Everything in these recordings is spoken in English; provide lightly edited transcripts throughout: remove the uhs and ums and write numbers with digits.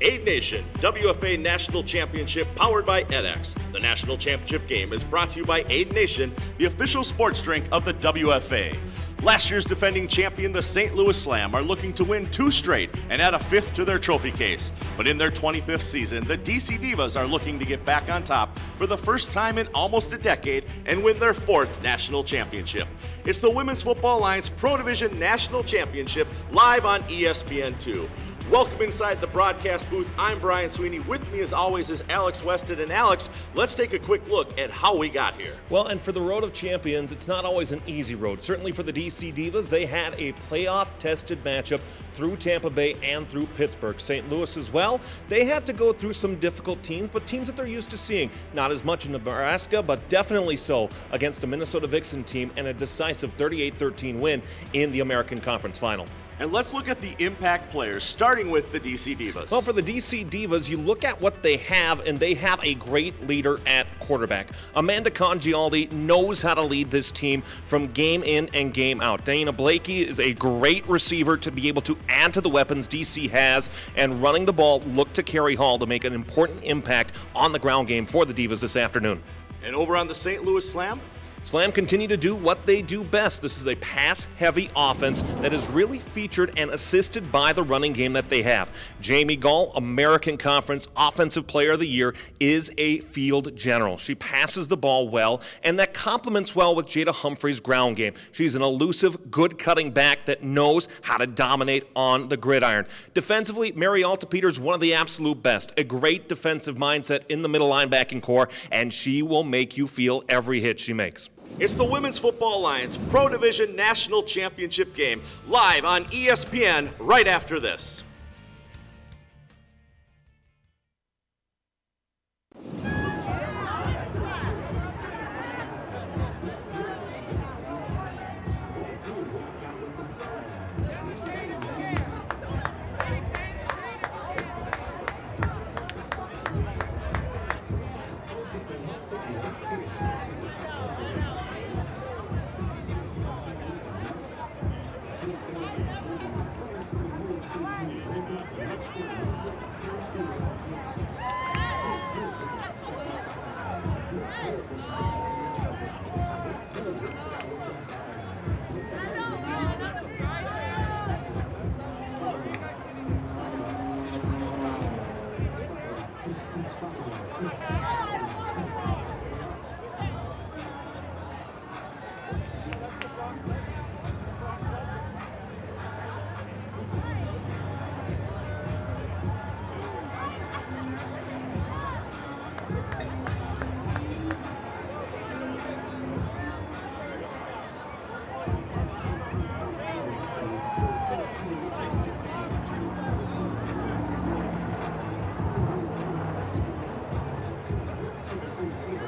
Aid Nation WFA National Championship powered by edX. The National Championship game is brought to you by Aid Nation, the official sports drink of the WFA. Last year's defending champion, the St. Louis Slam, are looking to win 2 straight and add a 5th to their trophy case. But in their 25th season, the DC Divas are looking to get back on top for the first time in almost a decade and win their 4th national championship. It's the Women's Football Alliance Pro Division National Championship live on ESPN2. Welcome inside the broadcast booth. I'm Brian Sweeney. With me as always is Alex Weston. And Alex, let's take a quick look at how we got here. Well, and for the Road of Champions, it's not always an easy road. Certainly for the DC Divas, they had a playoff-tested matchup through Tampa Bay and through Pittsburgh. St. Louis as well, they had to go through some difficult teams, but teams that they're used to seeing. Not as much in Nebraska, but definitely so against the Minnesota Vixen team and a decisive 38-13 win in the American Conference Final. And let's look at the impact players, starting with the DC Divas. Well, for the DC Divas, you look at what they have, and they have a great leader at quarterback. Amanda Congialdi knows how to lead this team from game in and game out. Dana Blakey is a great receiver to be able to add to the weapons DC has, and running the ball, look to Carrie Hall to make an important impact on the ground game for the Divas this afternoon. And over on the St. Louis Slam? Slam continue to do what they do best. This is a pass-heavy offense that is really featured and assisted by the running game that they have. Jamie Gall, American Conference Offensive Player of the Year, is a field general. She passes the ball well, and that complements well with Jada Humphrey's ground game. She's an elusive, good cutting back that knows how to dominate on the gridiron. Defensively, Mary Alta-Peters, one of the absolute best. A great defensive mindset in the middle linebacking core, and she will make you feel every hit she makes. It's the Women's Football Alliance Pro Division National Championship game live on ESPN right after this.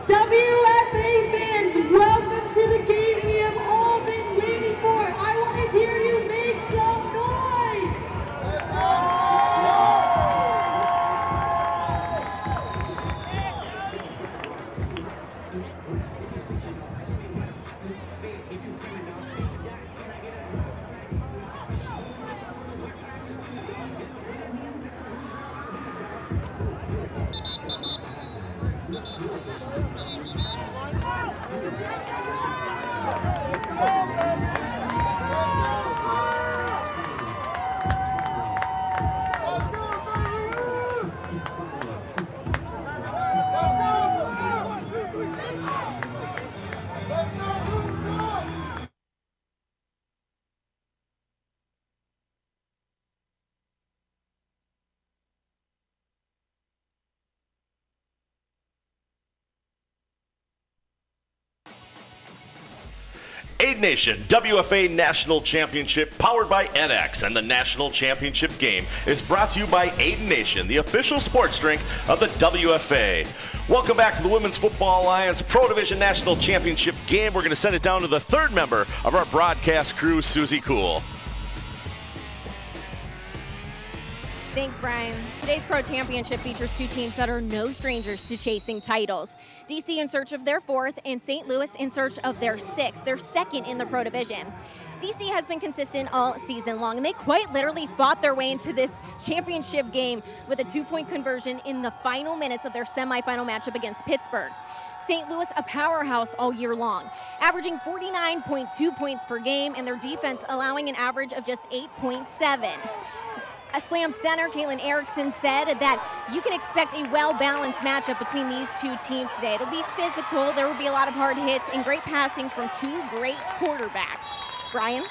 WFA fans, welcome to the game we have all been waiting for. I want to hear you make some noise. Let's go! Aid Nation WFA National Championship powered by edX, and the National Championship game is brought to you by Aid Nation, the official sports drink of the WFA. Welcome back to the Women's Football Alliance Pro Division National Championship game. We're going to send it down to the third member of our broadcast crew, Susie Cool. Thanks, Brian. Today's Pro Championship features 2 teams that are no strangers to chasing titles. DC in search of their 4th, and St. Louis in search of their 6th, their 2nd in the Pro Division. DC has been consistent all season long, and they quite literally fought their way into this championship game with a 2-point conversion in the final minutes of their semifinal matchup against Pittsburgh. St. Louis, a powerhouse all year long, averaging 49.2 points per game, and their defense allowing an average of just 8.7. A Slam center, Caitlin Erickson, said that you can expect a well-balanced matchup between these two teams today. It'll be physical, there will be a lot of hard hits, and great passing from two great quarterbacks. Brian?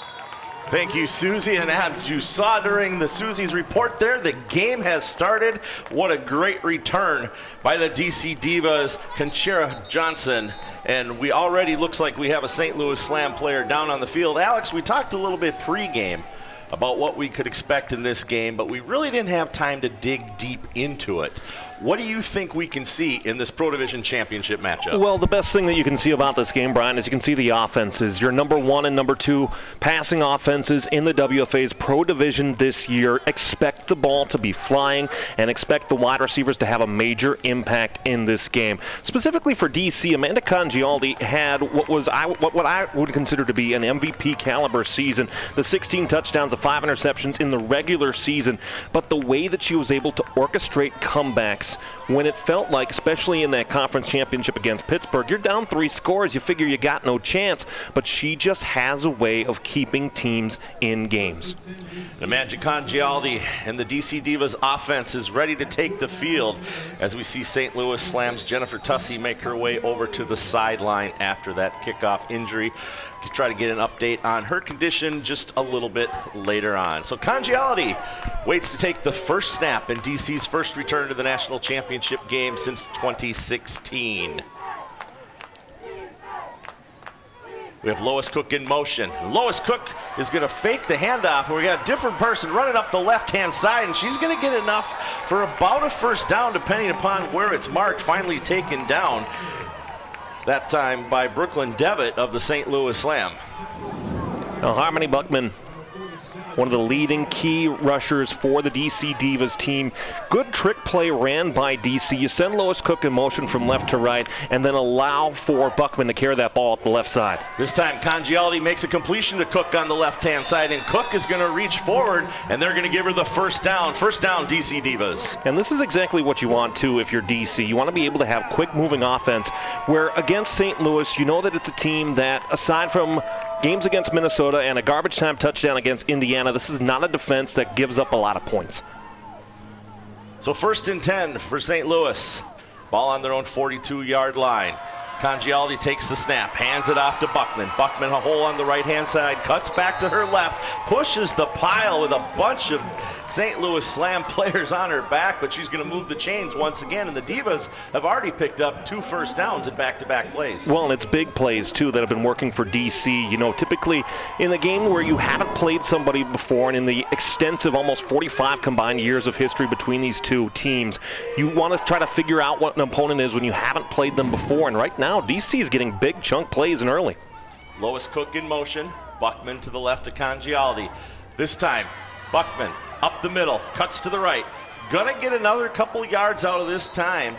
Thank you, Susie. And as you saw during the Susie's report there, the game has started. What a great return by the DC Divas, Conchera Johnson. And we already looks like we have a St. Louis Slam player down on the field. Alex, we talked a little bit pregame about what we could expect in this game, but we really didn't have time to dig deep into it. What do you think we can see in this Pro Division Championship matchup? Well, the best thing that you can see about this game, Brian, is you can see the offenses. Your number 1 and number 2 passing offenses in the WFA's Pro Division this year. Expect the ball to be flying and expect the wide receivers to have a major impact in this game. Specifically for DC, Amanda Congialdi had what I would consider to be an MVP caliber season. The 16 touchdowns, the 5 interceptions in the regular season, but the way that she was able to orchestrate comebacks when it felt like, especially in that conference championship against Pittsburgh, you're down 3 scores, you figure you got no chance, but she just has a way of keeping teams in games. The Magic Congialdi and the DC Divas offense is ready to take the field as we see St. Louis Slam's Jennifer Tussey make her way over to the sideline after that kickoff injury. To try to get an update on her condition just a little bit later on. So Congialdi waits to take the first snap in DC's first return to the national championship game since 2016. We have Lois Cook in motion. Lois Cook is going to fake the handoff, and we got a different person running up the left-hand side, and she's going to get enough for about a first down, depending upon where it's marked, finally taken down. That time by Brooklyn Devitt of the St. Louis Slam. Now, Harmony Buckman, one of the leading key rushers for the DC Divas team. Good trick play ran by DC. You send Lois Cook in motion from left to right and then allow for Buckman to carry that ball up the left side. This time Congialdi makes a completion to Cook on the left-hand side, and Cook is going to reach forward, and they're going to give her the first down. First down, DC Divas. And this is exactly what you want, too, if you're DC. You want to be able to have quick-moving offense where against St. Louis, you know that it's a team that, aside from games against Minnesota and a garbage time touchdown against Indiana, this is not a defense that gives up a lot of points. So 1st and 10 for St. Louis. Ball on their own 42-yard line. Congialdi takes the snap, hands it off to Buckman. Buckman a hole on the right-hand side, cuts back to her left, pushes the pile with a bunch of St. Louis Slam players on her back, but she's going to move the chains once again, and the Divas have already picked up 2 first downs in back-to-back plays. Well, and it's big plays, too, that have been working for DC. You know, typically in the game where you haven't played somebody before, and in the extensive almost 45 combined years of history between these two teams, you want to try to figure out what an opponent is when you haven't played them before, and right now DC is getting big chunk plays and early. Lois Cook in motion, Buckman to the left of Congialdi. This time, Buckman up the middle, cuts to the right. Gonna get another couple yards out of this time.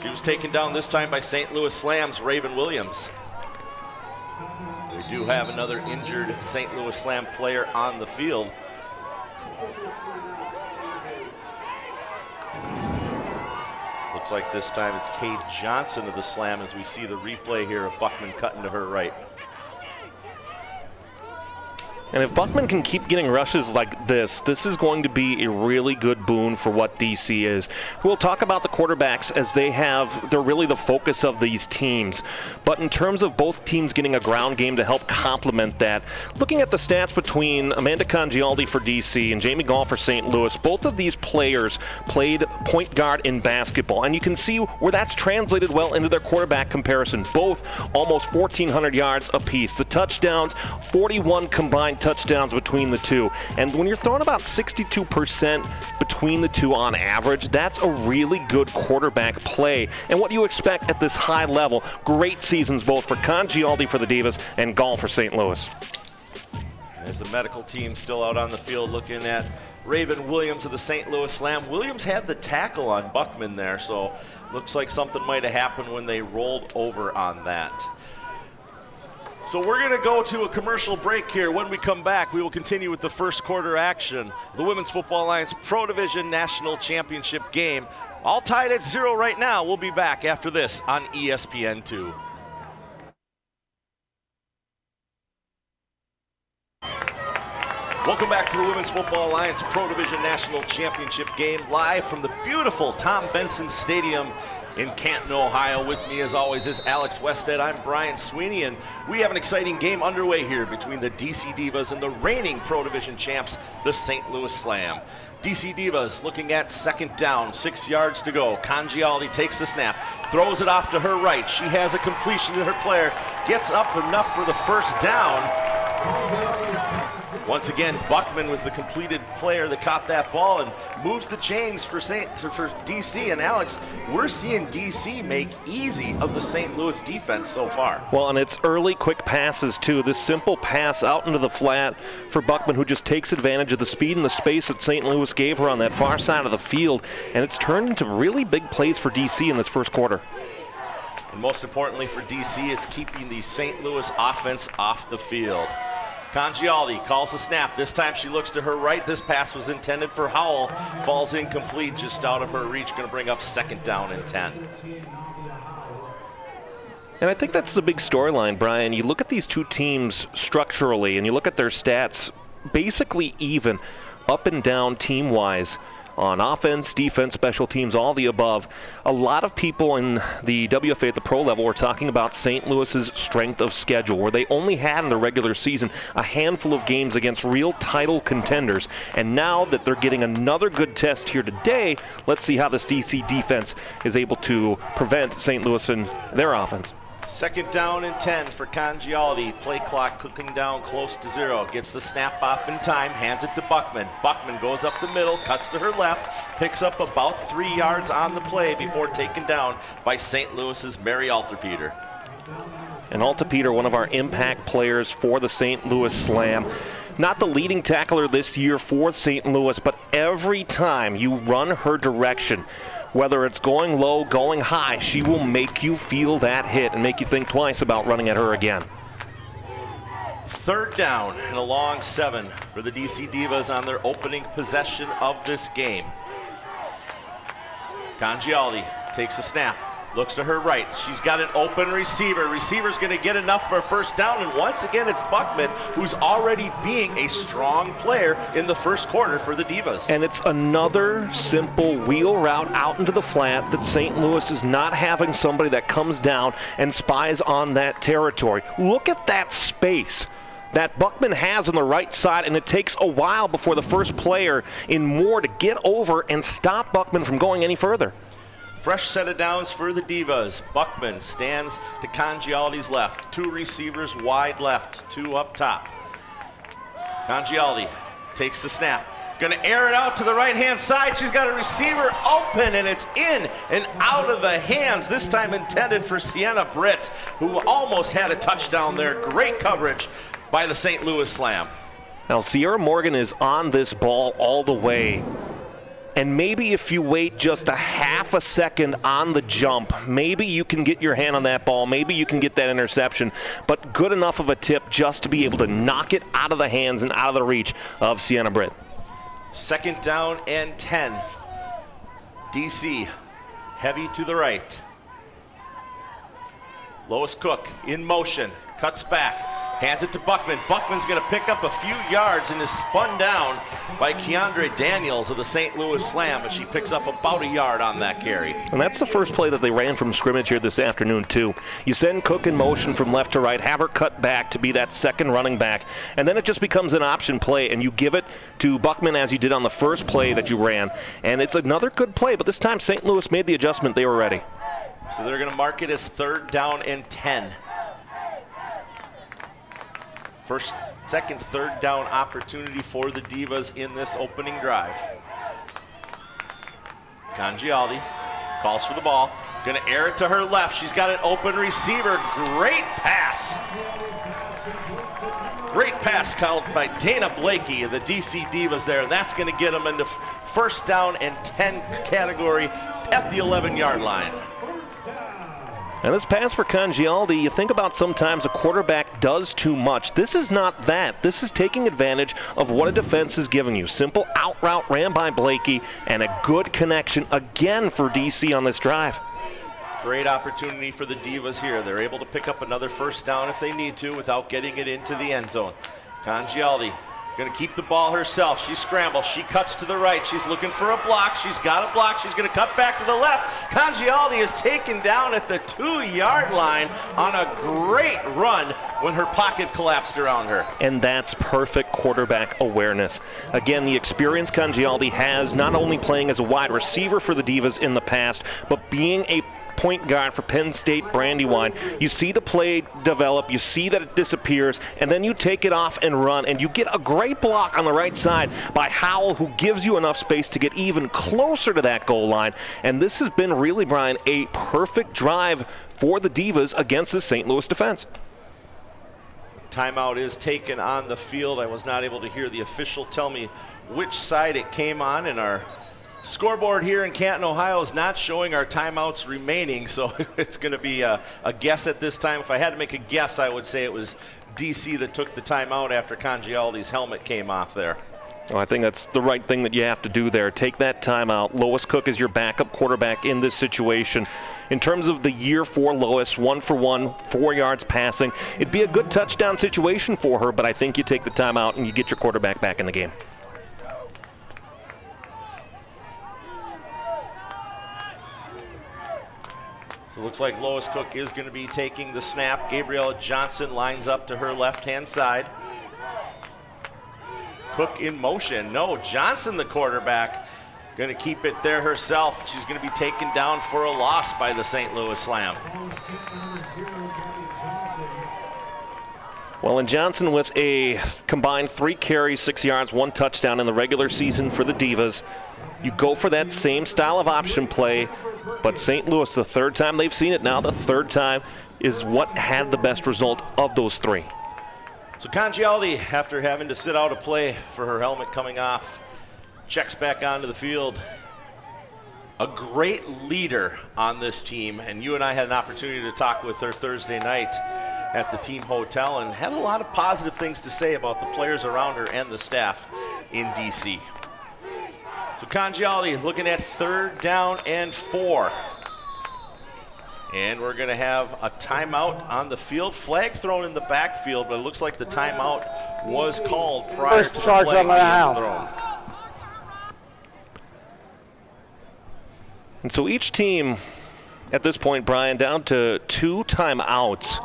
She was taken down this time by St. Louis Slam's Raven Williams. We do have another injured St. Louis Slam player on the field. Looks like this time it's Kate Johnson of the Slam as we see the replay here of Buckman cutting to her right. And if Buckman can keep getting rushes like this is going to be a really good boon for what DC is. We'll talk about the quarterbacks as they're really the focus of these teams. But in terms of both teams getting a ground game to help complement that, looking at the stats between Amanda Congialdi for DC and Jamie Gall for St. Louis, both of these players played point guard in basketball. And you can see where that's translated well into their quarterback comparison. Both almost 1,400 yards apiece. The touchdowns, 41 combined touchdowns between the two. And when you're throwing about 62% between the two on average, that's a really good quarterback play. And what you expect at this high level, great seasons both for Congialdi for the Divas and Gall for St. Louis. As the medical team still out on the field looking at Raven Williams of the St. Louis Slam. Williams had the tackle on Buckman there, so looks like something might have happened when they rolled over on that. So we're going to go to a commercial break here. When we come back, we will continue with the first quarter action. The Women's Football Alliance Pro Division National Championship game. All tied at 0 right now. We'll be back after this on ESPN2. Welcome back to the Women's Football Alliance Pro Division National Championship game, live from the beautiful Tom Benson Stadium in Canton, Ohio. With me, as always, is Alex Westhead. I'm Brian Sweeney, and we have an exciting game underway here between the DC Divas and the reigning Pro Division champs, the St. Louis Slam. DC Divas looking at second down, 6 yards to go. Congialdi takes the snap, throws it off to her right. She has a completion to her player, gets up enough for the first down. Once again, Buckman was the completed player that caught that ball and moves the chains for DC. And Alex, we're seeing DC make easy of the St. Louis defense so far. Well, and it's early, quick passes, too. This simple pass out into the flat for Buckman, who just takes advantage of the speed and the space that St. Louis gave her on that far side of the field. And it's turned into really big plays for DC in this first quarter. And most importantly for DC, it's keeping the St. Louis offense off the field. Congialdi calls the snap. This time she looks to her right. This pass was intended for Howell. Falls incomplete, just out of her reach. Going to bring up second down and 10. And I think that's the big storyline, Brian. You look at these two teams structurally, and you look at their stats, basically even, up and down team-wise. On offense, defense, special teams, all the above. A lot of people in the WFA at the pro level were talking about St. Louis's strength of schedule, where they only had in the regular season a handful of games against real title contenders. And now that they're getting another good test here today, let's see how this DC defense is able to prevent St. Louis and their offense. Second down and 10 for Congialdi. Play clock clicking down close to 0. Gets the snap off in time, hands it to Buckman. Buckman goes up the middle, cuts to her left, picks up about 3 yards on the play before taken down by St. Louis's Mary Alterpeter. And Alterpeter, one of our impact players for the St. Louis Slam. Not the leading tackler this year for St. Louis, but every time you run her direction, whether it's going low, going high, she will make you feel that hit and make you think twice about running at her again. Third down and a long 7 for the DC Divas on their opening possession of this game. Congialdi takes a snap, looks to her right. She's got an open receiver. Receiver's going to get enough for a first down, and once again it's Buckman, who's already being a strong player in the first quarter for the Divas. And it's another simple wheel route out into the flat that St. Louis is not having somebody that comes down and spies on that territory. Look at that space that Buckman has on the right side, and it takes a while before the first player in Moore to get over and stop Buckman from going any further. Fresh set of downs for the Divas. Buckman stands to Congialdi's left. 2 receivers wide left, 2 up top. Congialdi takes the snap. Gonna air it out to the right-hand side. She's got a receiver open, and it's in and out of the hands. This time intended for Sienna Britt, who almost had a touchdown there. Great coverage by the St. Louis Slam. Now, Sierra Morgan is on this ball all the way. And maybe if you wait just a half a second on the jump, maybe you can get your hand on that ball. Maybe you can get that interception. But good enough of a tip just to be able to knock it out of the hands and out of the reach of Sienna Britt. Second down and 10. DC heavy to the right. Lois Cook in motion, cuts back. Hands it to Buckman. Buckman's going to pick up a few yards and is spun down by Keandre Daniels of the St. Louis Slam, but she picks up about a yard on that carry. And that's the first play that they ran from scrimmage here this afternoon, too. You send Cook in motion from left to right, have her cut back to be that second running back, and then it just becomes an option play, and you give it to Buckman as you did on the first play that you ran. And it's another good play, but this time St. Louis made the adjustment. They were ready. So they're going to mark it as third down and 10. Second, third down opportunity for the Divas in this opening drive. Congialdi calls for the ball. Going to air it to her left. She's got an open receiver. Great pass. Great pass called by Dana Blakey of the DC Divas there. And that's going to get them into first down and 10 category at the 11-yard line. And this pass for Congialdi, you think about sometimes a quarterback does too much. This is not that. This is taking advantage of what a defense is giving you. Simple out route ran by Blakey, and a good connection again for DC on this drive. Great opportunity for the Divas here. They're able to pick up another first down if they need to without getting it into the end zone. Congialdi going to keep the ball herself. She scrambles. She cuts to the right. She's looking for a block. She's got a block. She's going to cut back to the left. Congialdi is taken down at the 2-yard line on a great run when her pocket collapsed around her. And that's perfect quarterback awareness. Again, the experience Congialdi has, not only playing as a wide receiver for the Divas in the past, but being a point guard for Penn State Brandywine. You see the play develop, you see that it disappears, and then you take it off and run, and you get a great block on the right side by Howell, who gives you enough space to get even closer to that goal line. And this has been really, Brian, a perfect drive for the Divas against the St. Louis defense. Timeout is taken on the field. I was not able to hear the official tell me which side it came on, and our scoreboard here in Canton, Ohio is not showing our timeouts remaining, so it's going to be a guess at this time. If I had to make a guess, I would say it was DC that took the timeout after Congialdi's helmet came off there. Well, I think that's the right thing that you have to do there. Take that timeout. Lois Cook is your backup quarterback in this situation. In terms of the year for Lois, 1 for 1, 4 yards passing. It'd be a good touchdown situation for her, but I think you take the timeout and you get your quarterback back in the game. So it looks like Lois Cook is going to be taking the snap. Gabriella Johnson lines up to her left-hand side. Cook in motion. No, Johnson, the quarterback, going to keep it there herself. She's going to be taken down for a loss by the St. Louis Slam. Well, and Johnson with a combined 3 carries, 6 yards, 1 touchdown in the regular season for the Divas. You go for that same style of option play, but St. Louis, the third time they've seen it now, the third time is what had the best result of those 3. So Congialdi, after having to sit out a play for her helmet coming off, checks back onto the field. A great leader on this team, and you and I had an opportunity to talk with her Thursday night at the team hotel and had a lot of positive things to say about the players around her and the staff in DC. So Congialdi looking at 3rd down and 4. And we're going to have a timeout on the field. Flag thrown in the backfield, but it looks like the timeout was called prior to the flag being thrown. And so each team at this point, Brian, down to 2 timeouts.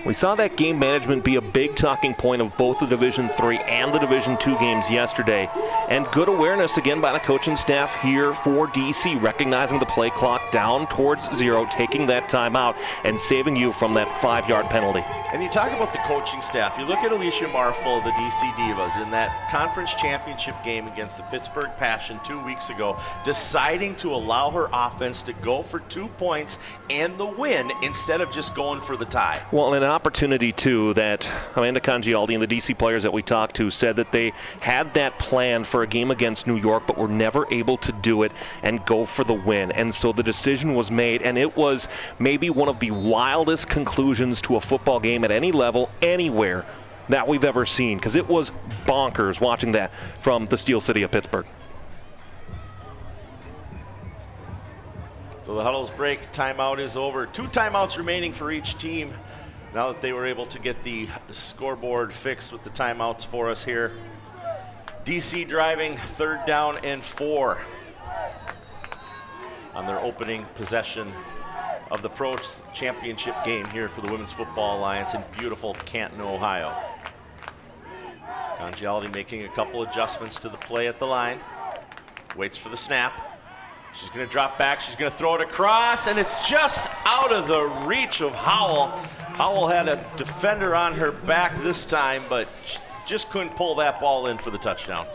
We saw that game management be a big talking point of both the Division III and the Division II games yesterday. And good awareness again by the coaching staff here for DC, recognizing the play clock down towards 0, taking that timeout and saving you from that 5-yard penalty. And you talk about the coaching staff. You look at Alicia Marful of the DC Divas in that conference championship game against the Pittsburgh Passion 2 weeks ago, deciding to allow her offense to go for 2 points and the win instead of just going for the tie. Well, and an opportunity, too, that Amanda Congialdi and the DC players that we talked to said that they had that plan for a game against New York, but were never able to do it and go for the win. And so the decision was made, and it was maybe one of the wildest conclusions to a football game at any level, anywhere that we've ever seen, because it was bonkers watching that from the Steel City of Pittsburgh. So the huddles break, timeout is over. 2 timeouts remaining for each team. Now that they were able to get the scoreboard fixed with the timeouts for us here. DC driving 3rd down and 4 on their opening possession of the Pro Championship game here for the Women's Football Alliance in beautiful Canton, Ohio. Congialdi making a couple adjustments to the play at the line. Waits for the snap. She's going to drop back. She's going to throw it across, and it's just out of the reach of Howell. Howell had a defender on her back this time, but just couldn't pull that ball in for the touchdown.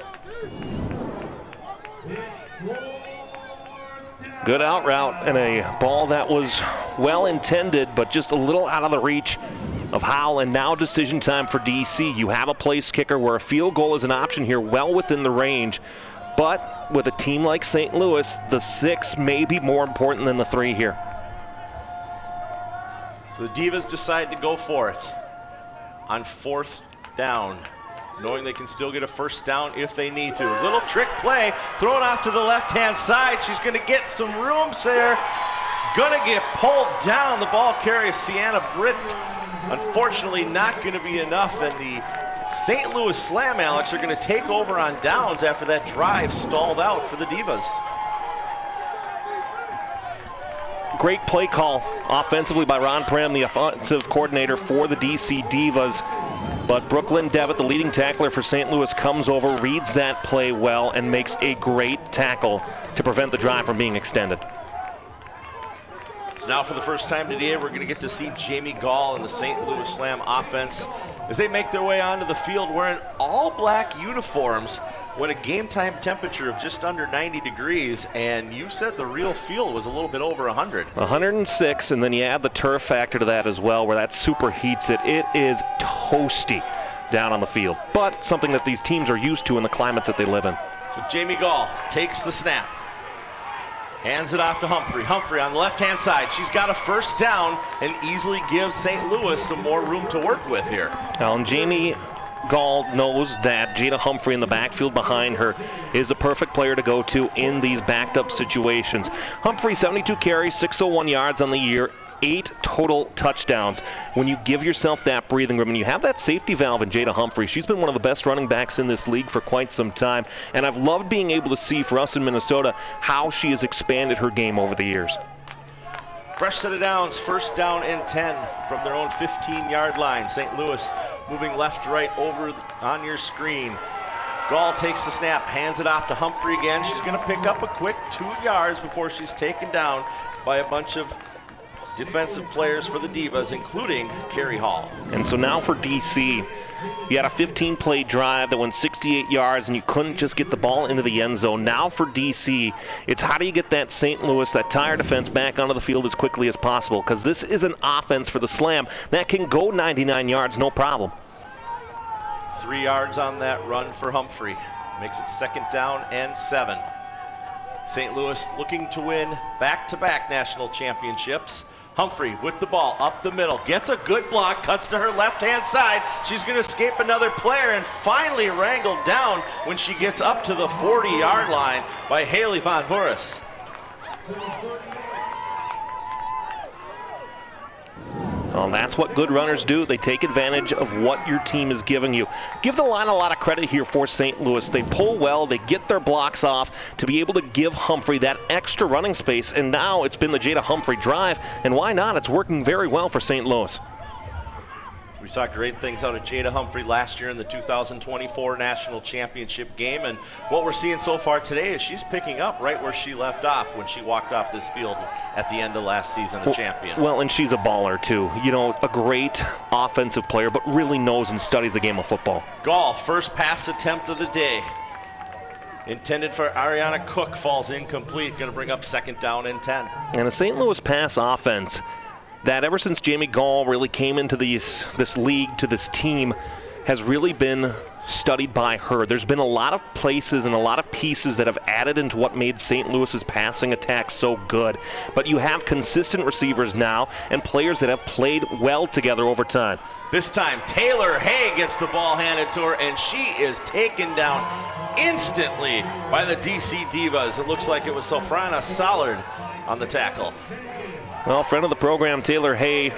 Good out route and a ball that was well intended, but just a little out of the reach of Howell. And now decision time for DC. You have a place kicker where a field goal is an option here, well within the range. But with a team like St. Louis, the 6 may be more important than the 3 here. So the Divas decide to go for it on 4th down, knowing they can still get a first down if they need to. Little trick play, throw it off to the left-hand side. She's going to get some room there. Going to get pulled down. The ball carrier, Sienna Britt, unfortunately not going to be enough, and the St. Louis Slam, Alex, are going to take over on downs after that drive stalled out for the Divas. Great play call offensively by Ron Prem, the offensive coordinator for the DC Divas. But Brooklyn Devitt, the leading tackler for St. Louis, comes over, reads that play well, and makes a great tackle to prevent the drive from being extended. So now for the first time today, we're going to get to see Jamie Gall and the St. Louis Slam offense as they make their way onto the field wearing all black uniforms when a game time temperature of just under 90 degrees, and you said the real feel was a little bit over 100. 106, and then you add the turf factor to that as well, where that superheats it. It is toasty down on the field, but something that these teams are used to in the climates that they live in. So Jamie Gall takes the snap, hands it off to Humphrey. Humphrey on the left-hand side. She's got a first down and easily gives St. Louis some more room to work with here. Now, and Jamie Gall knows that Jada Humphrey in the backfield behind her is a perfect player to go to in these backed up situations. Humphrey, 72 carries, 601 yards on the year, 8 total touchdowns. When you give yourself that breathing room and you have that safety valve in Jada Humphrey, she's been one of the best running backs in this league for quite some time, and I've loved being able to see for us in Minnesota how she has expanded her game over the years. Fresh set of downs, first down and 10 from their own 15-yard line. St. Louis moving left to right over on your screen. Gall takes the snap, hands it off to Humphrey again. She's going to pick up a quick 2 yards before she's taken down by a bunch of defensive players for the Divas, including Carrie Hall. And so now for DC, you had a 15-play drive that went 68 yards and you couldn't just get the ball into the end zone. Now for DC, it's how do you get that St. Louis, that tire defense, back onto the field as quickly as possible, because this is an offense for the Slam that can go 99 yards, no problem. 3 yards on that run for Humphrey. Makes it 2nd down and 7. St. Louis looking to win back-to-back national championships. Humphrey with the ball up the middle, gets a good block, cuts to her left-hand side. She's going to escape another player and finally wrangled down when she gets up to the 40-yard line by Haley Von Horace. Well, that's what good runners do. They take advantage of what your team is giving you. Give the line a lot of credit here for St. Louis. They pull well, they get their blocks off to be able to give Humphrey that extra running space, and now it's been the Jada Humphrey drive, and why not? It's working very well for St. Louis. We saw great things out of Jada Humphrey last year in the 2024 National Championship game, and what we're seeing so far today is she's picking up right where she left off when she walked off this field at the end of last season, the champion. Well, and she's a baller too. You know, a great offensive player, but really knows and studies the game of football. Gall, first pass attempt of the day. Intended for Ariana Cook, falls incomplete. Going to bring up 2nd down and 10. And a St. Louis pass offense that ever since Jamie Gall really came into this league, to this team, has really been studied by her. There's been a lot of places and a lot of pieces that have added into what made St. Louis's passing attack so good. But you have consistent receivers now and players that have played well together over time. This time, Taylor Hay gets the ball handed to her, and she is taken down instantly by the DC Divas. It looks like it was Sofrana Sollard on the tackle. Well, friend of the program, Taylor Hay,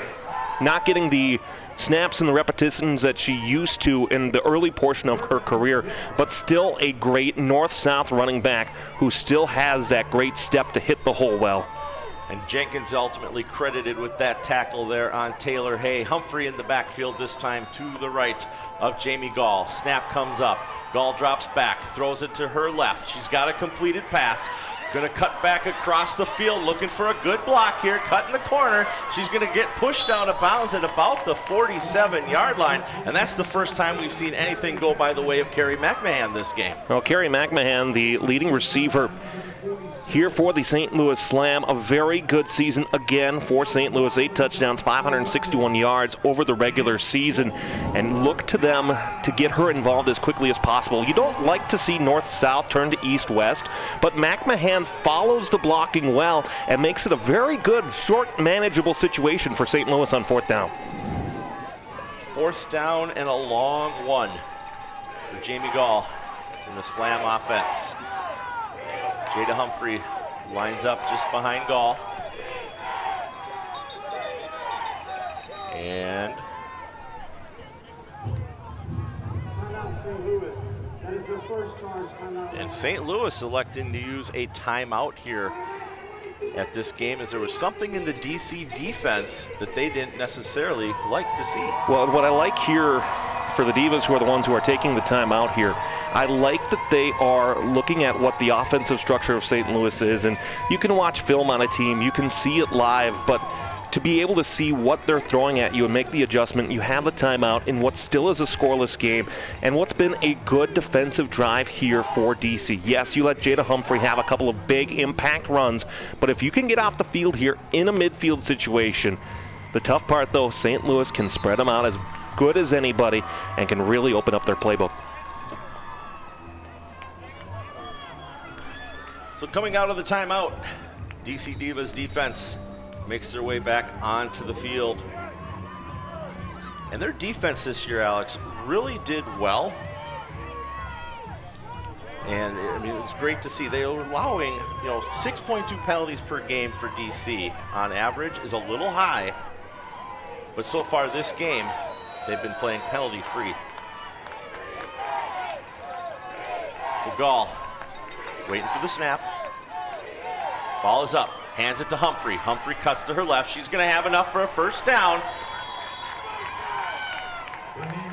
not getting the snaps and the repetitions that she used to in the early portion of her career, but still a great north-south running back who still has that great step to hit the hole well. And Jenkins ultimately credited with that tackle there on Taylor Hay. Humphrey in the backfield this time to the right of Jamie Gall. Snap comes up. Gall drops back, throws it to her left. She's got a completed pass. Going to cut back across the field, looking for a good block here, cut in the corner. She's going to get pushed out of bounds at about the 47-yard line, and that's the first time we've seen anything go by the way of Carrie McMahon this game. Well, Carrie McMahon, the leading receiver here for the St. Louis Slam, a very good season again for St. Louis. 8 touchdowns, 561 yards over the regular season. And look to them to get her involved as quickly as possible. You don't like to see north-south turn to east-west, but McMahon follows the blocking well and makes it a very good, short, manageable situation for St. Louis on 4th down. 4th down and a long one for Jamie Gall in the slam offense. Jada Humphrey lines up just behind Gall. And St. Louis electing to use a timeout here at this game, as there was something in the DC defense that they didn't necessarily like to see. Well, what I like here for the Divas, who are the ones who are taking the timeout here, I like that they are looking at what the offensive structure of St. Louis is, and you can watch film on a team, you can see it live, but to be able to see what they're throwing at you and make the adjustment, you have a timeout in what still is a scoreless game and what's been a good defensive drive here for DC. Yes, you let Jada Humphrey have a couple of big impact runs, but if you can get off the field here in a midfield situation, the tough part though, St. Louis can spread them out as good as anybody and can really open up their playbook. So coming out of the timeout, DC Divas defense makes their way back onto the field. And their defense this year, Alex, really did well. And I mean, it's great to see. They are allowing, 6.2 penalties per game for DC on average is a little high. But so far this game, they've been playing penalty free. So Gall waiting for the snap. Ball is up. Hands it to Humphrey. Humphrey cuts to her left. She's going to have enough for a 1st down.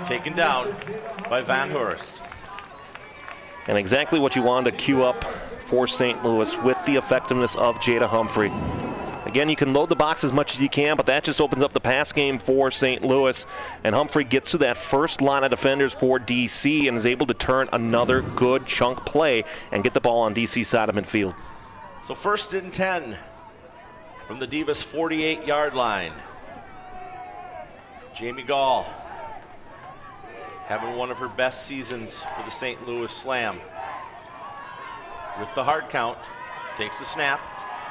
Taken down by Van Horst. And exactly what you wanted to cue up for St. Louis with the effectiveness of Jada Humphrey. Again, you can load the box as much as you can, but that just opens up the pass game for St. Louis. And Humphrey gets to that first line of defenders for DC and is able to turn another good chunk play and get the ball on DC's side of midfield. So 1st and 10 from the Divas 48-yard line. Jamie Gall having one of her best seasons for the St. Louis Slam. With the hard count, takes the snap,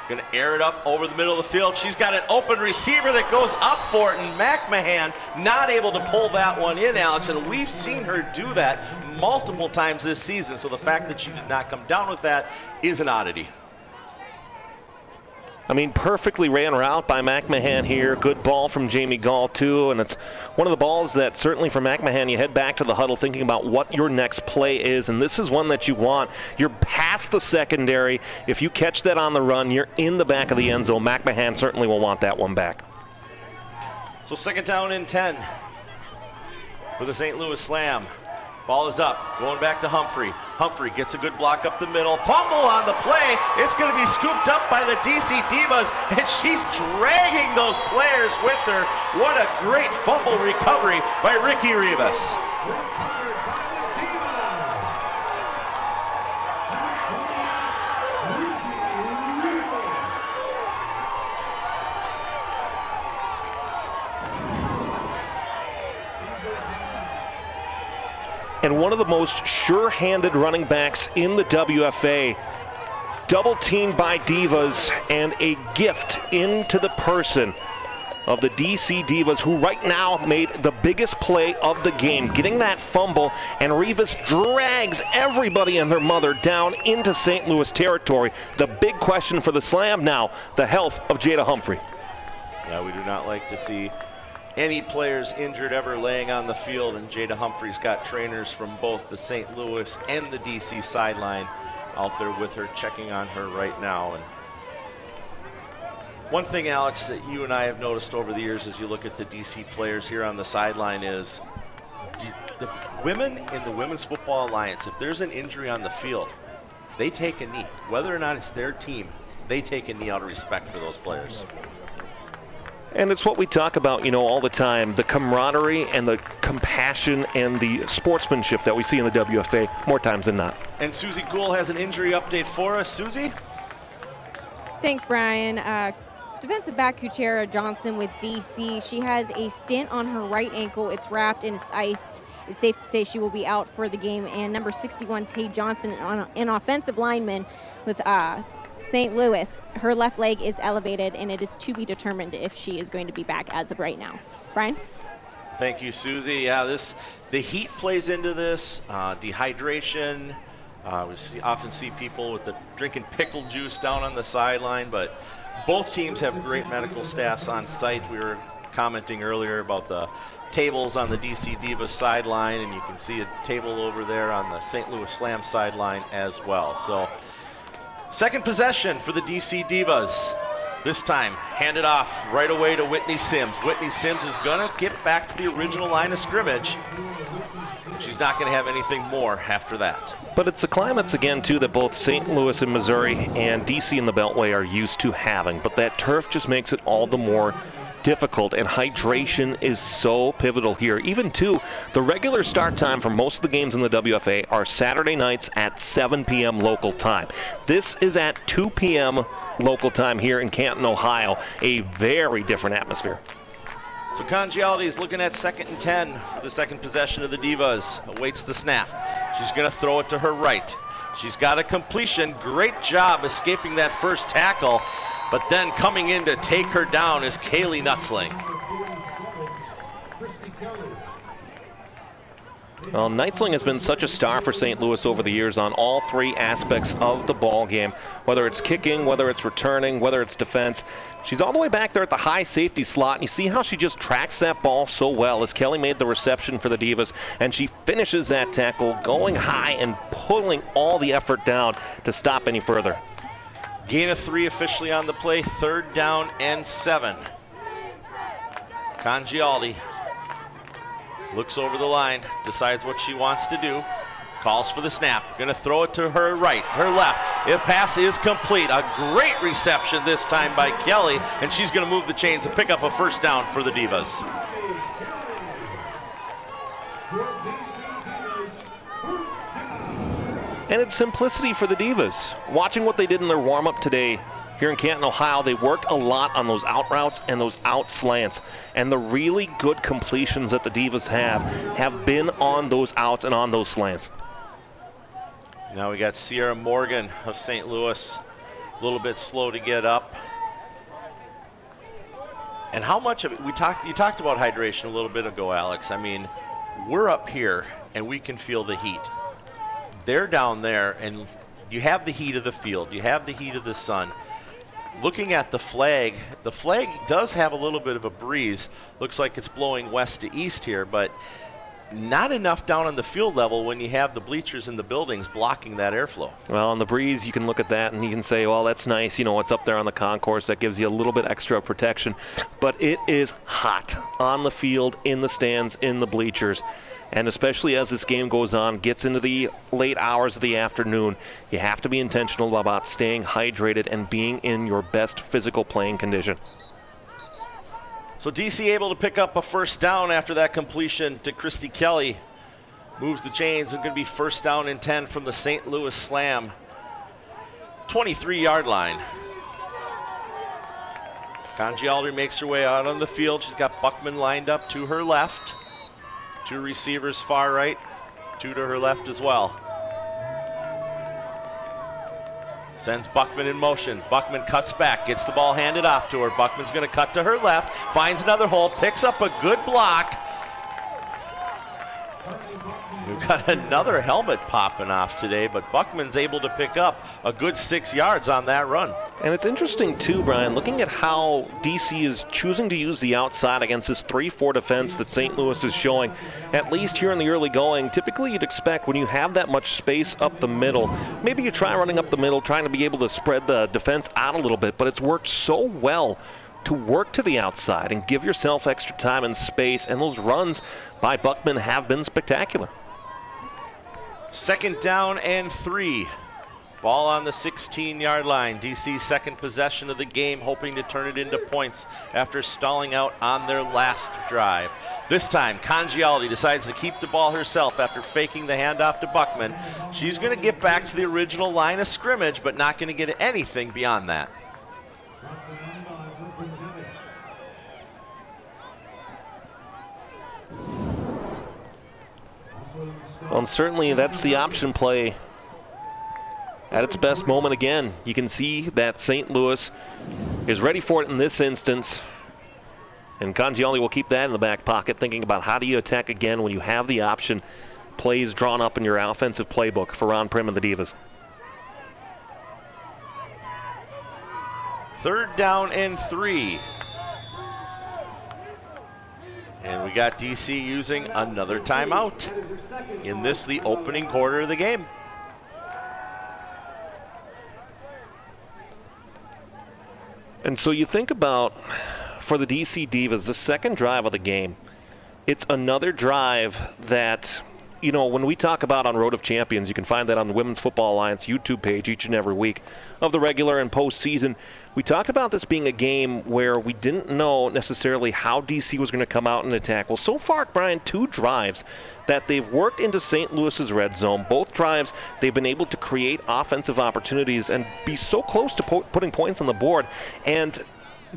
gonna air it up over the middle of the field. She's got an open receiver that goes up for it, and McMahon not able to pull that one in, Alex, and we've seen her do that multiple times this season, so the fact that she did not come down with that is an oddity. I mean, perfectly ran route by McMahon here. Good ball from Jamie Gall, too. And it's one of the balls that certainly for McMahon, you head back to the huddle thinking about what your next play is. And this is one that you want. You're past the secondary. If you catch that on the run, you're in the back of the end zone. McMahon certainly will want that one back. So 2nd down and 10 for the St. Louis Slam. Ball is up, going back to Humphrey. Humphrey gets a good block up the middle. Fumble on the play. It's going to be scooped up by the DC Divas, and she's dragging those players with her. What a great fumble recovery by Ricky Rivas. And one of the most sure-handed running backs in the WFA, double teamed by Divas, and a gift into the person of the DC Divas, who right now made the biggest play of the game, getting that fumble, and Rivas drags everybody and their mother down into St. Louis territory. The big question for the Slam now, the health of Jada Humphrey. Yeah, we do not like to see any players injured ever laying on the field, and Jada Humphrey's got trainers from both the St. Louis and the DC sideline out there with her, checking on her right now. And one thing, Alex, that you and I have noticed over the years as you look at the DC players here on the sideline is the women in the Women's Football Alliance, if there's an injury on the field, they take a knee. Whether or not it's their team, they take a knee out of respect for those players. And it's what we talk about, all the time, the camaraderie and the compassion and the sportsmanship that we see in the WFA more times than not. And Susie Gould has an injury update for us. Susie? Thanks, Brian. defensive back Kuchera Johnson with DC. She has a stent on her right ankle. It's wrapped and it's iced. It's safe to say she will be out for the game. And number 61, Tay Johnson, an offensive lineman with St. Louis. Her left leg is elevated, and it is to be determined if she is going to be back as of right now. Brian? Thank you, Susie. Yeah, the heat plays into this, dehydration. We often see people with drinking pickle juice down on the sideline, but both teams have great medical staffs on site. We were commenting earlier about the tables on the DC Divas sideline, and you can see a table over there on the St. Louis Slam sideline as well. So, second possession for the DC Divas. This time, handed off right away to Whitney Sims. Whitney Sims is going to get back to the original line of scrimmage. She's not going to have anything more after that. But it's the climates again, too, that both St. Louis in Missouri and DC in the Beltway are used to having. But that turf just makes it all the more difficult, and hydration is so pivotal here. Even, too, the regular start time for most of the games in the WFA are Saturday nights at 7 p.m. local time. This is at 2 p.m. local time here in Canton, Ohio. A very different atmosphere. So Congialdi is looking at 2nd and 10 for the second possession of the Divas. Awaits the snap. She's going to throw it to her right. She's got a completion. Great job escaping that first tackle, but then coming in to take her down is Kaylee Nutzling. Well, Nutzling has been such a star for St. Louis over the years on all three aspects of the ball game, whether it's kicking, whether it's returning, whether it's defense. She's all the way back there at the high safety slot, and you see how she just tracks that ball so well as Kelly made the reception for the Divas, and she finishes that tackle going high and pulling all the effort down to stop any further. Gain of 3 officially on the play, 3rd down and 7. Congialdi looks over the line, decides what she wants to do, calls for the snap, gonna throw it to her right, her left. The pass is complete. A great reception this time by Kelly, and she's gonna move the chains and pick up a first down for the Divas. And it's simplicity for the Divas. Watching what they did in their warm-up today here in Canton, Ohio, they worked a lot on those out routes and those out slants. And the really good completions that the Divas have been on those outs and on those slants. Now we got Sierra Morgan of St. Louis, a little bit slow to get up. And how much of it, you talked about hydration a little bit ago, Alex. I mean, we're up here and we can feel the heat. They're down there, and you have the heat of the field, you have the heat of the sun. Looking at the flag does have a little bit of a breeze. Looks like it's blowing west to east here, but not enough down on the field level when you have the bleachers in the buildings blocking that airflow. Well, on the breeze, you can look at that and you can say, well, that's nice. You know, it's up there on the concourse. That gives you a little bit extra protection. But it is hot on the field, in the stands, in the bleachers. And especially as this game goes on, gets into the late hours of the afternoon, you have to be intentional about staying hydrated and being in your best physical playing condition. So DC able to pick up a first down after that completion to Christy Kelly. Moves the chains and going to be first down and 10 from the St. Louis Slam 23-yard line. Congialdi makes her way out on the field. She's got Buckman lined up to her left. 2 receivers far right, 2 to her left as well. Sends Buckman in motion. Buckman cuts back, gets the ball handed off to her. Buckman's going to cut to her left, finds another hole, picks up a good block. We've got another helmet popping off today, but Buckman's able to pick up a good 6 yards on that run. And it's interesting too, Brian, looking at how DC is choosing to use the outside against this 3-4 defense that St. Louis is showing, at least here in the early going. Typically you'd expect when you have that much space up the middle, maybe you try running up the middle, trying to be able to spread the defense out a little bit, but it's worked so well to work to the outside and give yourself extra time and space, and those runs by Buckman have been spectacular. 2nd down and 3. Ball on the 16-yard line. DC's second possession of the game, hoping to turn it into points after stalling out on their last drive. This time, Congialdi decides to keep the ball herself after faking the handoff to Buckman. She's going to get back to the original line of scrimmage, but not going to get anything beyond that. Well, and certainly that's the option play at its best moment again. You can see that St. Louis is ready for it in this instance. And Congioli will keep that in the back pocket, thinking about how do you attack again when you have the option plays drawn up in your offensive playbook for Ron Prim and the Divas. 3rd down and 3. And we got DC using another timeout in this, the opening quarter of the game. And so you think about, for the DC Divas, the second drive of the game, it's another drive that, you know, when we talk about on Road of Champions, you can find that on the Women's Football Alliance YouTube page each and every week of the regular and postseason. We talked about this being a game where we didn't know necessarily how DC was going to come out and attack. Well, so far, Brian, 2 drives that they've worked into St. Louis's red zone. Both drives, they've been able to create offensive opportunities and be so close to putting points on the board. And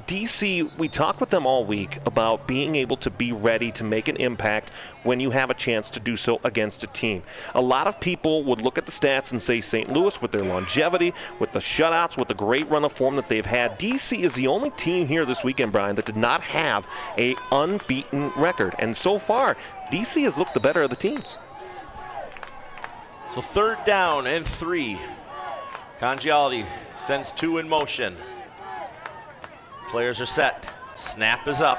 DC, we talked with them all week about being able to be ready to make an impact when you have a chance to do so against a team. A lot of people would look at the stats and say St. Louis, with their longevity, with the shutouts, with the great run of form that they've had, DC is the only team here this weekend, Brian, that did not have an unbeaten record. And so far, DC has looked the better of the teams. So 3rd down and 3. Congioli sends 2 in motion. Players are set. Snap is up.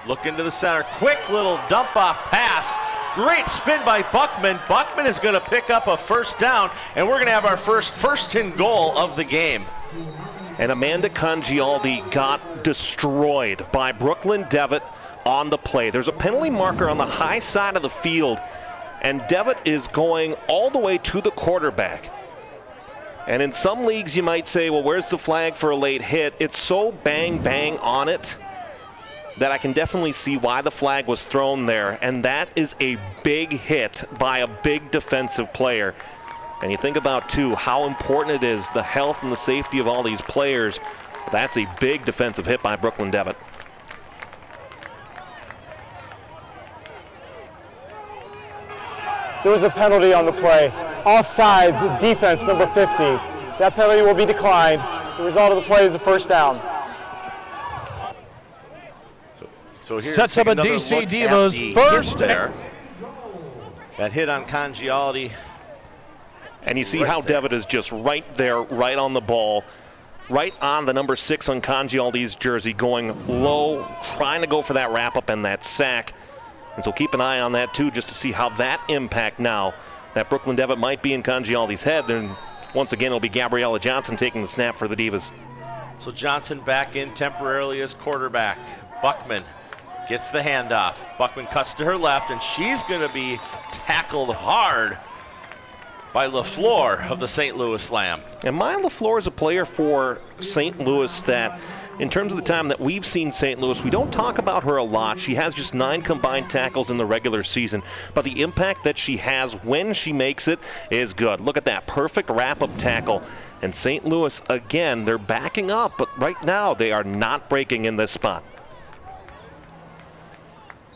Look into the center. Quick little dump off pass. Great spin by Buckman. Buckman is going to pick up a 1st down, and we're going to have our first and goal of the game. And Amanda Congialdi got destroyed by Brooklyn Devitt on the play. There's a penalty marker on the high side of the field, and Devitt is going all the way to the quarterback. And in some leagues you might say, well, where's the flag for a late hit? It's so bang on it that I can definitely see why the flag was thrown there. And that is a big hit by a big defensive player. And you think about, too, how important it is, the health and the safety of all these players. That's a big defensive hit by Brooklyn Devitt. There was a penalty on the play. Offsides, defense, number 50. That penalty will be declined. The result of the play is a 1st down. So here sets up a DC Divas 1st there. That hit on Congialdi. And you see how Devitt is just right there, right on the ball, right on the number 6 on Congialdi's jersey, going low, trying to go for that wrap-up and that sack. And so keep an eye on that, too, just to see how that impact now that Brooklyn Devitt might be in Congialdi's head. And once again, it'll be Gabriella Johnson taking the snap for the Divas. So Johnson back in temporarily as quarterback. Buckman gets the handoff. Buckman cuts to her left, and she's going to be tackled hard by LaFleur of the St. Louis Slam. And Maya LaFleur is a player for St. Louis that, in terms of the time that we've seen St. Louis, we don't talk about her a lot. She has just 9 combined tackles in the regular season, but the impact that she has when she makes it is good. Look at that perfect wrap-up tackle. And St. Louis, again, they're backing up, but right now they are not breaking in this spot.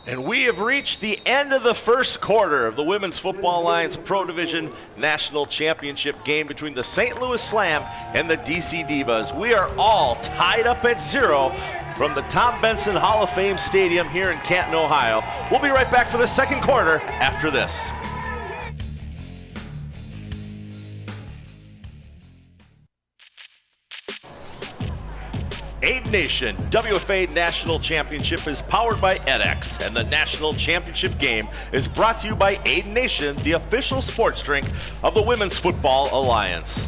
And we have reached the end of the 1st quarter of the Women's Football Alliance Pro Division National Championship game between the St. Louis Slam and the DC Divas. We are all tied up at 0 from the Tom Benson Hall of Fame Stadium here in Canton, Ohio. We'll be right back for the 2nd quarter after this. Aid Nation WFA National Championship is powered by edX, and the National Championship game is brought to you by Aid Nation, the official sports drink of the Women's Football Alliance.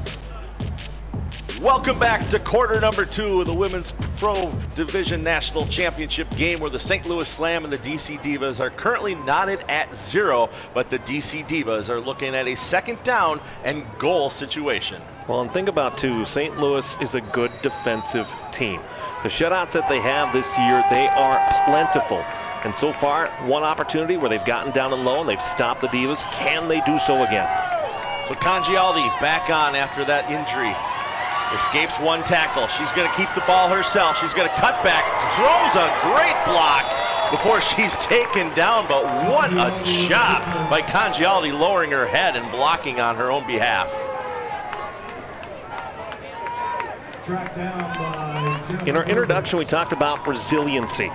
Welcome back to quarter number 2 of the Women's Pro Division National Championship game, where the St. Louis Slam and the DC Divas are currently knotted at 0, but the DC Divas are looking at a 2nd down and goal situation. Well, and think about, too, St. Louis is a good defensive team. The shutouts that they have this year, they are plentiful. And so far, one opportunity where they've gotten down and low and they've stopped the Divas. Can they do so again? So Congialdi back on after that injury. Escapes 1 tackle. She's going to keep the ball herself. She's going to cut back, throws a great block before she's taken down, but what a job by Congialdi lowering her head and blocking on her own behalf. In our introduction, we talked about resiliency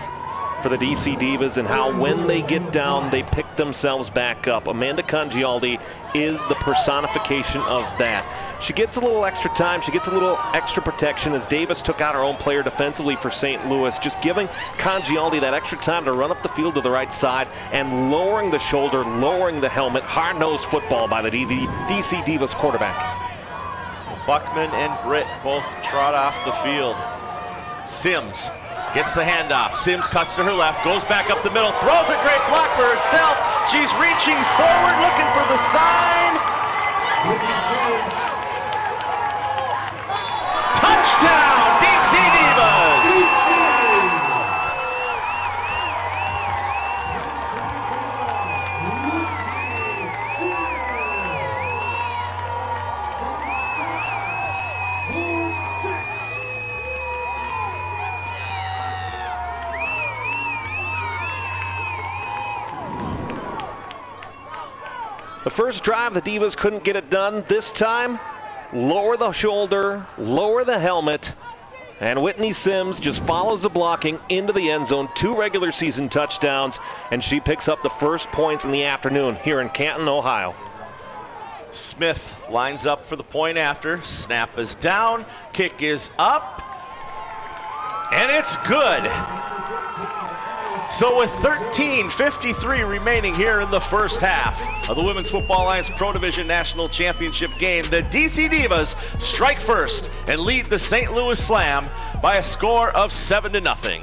for the DC Divas and how when they get down, they pick themselves back up. Amanda Congialdi is the personification of that. She gets a little extra time, she gets a little extra protection as Davis took out her own player defensively for St. Louis, just giving Congialdi that extra time to run up the field to the right side and lowering the shoulder, lowering the helmet. Hard-nosed football by the DC Divas quarterback. Buckman and Britt both trot off the field. Sims gets the handoff. Sims cuts to her left, goes back up the middle, throws a great block for herself. She's reaching forward, looking for the sign. Touchdown, DC Divas! The first drive, the Divas couldn't get it done. This time, lower the shoulder, lower the helmet, and Whitney Sims just follows the blocking into the end zone. 2 regular season touchdowns, and she picks up the first points in the afternoon here in Canton, Ohio. Smith lines up for the point after. Snap is down, kick is up, and it's good. So with 13:53 remaining here in the first half of the Women's Football Alliance Pro Division National Championship game, the DC Divas strike first and lead the St. Louis Slam by a score of 7-0.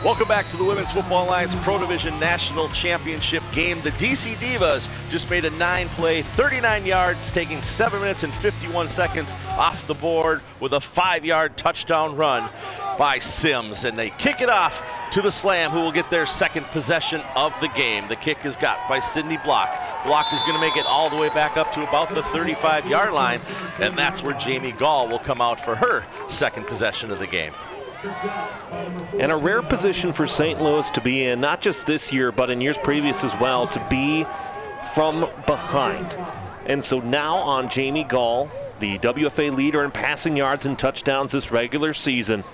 Welcome back to the Women's Football Alliance Pro Division National Championship game. The DC Divas just made a 9-play, 39 yards, taking 7 minutes and 51 seconds off the board with a 5-yard touchdown run by Sims. And they kick it off to the Slam, who will get their second possession of the game. The kick is got by Sydney Block. Block is going to make it all the way back up to about the 35-yard line, and that's where Jamie Gall will come out for her second possession of the game. And a rare position for St. Louis to be in, not just this year, but in years previous as well, to be from behind. And so now on Jamie Gall, the WFA leader in passing yards and touchdowns this regular season,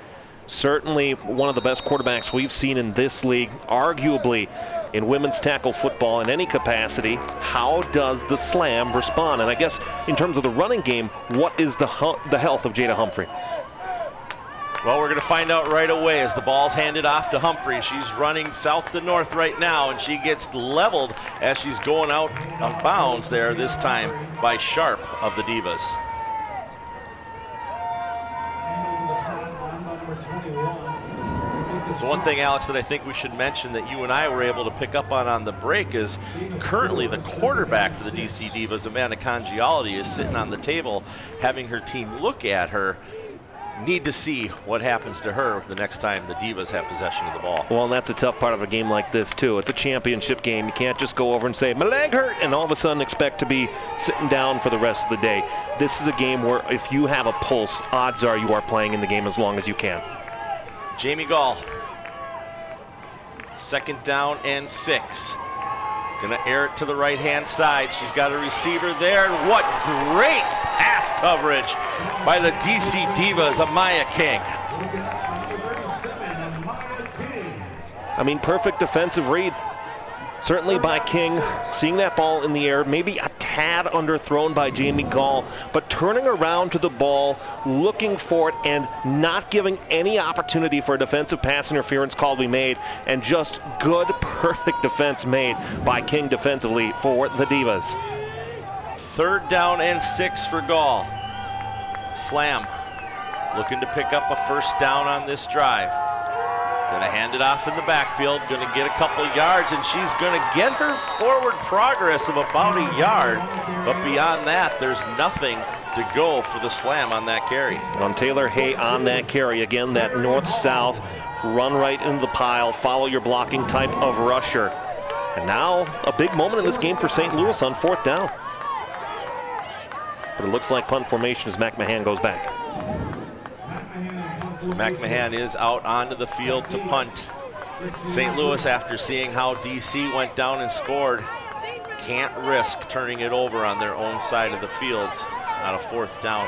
certainly one of the best quarterbacks we've seen in this league, arguably in women's tackle football in any capacity. How does the Slam respond? And I guess in terms of the running game, what is the health of Jada Humphrey? Well, we're going to find out right away as the ball's handed off to Humphrey. She's running south to north right now, and she gets leveled as she's going out of bounds there, this time by Sharp of the Divas. So one thing, Alex, that I think we should mention that you and I were able to pick up on the break is currently the quarterback for the DC Divas, Amanda Congialdi, is sitting on the table having her team look at her. Need to see what happens to her the next time the Divas have possession of the ball. Well, and that's a tough part of a game like this, too. It's a championship game. You can't just go over and say, my leg hurt, and all of a sudden expect to be sitting down for the rest of the day. This is a game where if you have a pulse, odds are you are playing in the game as long as you can. Jamie Gall, 2nd down and 6. Gonna air it to the right-hand side. She's got a receiver there. What great pass coverage by the DC Divas, Amaya King. I mean, perfect defensive read. Certainly by King, seeing that ball in the air, maybe a tad underthrown by Jamie Gall, but turning around to the ball, looking for it, and not giving any opportunity for a defensive pass interference call to be made, and just good, perfect defense made by King defensively for the Divas. 3rd down and 6 for Gall. Slam looking to pick up a 1st down on this drive. Gonna hand it off in the backfield, gonna get a couple yards, and she's gonna get her forward progress of about a yard. But beyond that, there's nothing to go for the Slam on that carry. On Taylor Hay on that carry, again, that north-south, run right into the pile, follow your blocking type of rusher. And now a big moment in this game for St. Louis on 4th down. But it looks like punt formation as McMahon goes back. McMahon is out onto the field to punt. St. Louis, after seeing how DC went down and scored, can't risk turning it over on their own side of the field on a 4th down.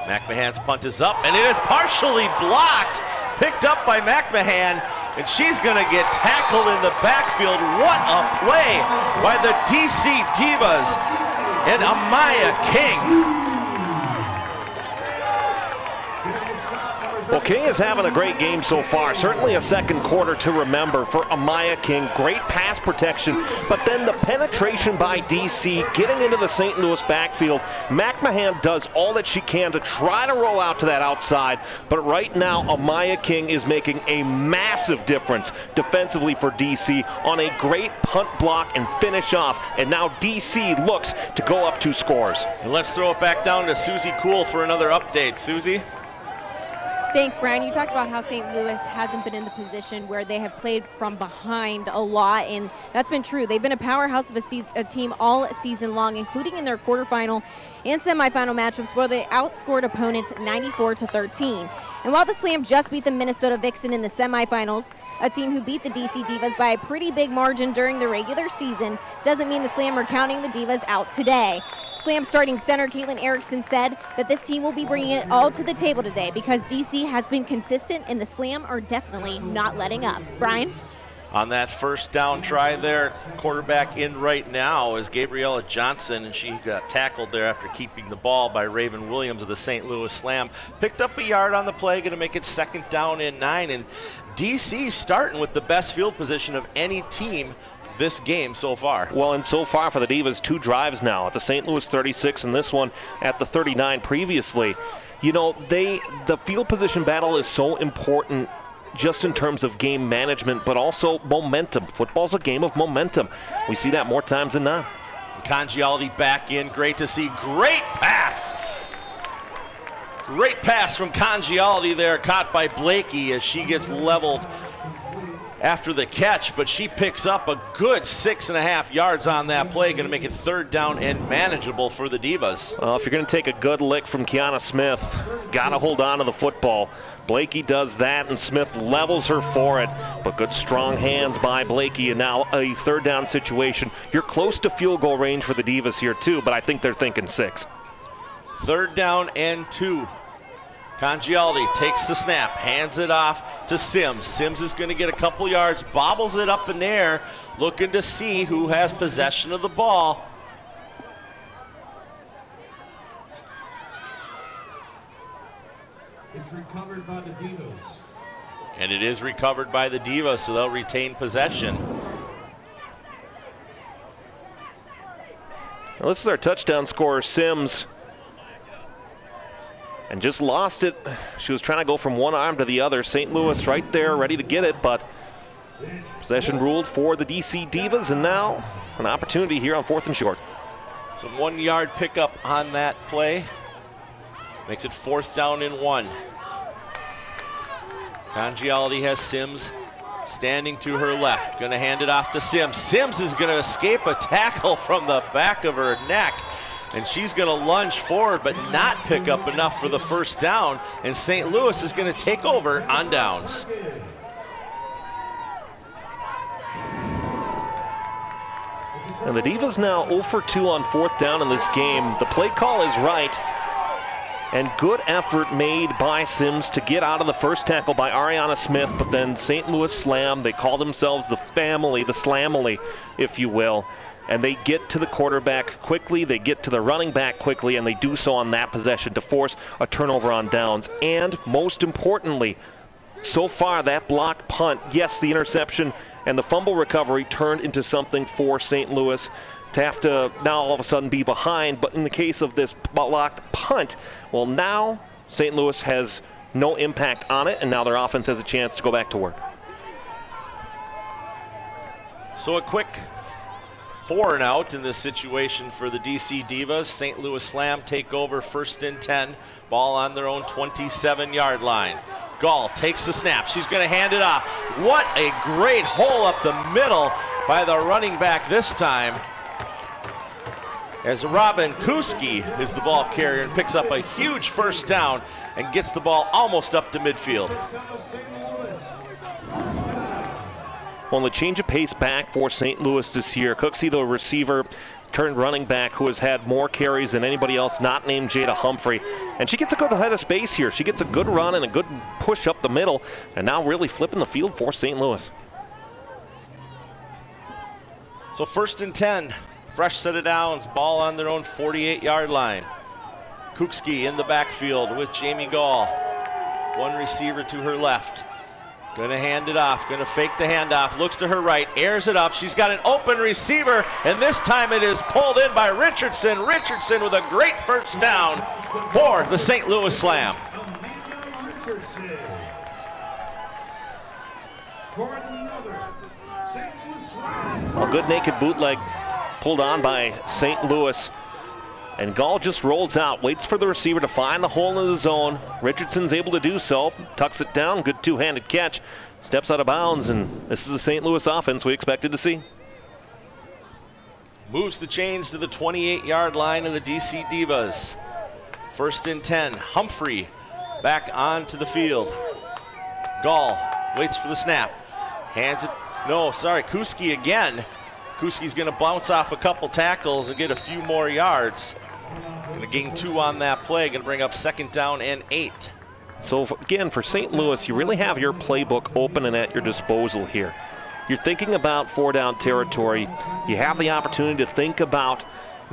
McMahon's punt is up, and it is partially blocked, picked up by McMahon, and she's going to get tackled in the backfield. What a play by the DC Divas and Amaya King. Well, King is having a great game so far. Certainly a second quarter to remember for Amaya King. Great pass protection, but then the penetration by DC getting into the St. Louis backfield. McMahon does all that she can to try to roll out to that outside, but right now Amaya King is making a massive difference defensively for DC on a great punt block and finish off, and now DC looks to go up 2 scores. And let's throw it back down to Susie Kuhl for another update. Susie? Thanks, Brian. You talked about how St. Louis hasn't been in the position where they have played from behind a lot, and that's been true. They've been a powerhouse of a team all season long, including in their quarterfinal and semifinal matchups where they outscored opponents 94-13. And while the Slam just beat the Minnesota Vixen in the semifinals, a team who beat the DC Divas by a pretty big margin during the regular season, doesn't mean the Slam are counting the Divas out today. Slam starting center Caitlin Erickson said that this team will be bringing it all to the table today because DC has been consistent and the Slam are definitely not letting up. Brian? On that 1st down try there, quarterback in right now is Gabriella Johnson, and she got tackled there after keeping the ball by Raven Williams of the St. Louis Slam. Picked up a yard on the play, going to make it 2nd down and 9, and DC starting with the best field position of any team this game so far. Well, and so far for the Divas, 2 drives now at the St. Louis 36 and this one at the 39 previously. You know, the field position battle is so important just in terms of game management, but also momentum. Football's a game of momentum. We see that more times than not. Congialdi back in, great to see. Great pass. Great pass from Congialdi there, caught by Blakey as she gets leveled after the catch, but she picks up a good 6.5 yards on that play, going to make it 3rd down and manageable for the Divas. Well, if you're going to take a good lick from Kiana Smith, got to hold on to the football. Blakey does that, and Smith levels her for it, but good strong hands by Blakey, and now a 3rd down situation. You're close to field goal range for the Divas here too, but I think they're thinking 6. 3rd down and 2. Congialdi takes the snap, hands it off to Sims. Sims is going to get a couple yards, bobbles it up in the air, looking to see who has possession of the ball. It's recovered by the Divas. And it is recovered by the Divas, so they'll retain possession. Now this is our touchdown scorer, Sims. And just lost it. She was trying to go from one arm to the other. St. Louis right there, ready to get it, but possession ruled for the DC Divas, and now an opportunity here on 4th and short. Some 1-yard pickup on that play. Makes it 4th down and 1. Congialdi has Sims standing to her left. Going to hand it off to Sims. Sims is going to escape a tackle from the back of her neck. And she's going to lunge forward but not pick up enough for the 1st down. And St. Louis is going to take over on downs. And the Divas now 0 for 2 on 4th down in this game. The play call is right. And good effort made by Sims to get out of the first tackle by Ariana Smith, but then St. Louis Slam, they call themselves the family, the Slamily, if you will. And they get to the quarterback quickly, they get to the running back quickly, and they do so on that possession to force a turnover on downs. And most importantly, so far that blocked punt, yes, the interception and the fumble recovery turned into something for St. Louis to have to now all of a sudden be behind. But in the case of this blocked punt, well, now St. Louis has no impact on it, and now their offense has a chance to go back to work. So a quick 4 and out in this situation for the DC Divas. St. Louis Slam take over 1st and 10. Ball on their own 27-yard line. Gall takes the snap. She's going to hand it off. What a great hole up the middle by the running back this time, as Robin Kuski is the ball carrier and picks up a huge first down and gets the ball almost up to midfield. Well, the change of pace back for St. Louis this year. Cooksey, the receiver, turned running back, who has had more carries than anybody else not named Jada Humphrey. And she gets a good head of space here. She gets a good run and a good push up the middle, and now really flipping the field for St. Louis. So 1st and 10, fresh set of downs, ball on their own 48-yard line. Kuski in the backfield with Jamie Gall. One receiver to her left. Gonna hand it off, gonna fake the handoff, looks to her right, airs it up. She's got an open receiver, and this time it is pulled in by Richardson. Richardson with a great first down for the St. Louis Slam. A good naked bootleg pulled on by St. Louis. And Gall just rolls out, waits for the receiver to find the hole in the zone. Richardson's able to do so, tucks it down, good two-handed catch, steps out of bounds, and this is the St. Louis offense we expected to see. Moves the chains to the 28-yard line of the DC Divas. 1st and 10, Humphrey back onto the field. Gall waits for the snap, hands it, Kuski again. Kuski's gonna bounce off a couple tackles and get a few more yards. Gonna gain 2 on that play, gonna bring up 2nd down and 8. So again, for St. Louis, you really have your playbook open and at your disposal here. You're thinking about 4-down territory. You have the opportunity to think about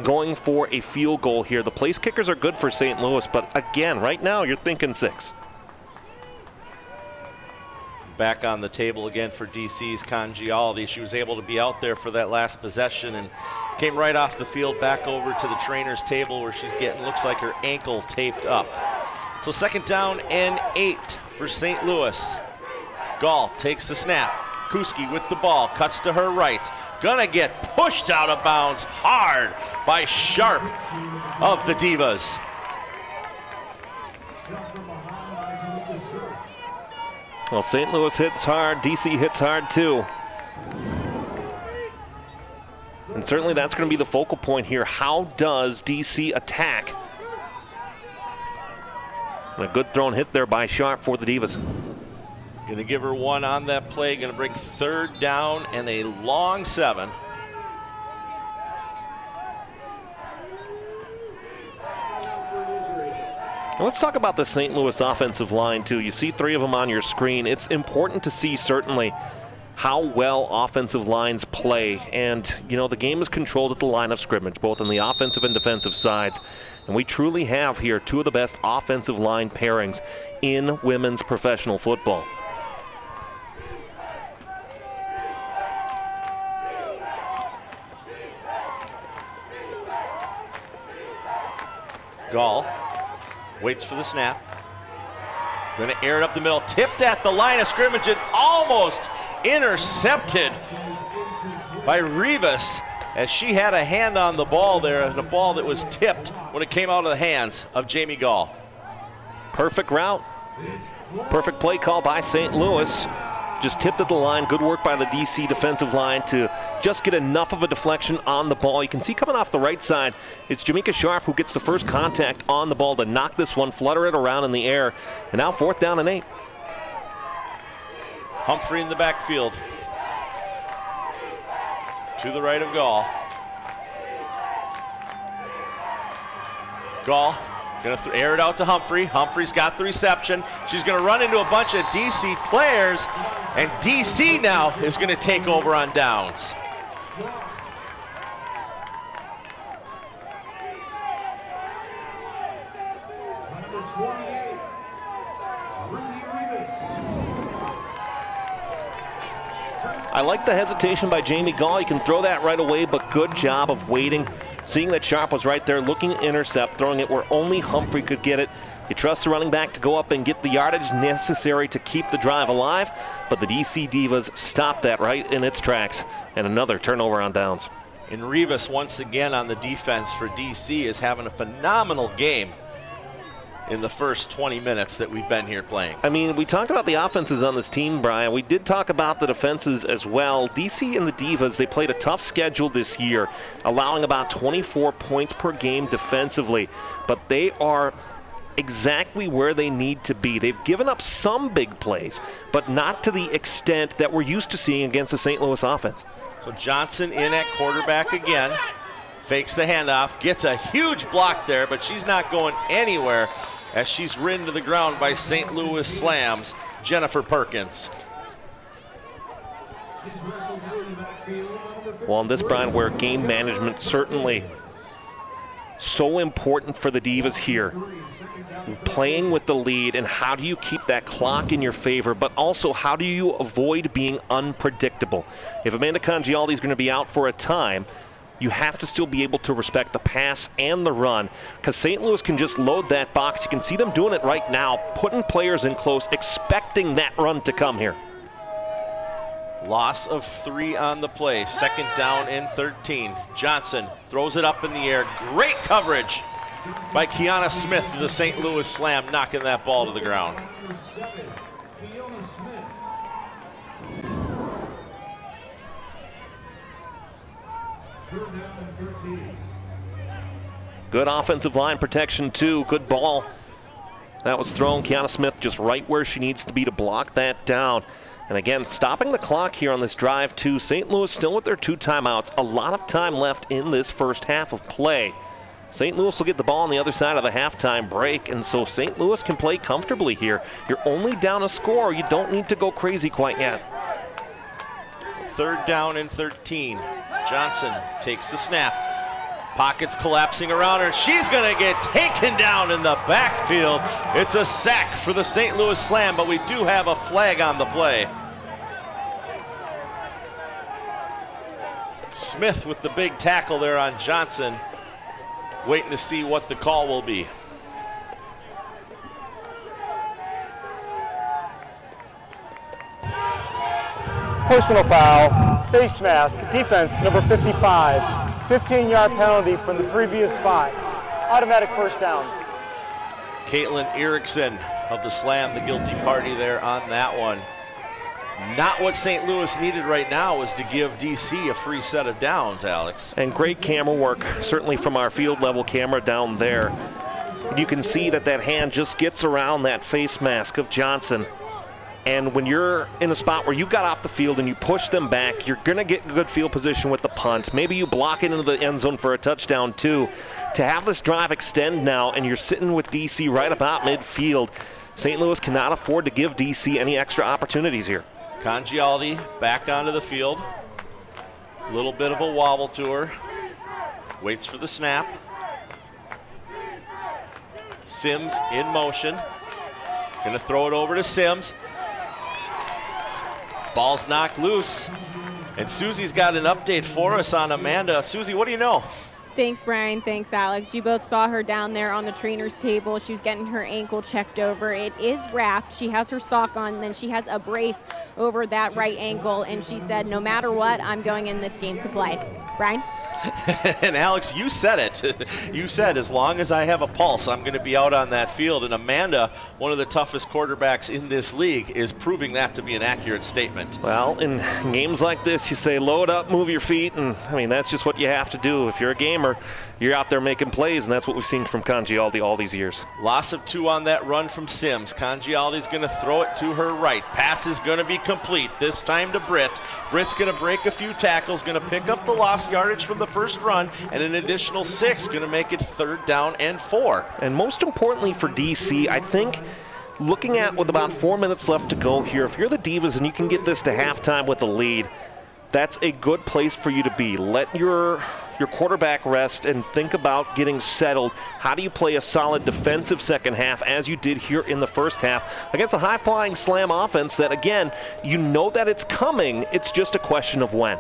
going for a field goal here. The place kickers are good for St. Louis, but again, right now you're thinking 6. Back on the table again for DC's Congialdi. She was able to be out there for that last possession and came right off the field back over to the trainer's table where she's getting, looks like her ankle taped up. So 2nd down and 8 for St. Louis. Gall takes the snap. Kuski with the ball, cuts to her right. Gonna get pushed out of bounds hard by Sharp of the Divas. Well, St. Louis hits hard, DC hits hard too. And certainly that's going to be the focal point here. How does DC attack? And a good thrown hit there by Sharp for the Divas. Gonna give her 1 on that play, gonna bring 3rd down and a long 7. Let's talk about the St. Louis offensive line too. You see 3 of them on your screen. It's important to see certainly how well offensive lines play. And, you know, the game is controlled at the line of scrimmage, both on the offensive and defensive sides. And we truly have here 2 of the best offensive line pairings in women's professional football. Gall waits for the snap. Gonna air it up the middle, tipped at the line of scrimmage and almost intercepted by Rivas as she had a hand on the ball there, and a ball that was tipped when it came out of the hands of Jamie Gall. Perfect route. Perfect play call by St. Louis. Just tipped at the line. Good work by the DC defensive line to just get enough of a deflection on the ball. You can see coming off the right side, it's Jamaica Sharp who gets the first contact on the ball to knock this one, flutter it around in the air. And now 4th down and 8. Humphrey in the backfield. To the right of Gall. Gall gonna air it out to Humphrey. Humphrey's got the reception. She's gonna run into a bunch of DC players, and DC now is gonna take over on downs. I like the hesitation by Jamie Gall. You can throw that right away, but good job of waiting. Seeing that Sharp was right there, looking to intercept, throwing it where only Humphrey could get it. You trust the running back to go up and get the yardage necessary to keep the drive alive, but the DC Divas stopped that right in its tracks, and another turnover on downs. And Rivas, once again on the defense for DC, is having a phenomenal game in the first 20 minutes that we've been here playing. I mean, we talked about the offenses on this team, Brian. We did talk about the defenses as well. DC and the Divas, they played a tough schedule this year, allowing about 24 points per game defensively. But they are exactly where they need to be. They've given up some big plays, but not to the extent that we're used to seeing against the St. Louis offense. So Johnson in at quarterback again. Fakes the handoff, gets a huge block there, but she's not going anywhere as she's ridden to the ground by St. Louis Slams, Jennifer Perkins. Well, on this, Brian, where game management certainly so important for the Divas here. Playing with the lead, and how do you keep that clock in your favor, but also how do you avoid being unpredictable? If Amanda Congialdi is going to be out for a time, you have to still be able to respect the pass and the run, because St. Louis can just load that box. You can see them doing it right now, putting players in close, expecting that run to come here. Loss of 3 on the play, 2nd down and 13. Johnson throws it up in the air. Great coverage by Kiana Smith to the St. Louis Slam, knocking that ball to the ground. Good offensive line protection too. Good ball. That was thrown. Kiana Smith just right where she needs to be to block that down. And again, stopping the clock here on this drive too. St. Louis still with their 2 timeouts. A lot of time left in this first half of play. St. Louis will get the ball on the other side of the halftime break, and so St. Louis can play comfortably here. You're only down a score. You don't need to go crazy quite yet. 3rd down and 13. Johnson takes the snap. Pockets collapsing around her. She's going to get taken down in the backfield. It's a sack for the St. Louis Slam, but we do have a flag on the play. Smith with the big tackle there on Johnson. Waiting to see what the call will be. Personal foul, face mask, defense number 55. 15-yard penalty from the previous spot. Automatic first down. Caitlin Erickson of the Slam, the guilty party there on that one. Not what St. Louis needed right now was to give DC a free set of downs, Alex. And great camera work, certainly from our field level camera down there. You can see that that hand just gets around that face mask of Johnson. And when you're in a spot where you got off the field and you push them back, you're going to get good field position with the punt. Maybe you block it into the end zone for a touchdown too. To have this drive extend now and you're sitting with DC right about midfield, St. Louis cannot afford to give DC any extra opportunities here. Congialdi back onto the field. A little bit of a wobble to her. Waits for the snap. Sims in motion. Gonna throw it over to Sims. Ball's knocked loose. And Susie's got an update for us on Amanda. Susie, what do you know? Thanks, Brian. Thanks, Alex. You both saw her down there on the trainer's table. She was getting her ankle checked over. It is wrapped. She has her sock on, and then she has a brace over that right ankle. And she said, no matter what, I'm going in this game to play. Brian? And Alex, you said it. You said, as long as I have a pulse, I'm going to be out on that field. And Amanda, one of the toughest quarterbacks in this league, is proving that to be an accurate statement. Well, in games like this, you say load up, move your feet, and I mean, that's just what you have to do. If you're a gamer, you're out there making plays, and that's what we've seen from Congialdi all these years. Loss of 2 on that run from Sims. Congialdi's going to throw it to her right. Pass is going to be complete, this time to Britt. Britt's going to break a few tackles, going to pick up the lost yardage from the first run, and an additional 6, going to make it 3rd down and 4. And most importantly for DC, I think, looking at with about 4 minutes left to go here, if you're the Divas and you can get this to halftime with a lead, that's a good place for you to be. Let your quarterback rest and think about getting settled. How do you play a solid defensive second half as you did here in the first half against a high-flying Slam offense that, again, you know that it's coming. It's just a question of when.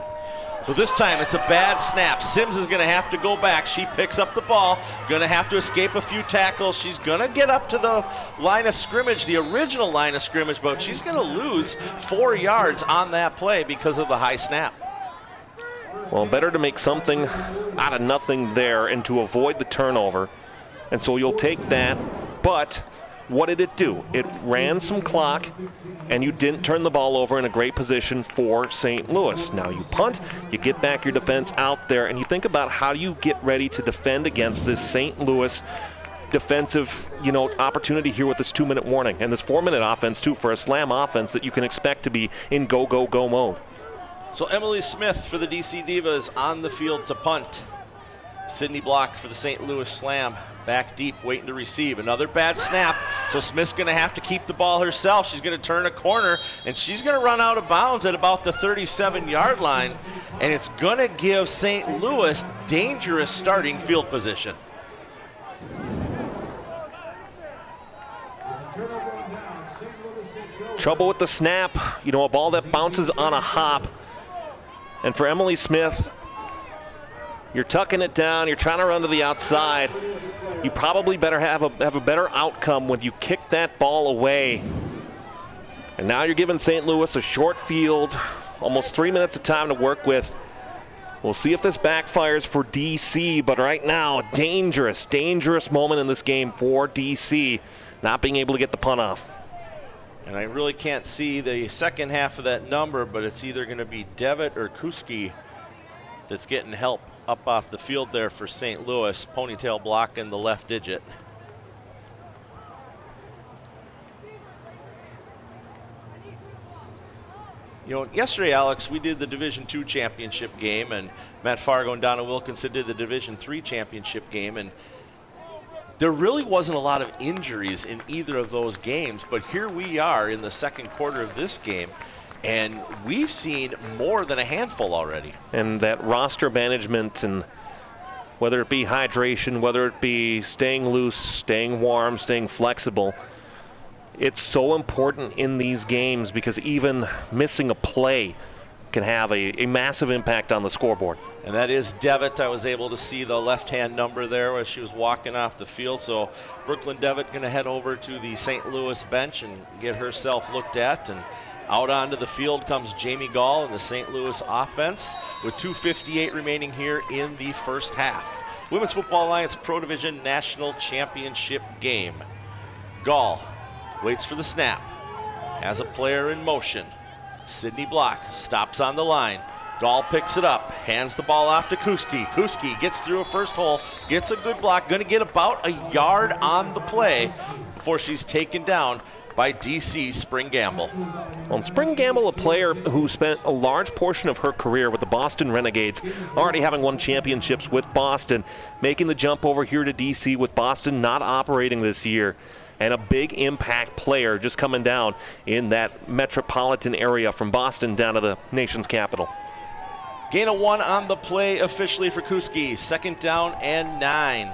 So this time it's a bad snap. Sims is going to have to go back. She picks up the ball, going to have to escape a few tackles. She's going to get up to the line of scrimmage, the original line of scrimmage, but she's going to lose 4 yards on that play because of the high snap. Well, better to make something out of nothing there and to avoid the turnover. And so you'll take that, but what did it do? It ran some clock, and you didn't turn the ball over in a great position for St. Louis. Now you punt, you get back your defense out there, and you think about how you get ready to defend against this St. Louis defensive, opportunity here with this 2-minute warning and this 4-minute offense too for a slam offense that you can expect to be in go, go, go mode. So Emily Smith for the DC Divas on the field to punt. Sydney Block for the St. Louis Slam. Back deep, waiting to receive. Another bad snap. So Smith's going to have to keep the ball herself. She's going to turn a corner, and she's going to run out of bounds at about the 37-yard line. And it's going to give St. Louis dangerous starting field position. Trouble with the snap. A ball that bounces on a hop. And for Emily Smith, you're tucking it down, you're trying to run to the outside. You probably better have a better outcome when you kick that ball away. And now you're giving St. Louis a short field, almost 3 minutes of time to work with. We'll see if this backfires for DC, but right now, dangerous moment in this game for DC, not being able to get the punt off. And I really can't see the second half of that number, but it's either going to be Devitt or Kuski that's getting help up off the field there for St. Louis. Ponytail blocking the left digit. Yesterday, Alex, we did the Division II championship game, and Matt Fargo and Donna Wilkinson did the Division III championship game, and there really wasn't a lot of injuries in either of those games, but here we are in the second quarter of this game, and we've seen more than a handful already. And that roster management, and whether it be hydration, whether it be staying loose, staying warm, staying flexible, it's so important in these games because even missing a play can have a massive impact on the scoreboard. And that is Devitt. I was able to see the left-hand number there as she was walking off the field. So Brooklyn Devitt going to head over to the St. Louis bench and get herself looked at. And out onto the field comes Jamie Gall in the St. Louis offense with 2:58 remaining here in the first half. Women's Football Alliance Pro Division National Championship game. Gall waits for the snap. Has a player in motion. Sydney Block stops on the line. Gall picks it up, hands the ball off to Kuski. Kuski gets through a first hole, gets a good block, going to get about a yard on the play before she's taken down by DC Spring Gamble. Well, Spring Gamble, a player who spent a large portion of her career with the Boston Renegades, already having won championships with Boston, making the jump over here to DC with Boston not operating this year. And a big impact player just coming down in that metropolitan area from Boston down to the nation's capital. Gain of 1 on the play officially for Kuski. 2nd down and 9.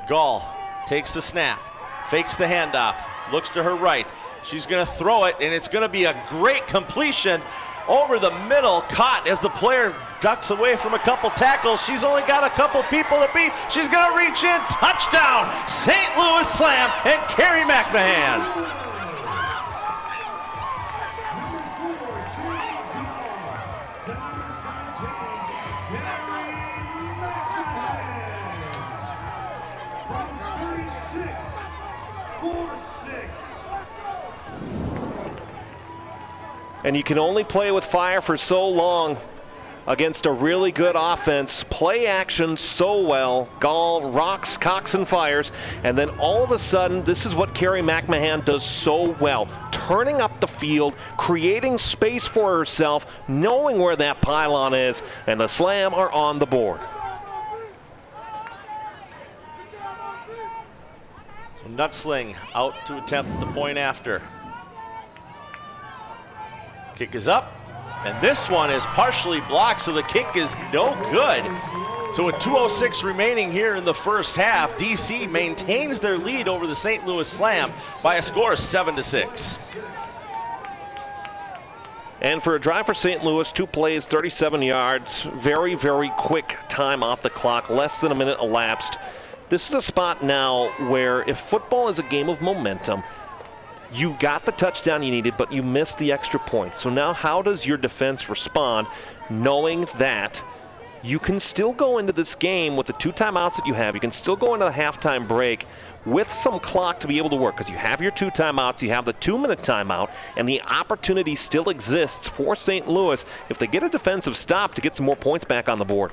Gall takes the snap, fakes the handoff, looks to her right. She's going to throw it, and it's going to be a great completion over the middle, caught as the player ducks away from a couple tackles. She's only got a couple people to beat. She's going to reach in. Touchdown, St. Louis Slam and Carrie McMahon. And you can only play with fire for so long against a really good offense. Play action so well. Gall rocks, cocks, and fires. And then all of a sudden, this is what Carrie McMahon does so well. Turning up the field, creating space for herself, knowing where that pylon is, and the Slam are on the board. So Nutsling out to attempt the point after. Kick is up, and this one is partially blocked, so the kick is no good. So with 2:06 remaining here in the first half, DC maintains their lead over the St. Louis Slam by a score of 7-6. And for a drive for St. Louis, 2 plays, 37 yards, very, very quick time off the clock, less than a minute elapsed. This is a spot now where if football is a game of momentum, you got the touchdown you needed, but you missed the extra point. So now how does your defense respond knowing that you can still go into this game with the 2 timeouts that you have. You can still go into the halftime break with some clock to be able to work, because you have your 2 timeouts, you have the 2-minute timeout, and the opportunity still exists for St. Louis, if they get a defensive stop, to get some more points back on the board.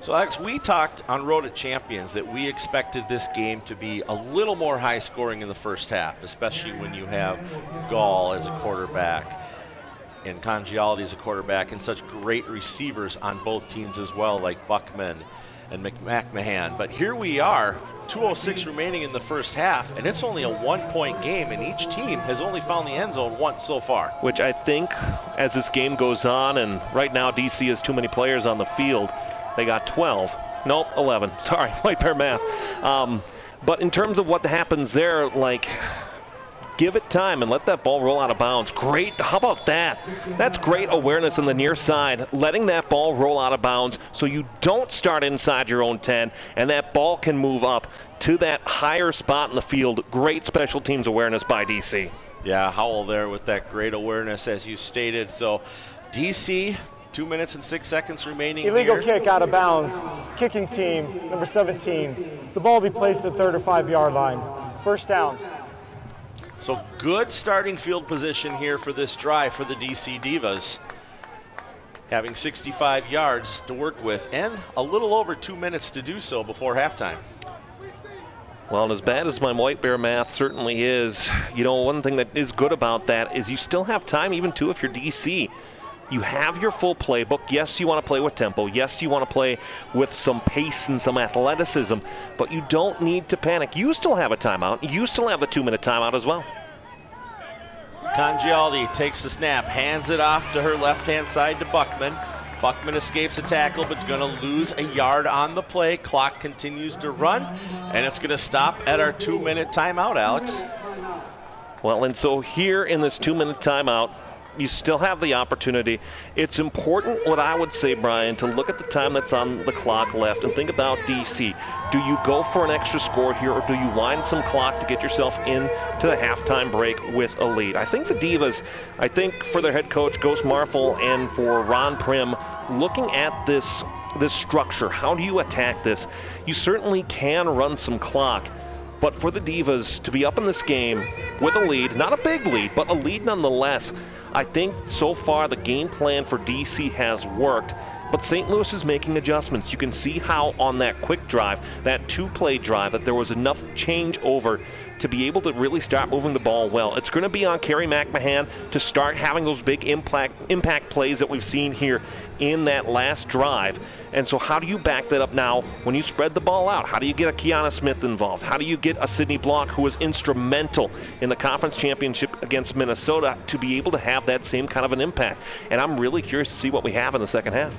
So, Alex, we talked on Road at Champions that we expected this game to be a little more high scoring in the first half, especially when you have Gall as a quarterback and Congialdi as a quarterback, and such great receivers on both teams as well, like Buckman and McMahon. But here we are, 2:06 remaining in the first half, and it's only a 1-point game, and each team has only found the end zone once so far. Which I think, as this game goes on, and right now DC has too many players on the field, they got 12. Nope, 11. Sorry, White Bear math. But in terms of what happens there, like, give it time and let that ball roll out of bounds. Great. How about that? That's great awareness on the near side, letting that ball roll out of bounds so you don't start inside your own 10, and that ball can move up to that higher spot in the field. Great special teams awareness by DC. Yeah, Howell there with that great awareness, as you stated. So DC, 2 minutes and 6 seconds remaining. Illegal here. kick out of bounds. Kicking team, number 17. The ball will be placed at 3rd or 5-yard line. First down. So good starting field position here for this drive for the DC Divas. Having 65 yards to work with and a little over 2 minutes to do so before halftime. Well, and as bad as my White Bear math certainly is, you know, one thing that is good about that is you still have time, even too, if you're DC. You have your full playbook. Yes, you want to play with tempo. Yes, you want to play with some pace and some athleticism, but you don't need to panic. You still have a timeout. You still have the 2-minute timeout as well. Congialdi takes the snap, hands it off to her left-hand side to Buckman. Buckman escapes a tackle, but is going to lose a yard on the play. Clock continues to run, and it's going to stop at our 2-minute timeout, Alex. Well, and so here in this 2-minute timeout, you still have the opportunity. It's important, what I would say, Brian, to look at the time that's on the clock left and think about DC. Do you go for an extra score here, or do you wind some clock to get yourself into the halftime break with a lead? I think the Divas, for their head coach, Ghost Marfel, and for Ron Prim, looking at this structure, how do you attack this? You certainly can run some clock. But for the Divas to be up in this game with a lead, not a big lead, but a lead nonetheless, I think so far the game plan for DC has worked. But St. Louis is making adjustments. You can see how on that quick drive, that 2-play drive, that there was enough changeover to be able to really start moving the ball well. It's going to be on Kerry McMahon to start having those big impact plays that we've seen here in that last drive. And so how do you back that up now when you spread the ball out? How do you get a Kiana Smith involved? How do you get a Sydney Block, who was instrumental in the conference championship against Minnesota, to be able to have that same kind of an impact? And I'm really curious to see what we have in the second half.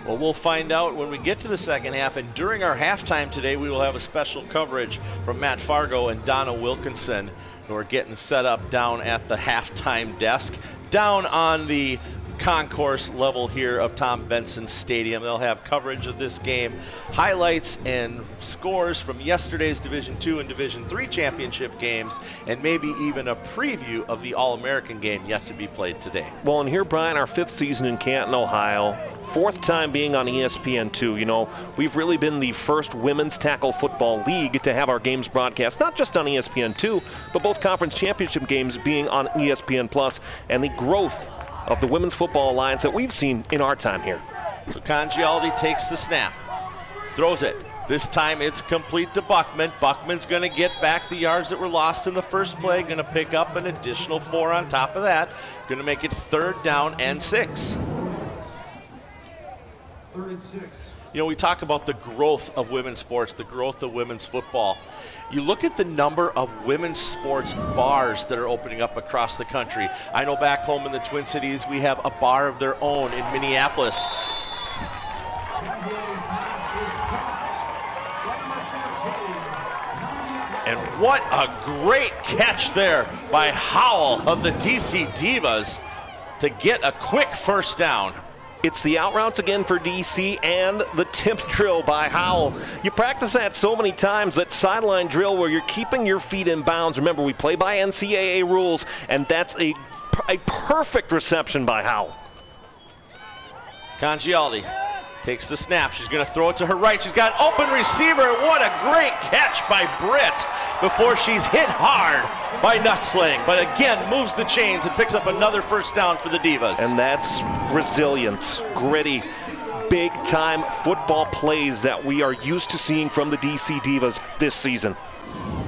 Well, we'll find out when we get to the second half, and during our halftime today, we will have a special coverage from Matt Fargo and Donna Wilkinson, who are getting set up down at the halftime desk, down on the concourse level here of Tom Benson Stadium. They'll have coverage of this game, highlights and scores from yesterday's Division II and Division III championship games, and maybe even a preview of the All-American game yet to be played today. Well, and here, Brian, our 5th season in Canton, Ohio, 4th time being on ESPN2. You know, we've really been the first women's tackle football league to have our games broadcast, not just on ESPN2, but both conference championship games being on ESPN+, and the growth of the Women's Football Alliance that we've seen in our time here. So Congialdi takes the snap, throws it. This time it's complete to Buckman. Buckman's going to get back the yards that were lost in the first play, going to pick up an additional 4 on top of that, going to make it 3rd down and 6. 3rd and 6. You know, we talk about the growth of women's sports, the growth of women's football. You look at the number of women's sports bars that are opening up across the country. I know back home in the Twin Cities, we have a bar of their own in Minneapolis. And what a great catch there by Howell of the DC Divas to get a quick first down. It's the out routes again for DC and the tip drill by Howell. You practice that so many times, that sideline drill where you're keeping your feet in bounds. Remember, we play by NCAA rules, and that's a a perfect reception by Howell. Congialdi takes the snap. She's going to throw it to her right. She's got an open receiver. What a great catch by Britt before she's hit hard by Nutsling. But again, moves the chains and picks up another first down for the Divas. And that's resilience, gritty, big-time football plays that we are used to seeing from the DC Divas this season.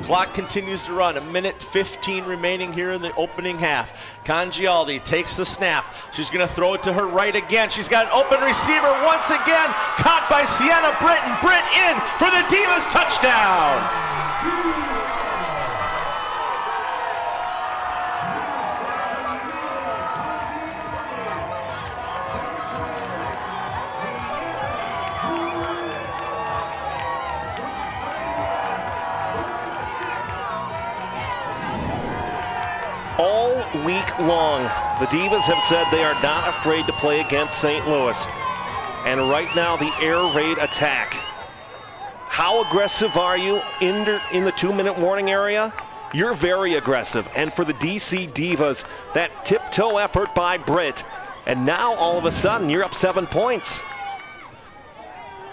Clock continues to run. 1:15 remaining here in the opening half. Congialdi takes the snap. She's going to throw it to her right again. She's got an open receiver once again. Caught by Sienna Britton. Britt in for the Divas touchdown. All week long, the Divas have said they are not afraid to play against St. Louis. And right now, the air raid attack. How aggressive are you in the 2-minute warning area? You're very aggressive. And for the DC Divas, that tiptoe effort by Britt. And now, all of a sudden, you're up 7 points.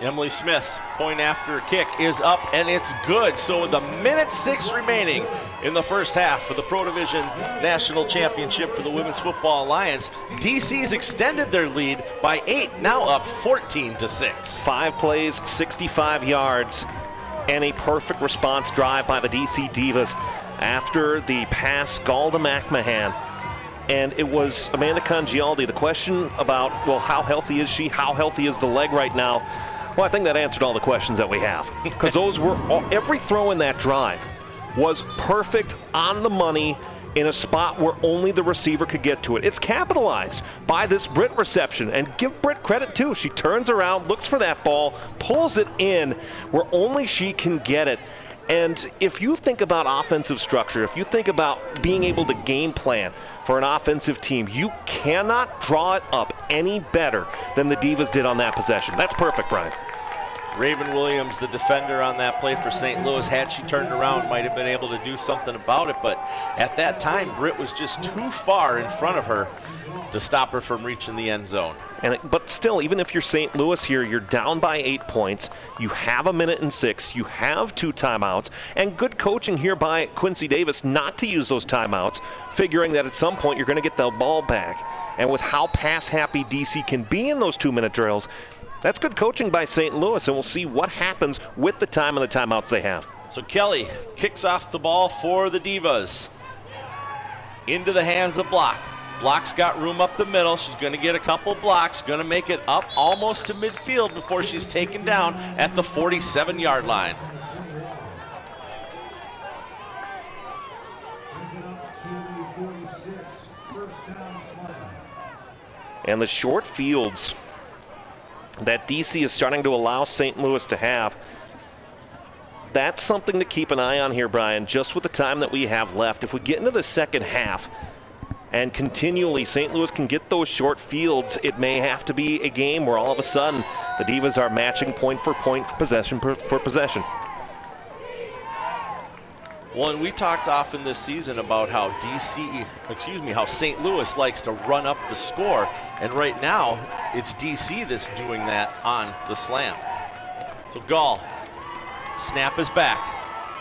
Emily Smith's point after kick is up, and it's good. So with 1:06 remaining in the first half for the Pro Division National Championship for the Women's Football Alliance, DC's extended their lead by 8, now up 14-6. 5 plays, 65 yards, and a perfect response drive by the DC Divas after the pass Gall to McMahon. And it was Amanda Congialdi. The question about, well, how healthy is she? How healthy is the leg right now? Well, I think that answered all the questions that we have. Because those were, every throw in that drive was perfect, on the money, in a spot where only the receiver could get to it. It's capitalized by this Britt reception. And give Britt credit, too. She turns around, looks for that ball, pulls it in where only she can get it. And if you think about offensive structure, if you think about being able to game plan for an offensive team, you cannot draw it up any better than the Divas did on that possession. That's perfect, Brian. Raven Williams, the defender on that play for St. Louis, had she turned around, might have been able to do something about it. But at that time, Britt was just too far in front of her to stop her from reaching the end zone. But still, even if you're St. Louis here, you're down by 8 points. You have 1:06. You have 2 timeouts. And good coaching here by Quincy Davis not to use those timeouts, figuring that at some point you're going to get the ball back. And with how pass-happy DC can be in those 2-minute drills, that's good coaching by St. Louis, and we'll see what happens with the time and the timeouts they have. So Kelly kicks off the ball for the Divas. Into the hands of Block. Block's got room up the middle. She's going to get a couple blocks, going to make it up almost to midfield before she's taken down at the 47-yard line. And the short fields that DC is starting to allow St. Louis to have, that's something to keep an eye on here, Brian, just with the time that we have left. If we get into the second half and continually St. Louis can get those short fields, it may have to be a game where all of a sudden the Divas are matching point for possession for possession. Well, and we talked often this season about how how St. Louis likes to run up the score. And right now, it's DC that's doing that on the slam. So Gall, snap is back.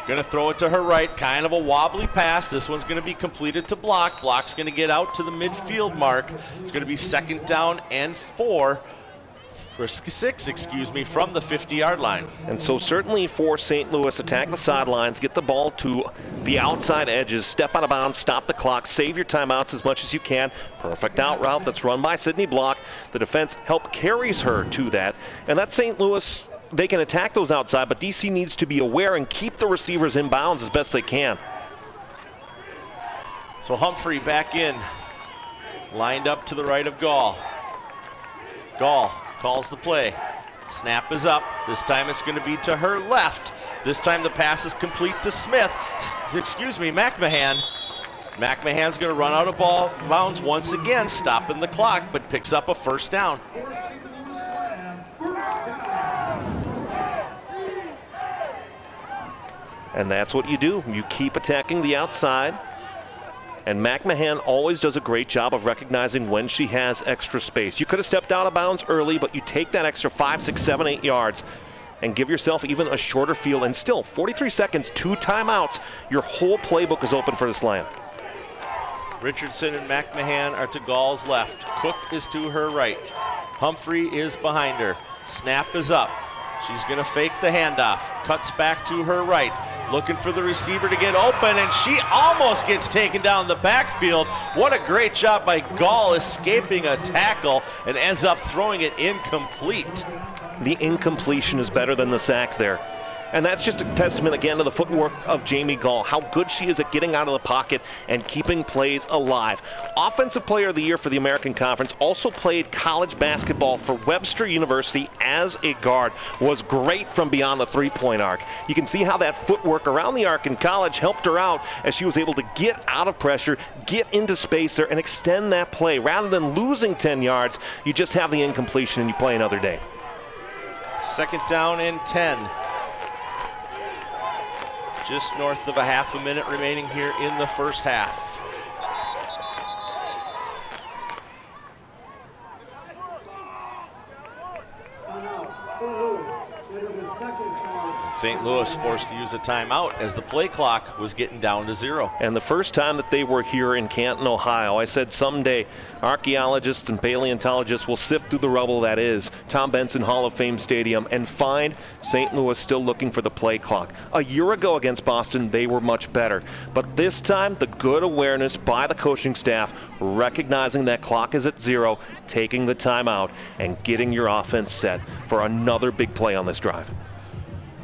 Going to throw it to her right, kind of a wobbly pass. This one's going to be completed to Block. Block's going to get out to the midfield mark. It's going to be 2nd down and 6, from the 50-yard line. And so certainly for St. Louis, attack the sidelines, get the ball to the outside edges, step out of bounds, stop the clock, save your timeouts as much as you can. Perfect out route that's run by Sydney Block. The defense help carries her to that. And that's St. Louis. They can attack those outside, but DC needs to be aware and keep the receivers in bounds as best they can. So Humphrey back in, lined up to the right of Gall. Gall calls the play. Snap is up. This time it's going to be to her left. This time the pass is complete to Smith. McMahon. McMahon's going to run out of bounds once again, stopping the clock, but picks up a first down. And that's what you do. You keep attacking the outside. And McMahon always does a great job of recognizing when she has extra space. You could have stepped out of bounds early, but you take that extra 5, 6, 7, 8 yards and give yourself even a shorter field. And still, 43 seconds, 2 timeouts. Your whole playbook is open for this lineup. Richardson and McMahon are to Gall's left. Cook is to her right. Humphrey is behind her. Snap is up. She's going to fake the handoff. Cuts back to her right. Looking for the receiver to get open, and she almost gets taken down the backfield. What a great job by Gall escaping a tackle and ends up throwing it incomplete. The incompletion is better than the sack there. And that's just a testament again to the footwork of Jamie Gall, how good she is at getting out of the pocket and keeping plays alive. Offensive Player of the Year for the American Conference, also played college basketball for Webster University as a guard, was great from beyond the three-point arc. You can see how that footwork around the arc in college helped her out as she was able to get out of pressure, get into space there, and extend that play. Rather than losing 10 yards, you just have the incompletion and you play another day. 2nd down and 10. Just north of a half a minute remaining here in the first half. St. Louis forced to use a timeout as the play clock was getting down to 0. And the first time that they were here in Canton, Ohio, I said someday archaeologists and paleontologists will sift through the rubble that is Tom Benson Hall of Fame Stadium and find St. Louis still looking for the play clock. A year ago against Boston, they were much better. But this time, the good awareness by the coaching staff, recognizing that clock is at 0, taking the timeout, and getting your offense set for another big play on this drive.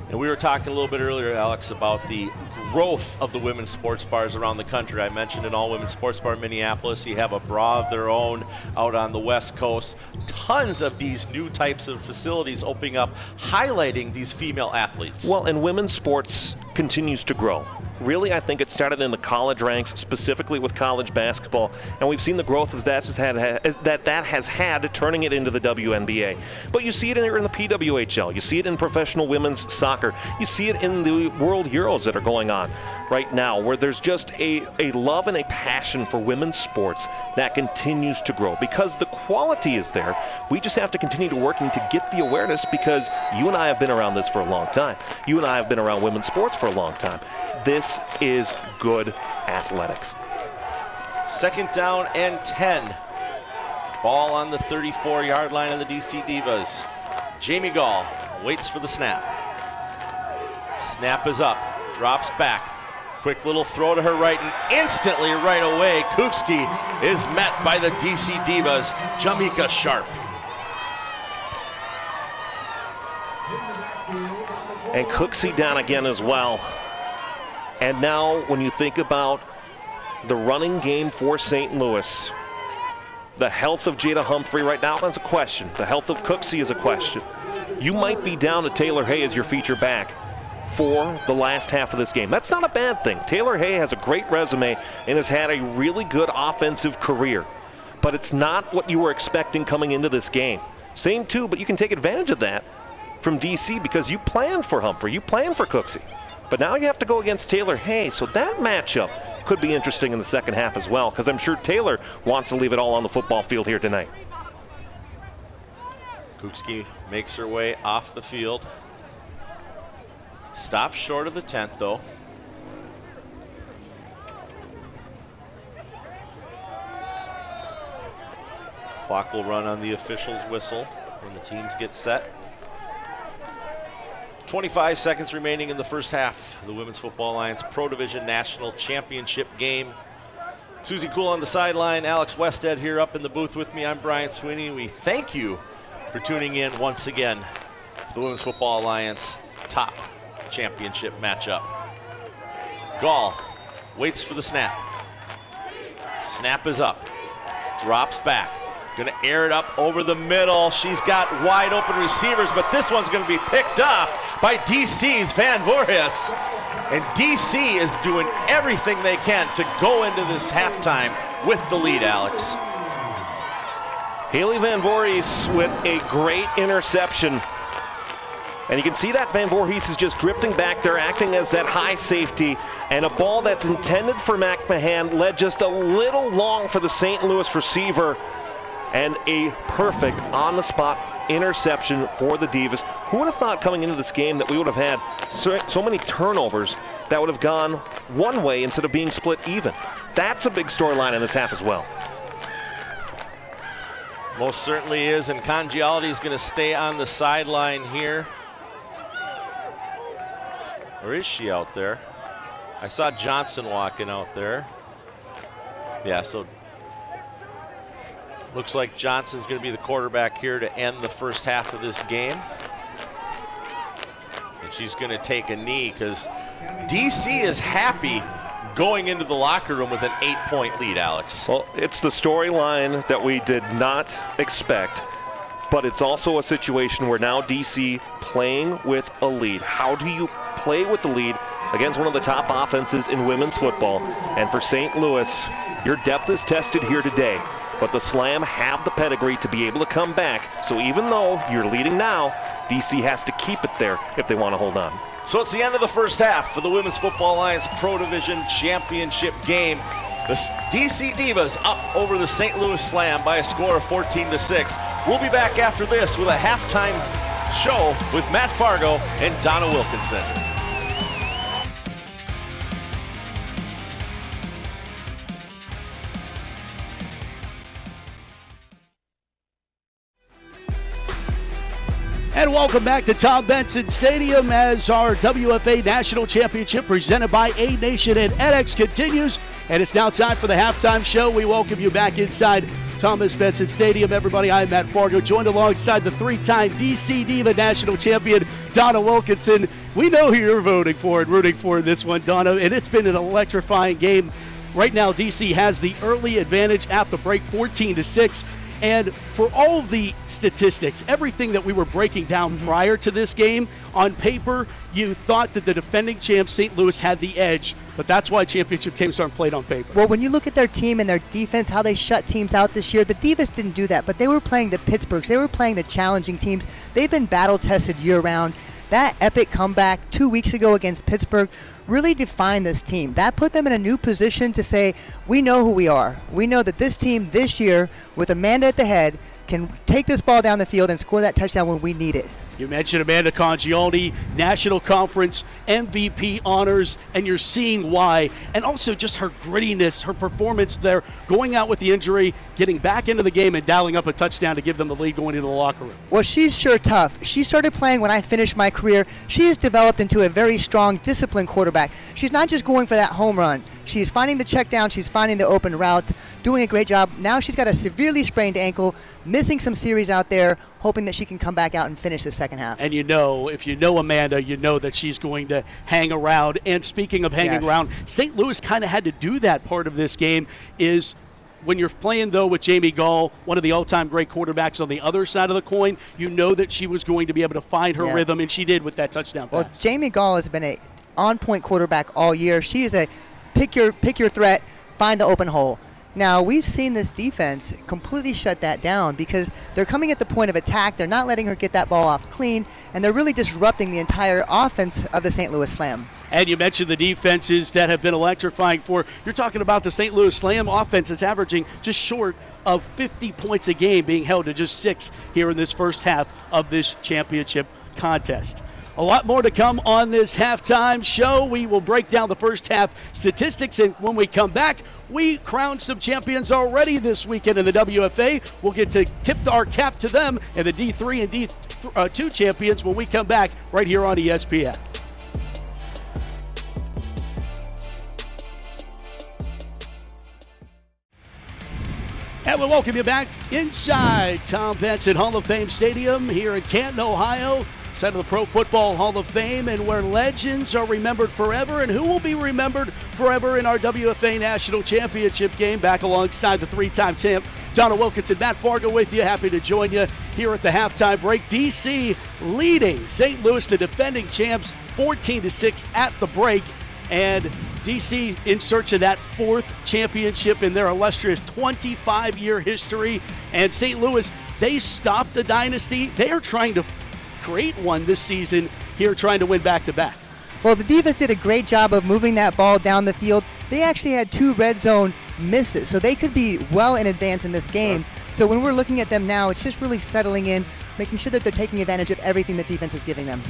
And we were talking a little bit earlier, Alex, about the growth of the women's sports bars around the country. I mentioned an all-women's sports bar in Minneapolis. You have a bra of their own out on the West Coast. Tons of these new types of facilities opening up, highlighting these female athletes. Well, and women's sports continues to grow. Really, I think it started in the college ranks, specifically with college basketball, and we've seen the growth of that has had, turning it into the WNBA. But you see it in the PWHL, you see it in professional women's soccer, you see it in the World Euros that are going on right now, where there's just a love and a passion for women's sports that continues to grow because the quality is there. We just have to continue to working to get the awareness, because you and I have been around this for a long time. You and I have been around women's sports for a long time. This is good athletics. 2nd down and 10. Ball on the 34-yard line of the DC Divas. Jamie Gall waits for the snap. Snap is up, drops back. Quick little throw to her right, and instantly right away, Kukski is met by the DC Divas, Jamaica Sharp. And Cooksey down again as well. And now when you think about the running game for St. Louis, the health of Jada Humphrey right now is a question. The health of Cooksey is a question. You might be down to Taylor Hay as your feature back for the last half of this game. That's not a bad thing. Taylor Hay has a great resume and has had a really good offensive career. But it's not what you were expecting coming into this game. Same too, but you can take advantage of that from DC because you planned for Humphrey, you planned for Cooksey. But now you have to go against Taylor Hay, so that matchup could be interesting in the second half as well, because I'm sure Taylor wants to leave it all on the football field here tonight. Kukski makes her way off the field. Stops short of the 10th, though. Clock will run on the official's whistle when the teams get set. 25 seconds remaining in the first half. The Women's Football Alliance Pro Division National Championship game. Susie Cool on the sideline, Alex Westhead here up in the booth with me. I'm Brian Sweeney. We thank you for tuning in once again to the Women's Football Alliance top championship matchup. Gall waits for the snap. Snap is up, drops back. Gonna air it up over the middle. She's got wide open receivers, but this one's gonna be picked off by DC's Van Voorhis. And DC is doing everything they can to go into this halftime with the lead, Alex. Haley Van Voorhis with a great interception. And you can see that Van Voorhees is just drifting back there, acting as that high safety, and a ball that's intended for McMahon led just a little long for the St. Louis receiver, and a perfect on-the-spot interception for the Divas. Who would have thought coming into this game that we would have had so many turnovers that would have gone one way instead of being split even? That's a big storyline in this half as well. Most certainly is, and Congialdi is going to stay on the sideline here. Or is she out there? I saw Johnson walking out there. Yeah, so looks like Johnson's going to be the quarterback here to end the first half of this game. And she's going to take a knee because DC is happy going into the locker room with an 8-point lead, Alex. Well, it's the storyline that we did not expect, but it's also a situation where now DC playing with a lead. How do you play with the lead against one of the top offenses in women's football? And for St. Louis, your depth is tested here today, but the Slam have the pedigree to be able to come back. So even though you're leading now, DC has to keep it there if they want to hold on. So it's the end of the first half for the Women's Football Alliance Pro Division Championship game. The DC Divas up over the St. Louis Slam by a score of 14-6. We'll be back after this with a halftime show with Matt Fargo and Donna Wilkinson. And welcome back to Tom Benson Stadium as our WFA National Championship presented by A Nation and edX continues. And it's now time for the halftime show. We welcome you back inside Thomas Benson Stadium. Everybody, I'm Matt Fargo, joined alongside the three-time DC Diva National Champion, Donna Wilkinson. We know who you're voting for and rooting for in this one, Donna, and it's been an electrifying game. Right now, DC has the early advantage at the break, 14-6. And for all of the statistics, everything that we were breaking down prior to this game, on paper, you thought that the defending champ St. Louis had the edge, but that's why championship games aren't played on paper. Well, when you look at their team and their defense, how they shut teams out this year, the Divas didn't do that, but they were playing the Pittsburghs. They were playing the challenging teams. They've been battle-tested year-round. That epic comeback 2 weeks ago against Pittsburgh really defined this team. That put them in a new position to say, we know who we are. We know that this team this year, with Amanda at the head, can take this ball down the field and score that touchdown when we need it. You mentioned Amanda Congialdi, National Conference MVP honors, and you're seeing why. And also just her grittiness, her performance there, going out with the injury, getting back into the game and dialing up a touchdown to give them the lead going into the locker room. Well, she's sure tough. She started playing when I finished my career. She has developed into a very strong, disciplined quarterback. She's not just going for that home run. She's finding the check down. She's finding the open routes, doing a great job. Now she's got a severely sprained ankle, missing some series out there, hoping that she can come back out and finish the second half. And you know, if you know Amanda, you know that she's going to hang around. And speaking of hanging around, St. Louis kind of had to do that part of this game is when you're playing, though, with Jamie Gall, one of the all-time great quarterbacks on the other side of the coin, you know that she was going to be able to find her rhythm, and she did with that touchdown pass. Well, Jamie Gall has been a on-point quarterback all year. She is a pick your threat, find the open hole. Now, we've seen this defense completely shut that down because they're coming at the point of attack. They're not letting her get that ball off clean, and they're really disrupting the entire offense of the St. Louis Slam. And you mentioned the defenses that have been electrifying for. You're talking about the St. Louis Slam offense that's averaging just short of 50 points a game, being held to just 6 here in this first half of this championship contest. A lot more to come on this halftime show. We will break down the first half statistics, and when we come back, we crowned some champions already this weekend in the WFA. We'll get to tip our cap to them and the D3 and D2 champions when we come back right here on ESPN. And we'll welcome you back inside Tom Benson Hall of Fame Stadium here in Canton, Ohio. Site of the Pro Football Hall of Fame, and where legends are remembered forever, and who will be remembered forever in our WFA National Championship game. Back alongside the three-time champ, Donna Wilkinson, Matt Fargo with you. Happy to join you here at the halftime break. DC leading St. Louis, the defending champs, 14-6 at the break. And DC in search of that 4th championship in their illustrious 25-year history. And St. Louis, they stopped the dynasty. They are trying to create one this season here trying to win back-to-back. Well, the Divas did a great job of moving that ball down the field. They actually had 2 red zone misses, so they could be well in advance in this game. So when we're looking at them now, it's just really settling in, making sure that they're taking advantage of everything the defense is giving them.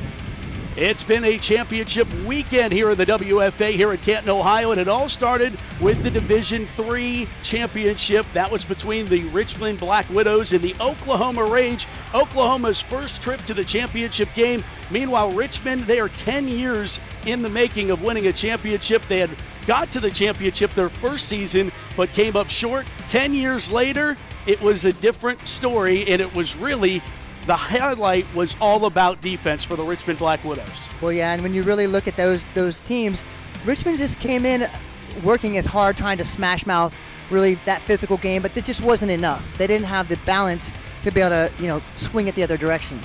It's been a championship weekend here in the WFA here at Canton, Ohio, and it all started with the Division III championship. That was between the Richmond Black Widows and the Oklahoma Rage. Oklahoma's first trip to the championship game. Meanwhile, Richmond, they are 10 years in the making of winning a championship. They had got to the championship their first season, but came up short. 10 years later, it was a different story, and it was really the highlight was all about defense for the Richmond Black Widows. Well, yeah, and when you really look at those teams, Richmond just came in working as hard, trying to smash mouth really that physical game, but it just wasn't enough. They didn't have the balance to be able to, swing it the other direction.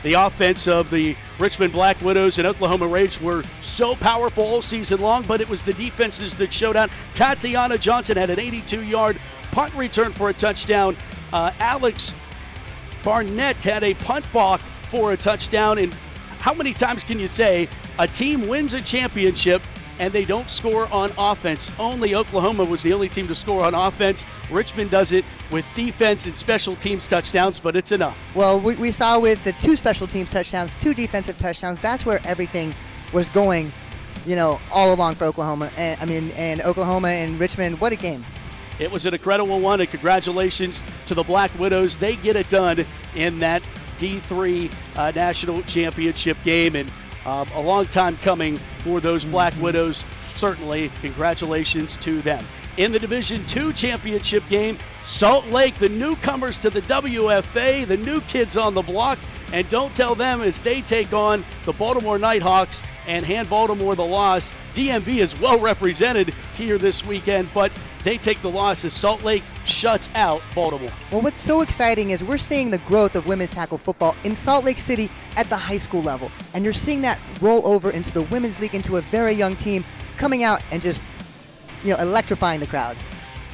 The offense of the Richmond Black Widows and Oklahoma Rage were so powerful all season long, but it was the defenses that showed out. Tatiana Johnson had an 82-yard punt return for a touchdown. Alex Barnett had a punt block for a touchdown. And how many times can you say a team wins a championship and they don't score on offense? Only Oklahoma was the only team to score on offense. Richmond does it with defense and special teams touchdowns, but it's enough. Well, we saw with the 2 special teams touchdowns, 2 defensive touchdowns, that's where everything was going, all along for Oklahoma. And Oklahoma and Richmond, what a game. It was an incredible one, and congratulations to the Black Widows. They get it done in that D3 national championship game, and a long time coming for those Black Widows. Certainly, congratulations to them. In the Division II championship game, Salt Lake, the newcomers to the WFA, the new kids on the block, and don't tell them as they take on the Baltimore Nighthawks and hand Baltimore the loss. DMV is well represented here this weekend, but they take the loss as Salt Lake shuts out Baltimore. Well, what's so exciting is we're seeing the growth of women's tackle football in Salt Lake City at the high school level. And you're seeing that roll over into the women's league, into a very young team coming out and just, electrifying the crowd.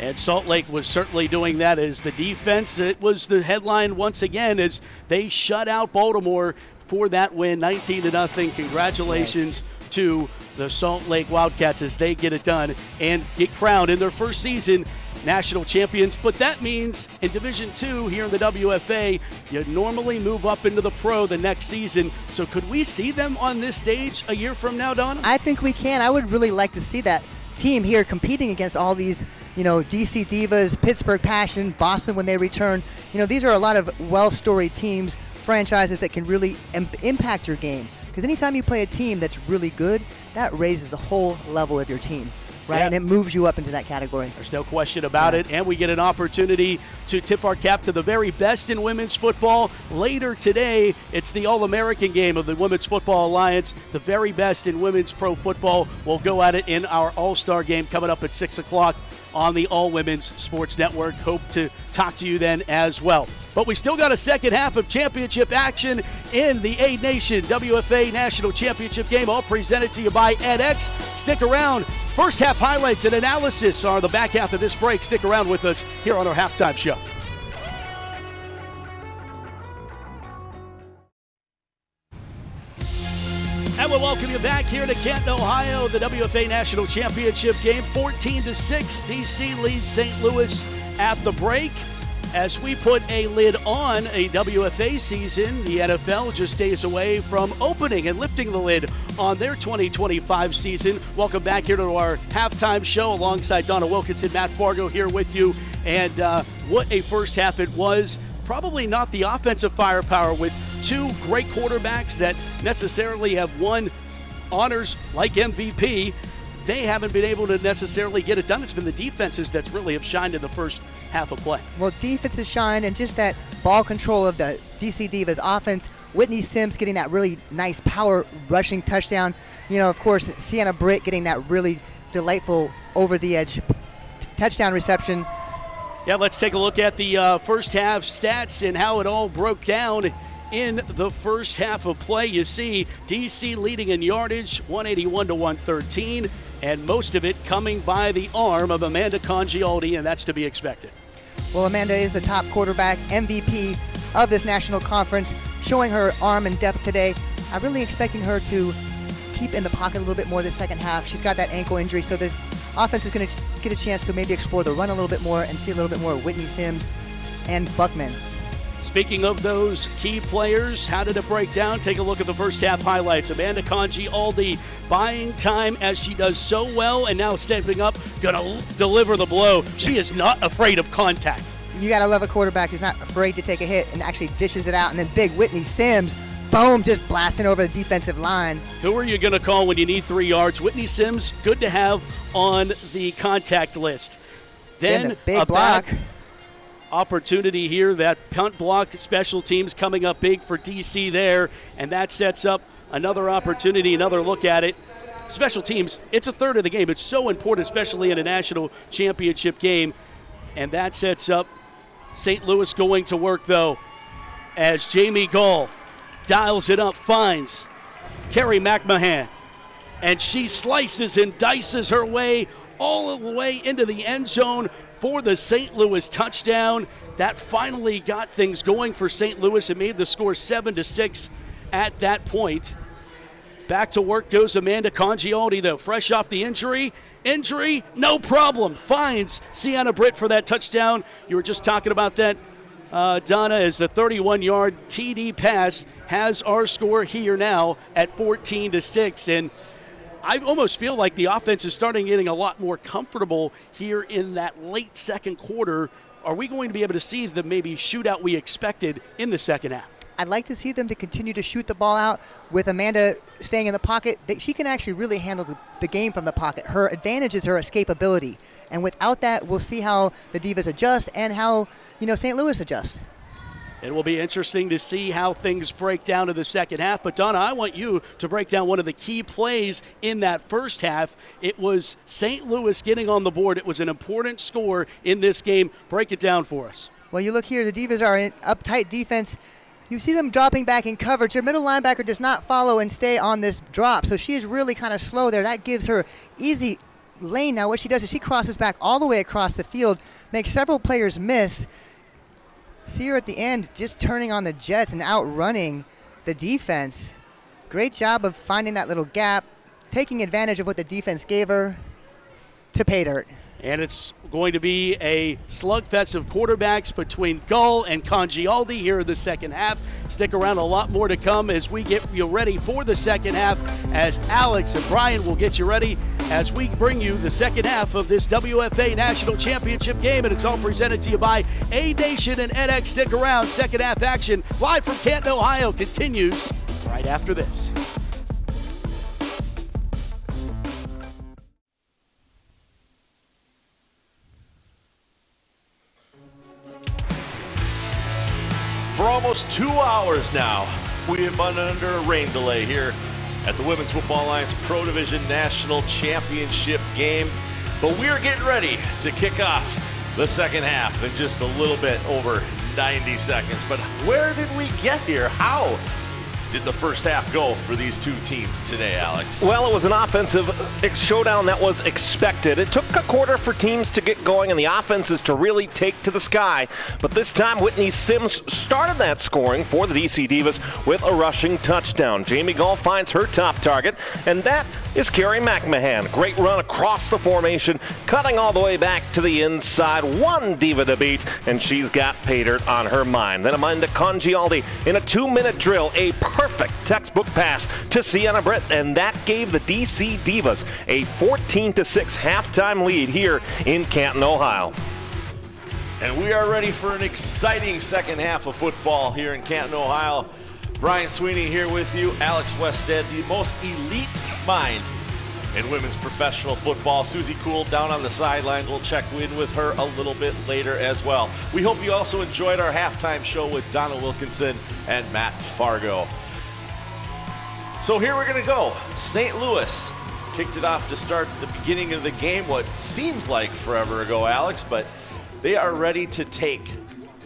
And Salt Lake was certainly doing that as the defense. It was the headline once again as they shut out Baltimore for that win, 19-0. Congratulations to the Salt Lake Wildcats as they get it done and get crowned in their first season national champions. But that means in Division II here in the WFA, you normally move up into the pro the next season. So could we see them on this stage a year from now, Donna? I think we can. I would really like to see that team here competing against all these, DC Divas, Pittsburgh Passion, Boston when they return. These are a lot of well-storied teams, franchises that can really impact your game. Because anytime you play a team that's really good, that raises the whole level of your team, right? Yeah. And it moves you up into that category. There's no question about it. And we get an opportunity to tip our cap to the very best in women's football. Later today, it's the All-American game of the Women's Football Alliance. The very best in women's pro football. We'll go at it in our All-Star game coming up at 6 o'clock on the All Women's Sports Network. Hope to talk to you then as well. But we still got a second half of championship action in the A Nation WFA National Championship game, all presented to you by edX. Stick around. First half highlights and analysis are the back half of this break. Stick around with us here on our halftime show. And we'll welcome you back here to Canton, Ohio. The WFA National Championship game, 14-6. DC leads St. Louis at the break. As we put a lid on a WFA season, the NFL just days away from opening and lifting the lid on their 2025 season. Welcome back here to our halftime show alongside Donna Wilkinson, Matt Fargo here with you. And what a first half it was. Probably not the offensive firepower with 2 great quarterbacks that necessarily have won honors like MVP. They haven't been able to necessarily get it done. It's been the defenses that's really have shined in the first half of play. Well, defenses shine, and just that ball control of the DC Divas offense. Whitney Sims getting that really nice power rushing touchdown. Of course, Sienna Britt getting that really delightful over-the-edge touchdown reception. Yeah, let's take a look at the first half stats and how it all broke down in the first half of play. You see DC leading in yardage, 181 to 113, and most of it coming by the arm of Amanda Congialdi, and that's to be expected. Well, Amanda is the top quarterback, MVP of this national conference. showing her arm and depth today. I'm really expecting her to keep in the pocket a little bit more this second half. She's got that ankle injury, so this offense is going to get a chance to maybe explore the run a little bit more and see a little bit more of Whitney Sims and Buckman. Speaking of those key players, how did it break down? Take a look at the first half highlights. Amanda Congi-Aldi buying time as she does so well, and now stepping up, going to deliver the blow. She is not afraid of contact. You got to love a quarterback who's not afraid to take a hit and actually dishes it out. And then big Whitney Sims, boom, just blasting over the defensive line. Who are you going to call when you need 3 yards? Whitney Sims, good to have on the contact list. Then the big block. Opportunity here, that punt block, special teams coming up big for DC there, and that sets up another opportunity, another look at it. Special teams, it's a third of the game. It's so important, especially in a national championship game, and that sets up St. Louis going to work, though, as Jamie Gall dials it up, finds Carrie McMahon, and she slices and dices her way all the way into the end zone for the St. Louis touchdown. That finally got things going for St. Louis and made the score 7-6 at that point. Back to work goes Amanda Congi-Aldi, though, fresh off the injury. No problem. Finds Sienna Britt for that touchdown. You were just talking about that, Donna, as the 31-yard TD pass has our score here now at 14-6. And I almost feel like the offense is starting getting a lot more comfortable here in that late second quarter. Are we going to be able to see the maybe shootout we expected in the second half? I'd like to see them to continue to shoot the ball out with Amanda staying in the pocket. She can actually really handle the game from the pocket. Her advantage is her escapability. And without that, we'll see how the Divas adjust and how, St. Louis adjusts. It will be interesting to see how things break down in the second half. But, Donna, I want you to break down one of the key plays in that first half. It was St. Louis getting on the board. It was an important score in this game. Break it down for us. Well, you look here, the Divas are in uptight defense. You see them dropping back in coverage. Their middle linebacker does not follow and stay on this drop, so she is really kind of slow there. That gives her easy lane. Now what she does is she crosses back all the way across the field, makes several players miss. See her at the end just turning on the jets and outrunning the defense. Great job of finding that little gap, taking advantage of what the defense gave her to pay dirt. And it's going to be a slugfest of quarterbacks between Gull and Congi-Aldi here in the second half. Stick around, a lot more to come as we get you ready for the second half, as Alex and Brian will get you ready as we bring you the second half of this WFA National Championship game. And it's all presented to you by A Nation and edX. Stick around, second half action live from Canton, Ohio continues right after this. For almost 2 hours now, we have been under a rain delay here at the Women's Football Alliance Pro Division National Championship game. But we're getting ready to kick off the second half in just a little bit over 90 seconds. But where did we get here? How did the first half go for these two teams today, Alex? Well, it was an offensive showdown that was expected. It took a quarter for teams to get going and the offenses to really take to the sky. But this time, Whitney Sims started that scoring for the DC Divas with a rushing touchdown. Jamie Gall finds her top target, and that is Carrie McMahon. Great run across the formation, cutting all the way back to the inside. One Diva to beat, and she's got pay dirt on her mind. Then Amanda Congi-Aldi in a 2-minute drill, a perfect textbook pass to Sienna Britt, and that gave the DC Divas a 14-6 halftime lead here in Canton, Ohio. And we are ready for an exciting second half of football here in Canton, Ohio. Brian Sweeney here with you. Alex Wested, the most elite mind in women's professional football. Susie Kuhl down on the sideline. We'll check in with her a little bit later as well. We hope you also enjoyed our halftime show with Donna Wilkinson and Matt Fargo. So here we're going to go. St. Louis kicked it off to start the beginning of the game, what seems like forever ago, Alex, but they are ready to take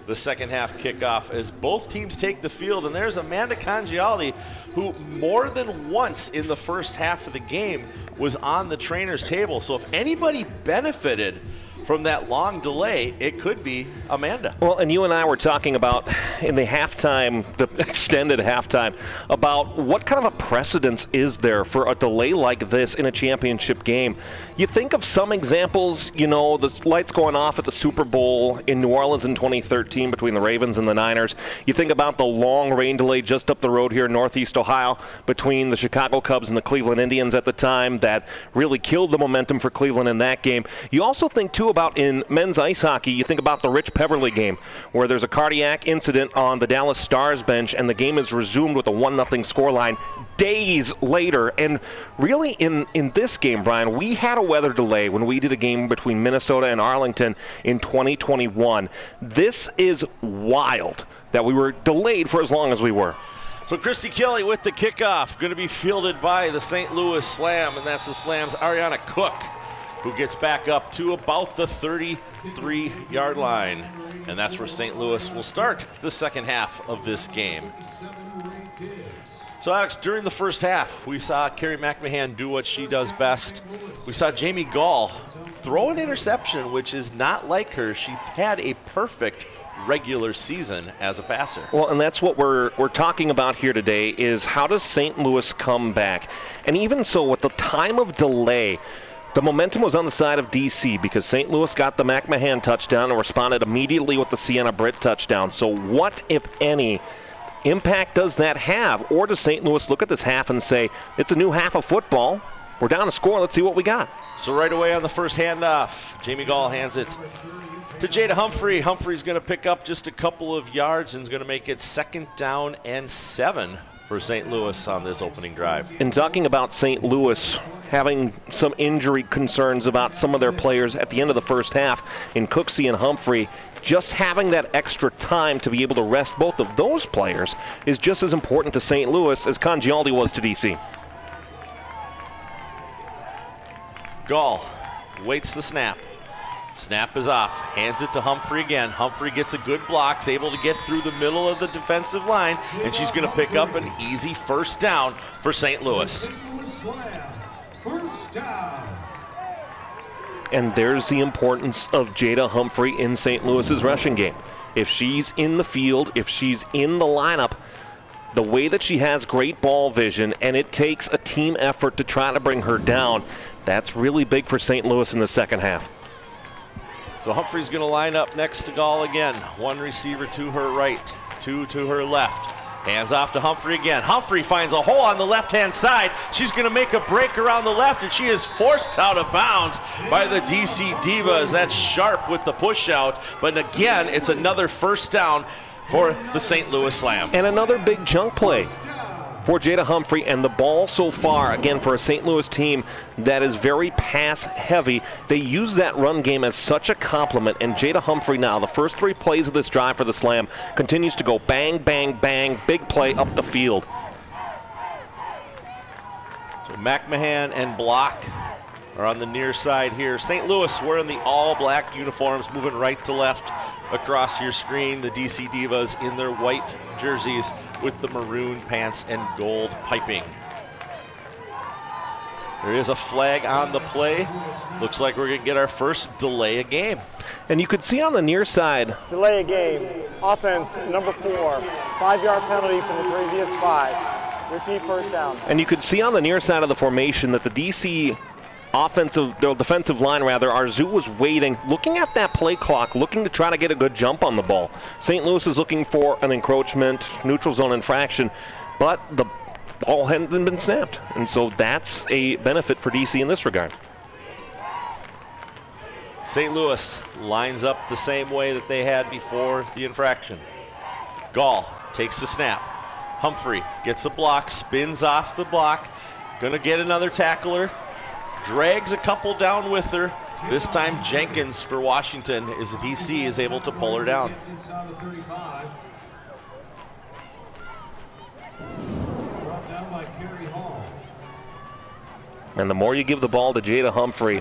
the second half kickoff as both teams take the field. And there's Amanda Congi-Aldi, who more than once in the first half of the game was on the trainer's table. So if anybody benefited from that long delay, it could be Amanda. Well, and you and I were talking about in the halftime, the extended halftime, about what kind of a precedence is there for a delay like this in a championship game. You think of some examples, you know, the lights going off at the Super Bowl in New Orleans in 2013 between the Ravens and the Niners. You think about the long rain delay just up the road here in Northeast Ohio between the Chicago Cubs and the Cleveland Indians at the time that really killed the momentum for Cleveland in that game. You also think, too, about in men's ice hockey, you think about the Rich Peverly game where there's a cardiac incident on the Dallas Stars bench and the game is resumed with a 1-0 scoreline days later. And really in this game, Brian, we had a weather delay when we did a game between Minnesota and Arlington in 2021. This is wild that we were delayed for as long as we were. So Christy Kelly with the kickoff, going to be fielded by the St. Louis Slam, and that's the Slam's Ariana Cook, who gets back up to about the 33-yard line. And that's where St. Louis will start the second half of this game. So, Alex, during the first half, we saw Carrie McMahon do what she does best. We saw Jamie Gall throw an interception, which is not like her. She had a perfect regular season as a passer. Well, and that's what we're talking about here today is how does St. Louis come back? And even so, with the time of delay, the momentum was on the side of D.C. because St. Louis got the McMahon touchdown and responded immediately with the Sienna Britt touchdown. So what, if any, impact does that have? Or does St. Louis look at this half and say, it's a new half of football, we're down a score, let's see what we got? So right away on the first handoff, Jamie Gall hands it to Jada Humphrey. Humphrey's going to pick up just a couple of yards and is going to make it 2nd down and 7 for St. Louis on this opening drive. In talking about St. Louis having some injury concerns about some of their players at the end of the first half in Cooksey and Humphrey, just having that extra time to be able to rest both of those players is just as important to St. Louis as Congialdi was to D.C. Gall waits the snap. Snap is off, hands it to Humphrey again. Humphrey gets a good block, is able to get through the middle of the defensive line, and she's going to pick up an easy first down for St. Louis. First down. And there's the importance of Jada Humphrey in St. Louis's rushing game. If she's in the field, if she's in the lineup, the way that she has great ball vision, and it takes a team effort to try to bring her down, that's really big for St. Louis in the second half. So Humphrey's going to line up next to Gall again. One receiver to her right, two to her left. Hands off to Humphrey again. Humphrey finds a hole on the left-hand side. She's going to make a break around the left, and she is forced out of bounds by the DC Divas. That's Sharp with the push out. But again, it's another first down for the St. Louis Slam. And another big chunk play for Jada Humphrey, and the ball so far, again, for a St. Louis team that is very pass-heavy, they use that run game as such a compliment, and Jada Humphrey now, the first 3 plays of this drive for the Slam, continues to go bang, bang, bang, big play up the field. So McMahon and Block are on the near side here. St. Louis wearing the all-black uniforms, moving right to left across your screen. The DC Divas in their white jerseys with the maroon pants and gold piping. There is a flag on the play. Looks like we're going to get our first delay of game. And you could see on the near side. Delay a game. Offense, number 4. 5-yard penalty from the previous 5. Repeat first down. And you could see on the near side of the formation that the DC defensive line, Arzu was waiting, looking at that play clock, looking to try to get a good jump on the ball. St. Louis is looking for an encroachment, neutral zone infraction, but the ball hadn't been snapped. And so that's a benefit for DC in this regard. St. Louis lines up the same way that they had before the infraction. Gall takes the snap. Humphrey gets a block, spins off the block, gonna get another tackler. Drags a couple down with her. This time Jenkins for Washington as DC is able to pull her down. And the more you give the ball to Jada Humphrey,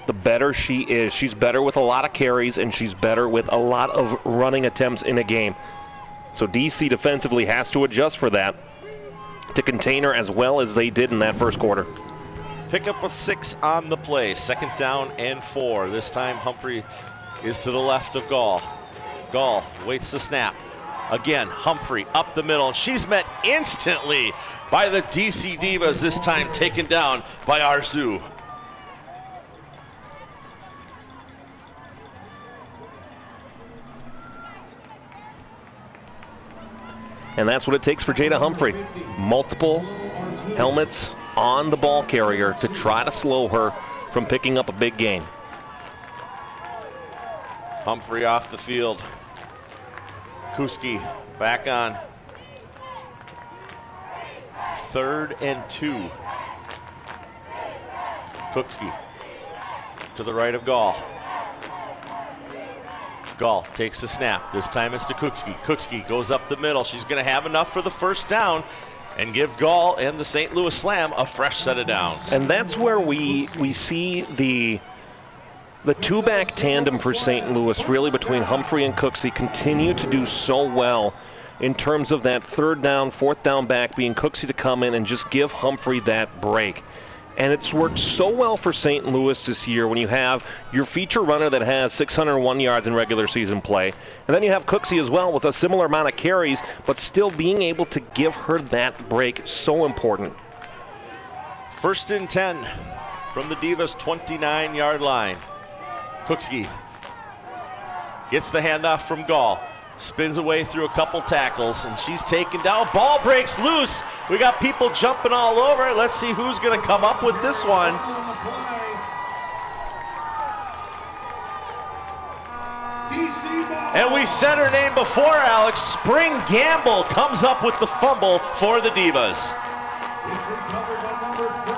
the better she is. She's better with a lot of carries, and she's better with a lot of running attempts in a game. So DC defensively has to adjust for that to contain her as well as they did in that first quarter. Pickup of 6 on the play. 2nd down and 4. This time Humphrey is to the left of Gall. Gall waits the snap. Again, Humphrey up the middle, and she's met instantly by the DC Divas, this time taken down by Arzu. And that's what it takes for Jada Humphrey. Multiple helmets on the ball carrier to try to slow her from picking up a big gain. Humphrey off the field. Kuski back on. 3rd and 2. Kuski to the right of Gall. Gall takes the snap. This time it's to Kuski. Kuski goes up the middle. She's going to have enough for the 1st down and give Gall and the St. Louis Slam a fresh set of downs. And that's where we see the two-back tandem for St. Louis, really between Humphrey and Cooksey, continue to do so well in terms of that 3rd down, 4th down back being Cooksey to come in and just give Humphrey that break. And it's worked so well for St. Louis this year when you have your feature runner that has 601 yards in regular season play. And then you have Cooksey as well with a similar amount of carries, but still being able to give her that break, so important. 1st and 10 from the Divas 29-yard line. Cooksey gets the handoff from Gall. Spins away through a couple tackles, and she's taken down. Ball breaks loose. We got people jumping all over. Let's see who's going to come up with this one. And we said her name before, Alex. Spring Gamble comes up with the fumble for the Divas. It's recovered by number 3,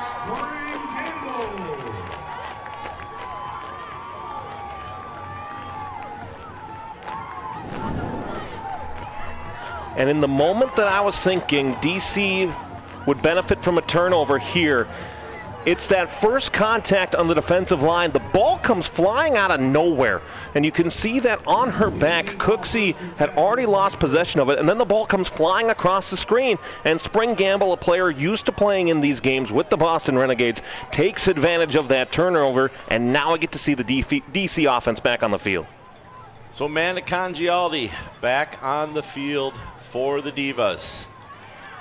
Spring Gamble. And in the moment that I was thinking DC would benefit from a turnover here, it's that first contact on the defensive line. The ball comes flying out of nowhere, and you can see that on her back. Cooksey had already lost possession of it, and then the ball comes flying across the screen, and Spring Gamble, a player used to playing in these games with the Boston Renegades, takes advantage of that turnover, and now I get to see the DC offense back on the field. So Amanda Congialdi back on the field for the Divas.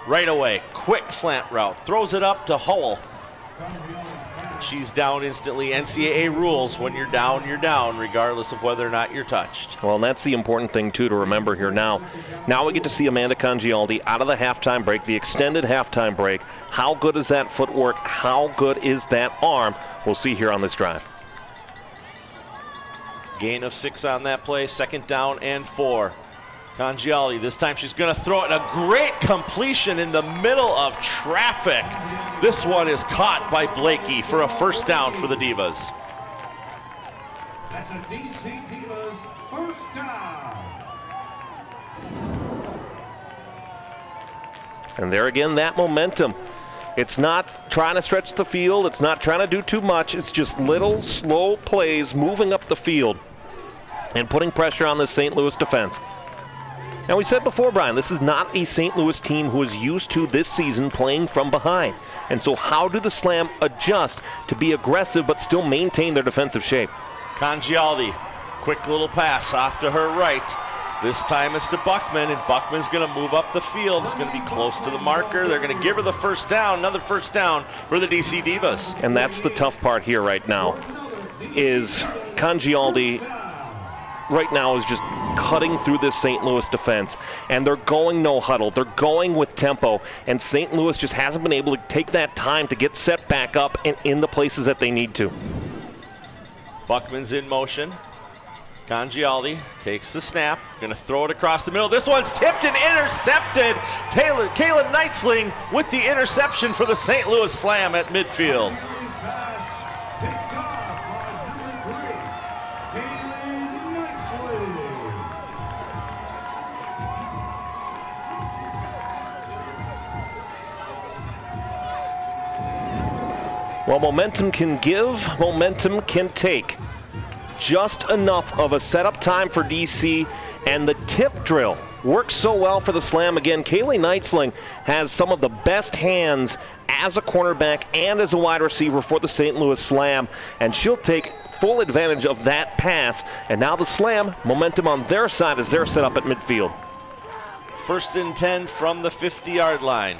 Right away, quick slant route, throws it up to Howell. She's down instantly. NCAA rules, when you're down, regardless of whether or not you're touched. Well, and that's the important thing, too, to remember here now. Now we get to see Amanda Congialdi out of the halftime break, the extended halftime break. How good is that footwork? How good is that arm? We'll see here on this drive. Gain of 6 on that play, 2nd down and 4. Congialdi, this time she's going to throw it. A great completion in the middle of traffic. This one is caught by Blakey for a 1st down for the Divas. That's a DC Divas 1st down. And there again, that momentum. It's not trying to stretch the field. It's not trying to do too much. It's just little slow plays moving up the field and putting pressure on the St. Louis defense. Now, we said before, Brian, this is not a St. Louis team who is used to this season playing from behind. And so how do the Slam adjust to be aggressive but still maintain their defensive shape? Congialdi, quick little pass off to her right. This time it's to Buckman, and Buckman's going to move up the field. He's going to be close to the marker. They're going to give her the 1st down, another 1st down for the DC Divas. And that's the tough part here right now, is Congialdi right now is just cutting through this St. Louis defense, and they're going no huddle. They're going with tempo, and St. Louis just hasn't been able to take that time to get set back up and in the places that they need to. Buckman's in motion. Congialdi takes the snap, going to throw it across the middle. This one's tipped and intercepted. Kayla Knightsling with the interception for the St. Louis Slam at midfield. Well, momentum can give, momentum can take. Just enough of a setup time for DC, and the tip drill works so well for the Slam. Again, Kaylee Knightsling has some of the best hands as a cornerback and as a wide receiver for the St. Louis Slam, and she'll take full advantage of that pass. And now the Slam, momentum on their side as they're set up at midfield. 1st and 10 from the 50-yard line.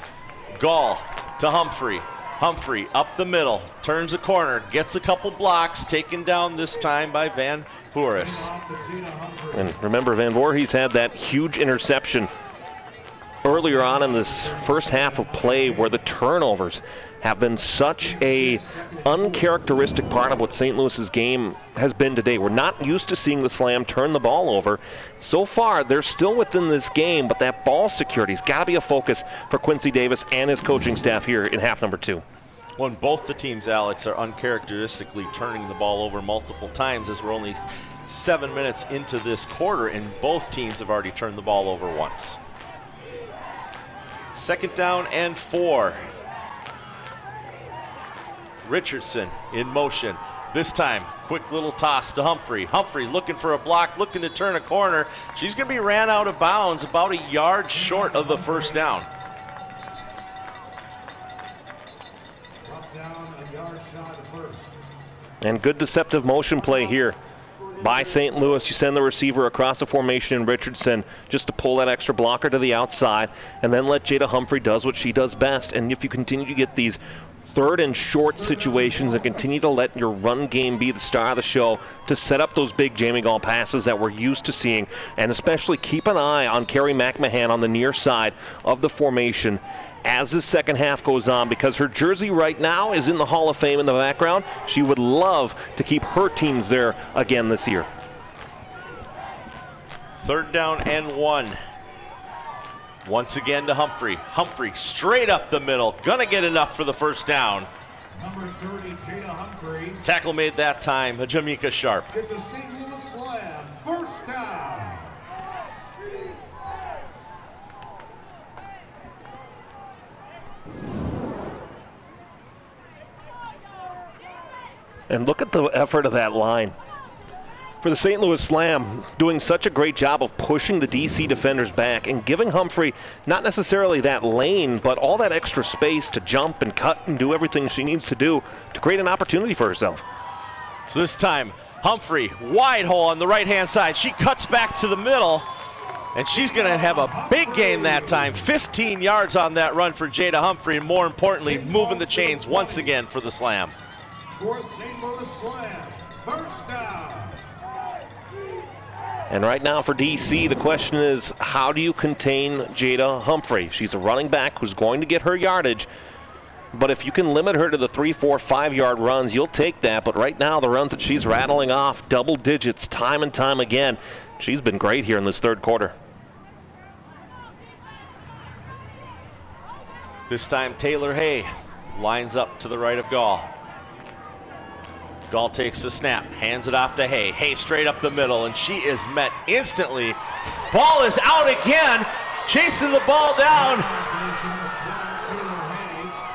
Gall to Humphrey. Humphrey up the middle, turns a corner, gets a couple blocks, taken down this time by Van Voorhis. And remember, Van Voorhis had that huge interception earlier on in this first half of play where the turnovers have been such a uncharacteristic part of what St. Louis's game has been today. We're not used to seeing the Slam turn the ball over. So far, they're still within this game, but that ball security's got to be a focus for Quincy Davis and his coaching staff here in half number 2. When both the teams, Alex, are uncharacteristically turning the ball over multiple times, as we're only 7 minutes into this quarter, and both teams have already turned the ball over once. 2nd down and 4. Richardson in motion. This time, quick little toss to Humphrey. Humphrey looking for a block, looking to turn a corner. She's going to be ran out of bounds about a yard short of the 1st down. Down a yard shot at first. And good deceptive motion play here by St. Louis. You send the receiver across the formation in Richardson just to pull that extra blocker to the outside, and then let Jada Humphrey does what she does best. And if you continue to get these 3rd and short situations and continue to let your run game be the star of the show to set up those big Jamie Gall passes that we're used to seeing, and especially keep an eye on Carrie McMahon on the near side of the formation as the second half goes on, because her jersey right now is in the Hall of Fame in the background. She would love to keep her teams there again this year. 3rd down and 1. Once again to Humphrey. Humphrey straight up the middle. Gonna get enough for the 1st down. Number 30, Jada Humphrey. Tackle made that time, Jamaica Sharp. It's a St. Louis Slam. 1st down. And look at the effort of that line. For the St. Louis Slam, doing such a great job of pushing the DC defenders back and giving Humphrey not necessarily that lane, but all that extra space to jump and cut and do everything she needs to do to create an opportunity for herself. So this time, Humphrey, wide hole on the right-hand side. She cuts back to the middle, and she's going to have a big gain that time. 15 yards on that run for Jada Humphrey, and more importantly, moving the chains once again for the Slam. For St. Louis Slam, 1st down. And right now for DC, the question is, how do you contain Jada Humphrey? She's a running back who's going to get her yardage, but if you can limit her to the 3, 4, 5-yard runs, you'll take that. But right now, the runs that she's rattling off, double digits time and time again, she's been great here in this 3rd quarter. This time, Taylor Hay lines up to the right of Gall. Gall takes the snap, hands it off to Hay. Hay straight up the middle, and she is met instantly. Ball is out again, chasing the ball down.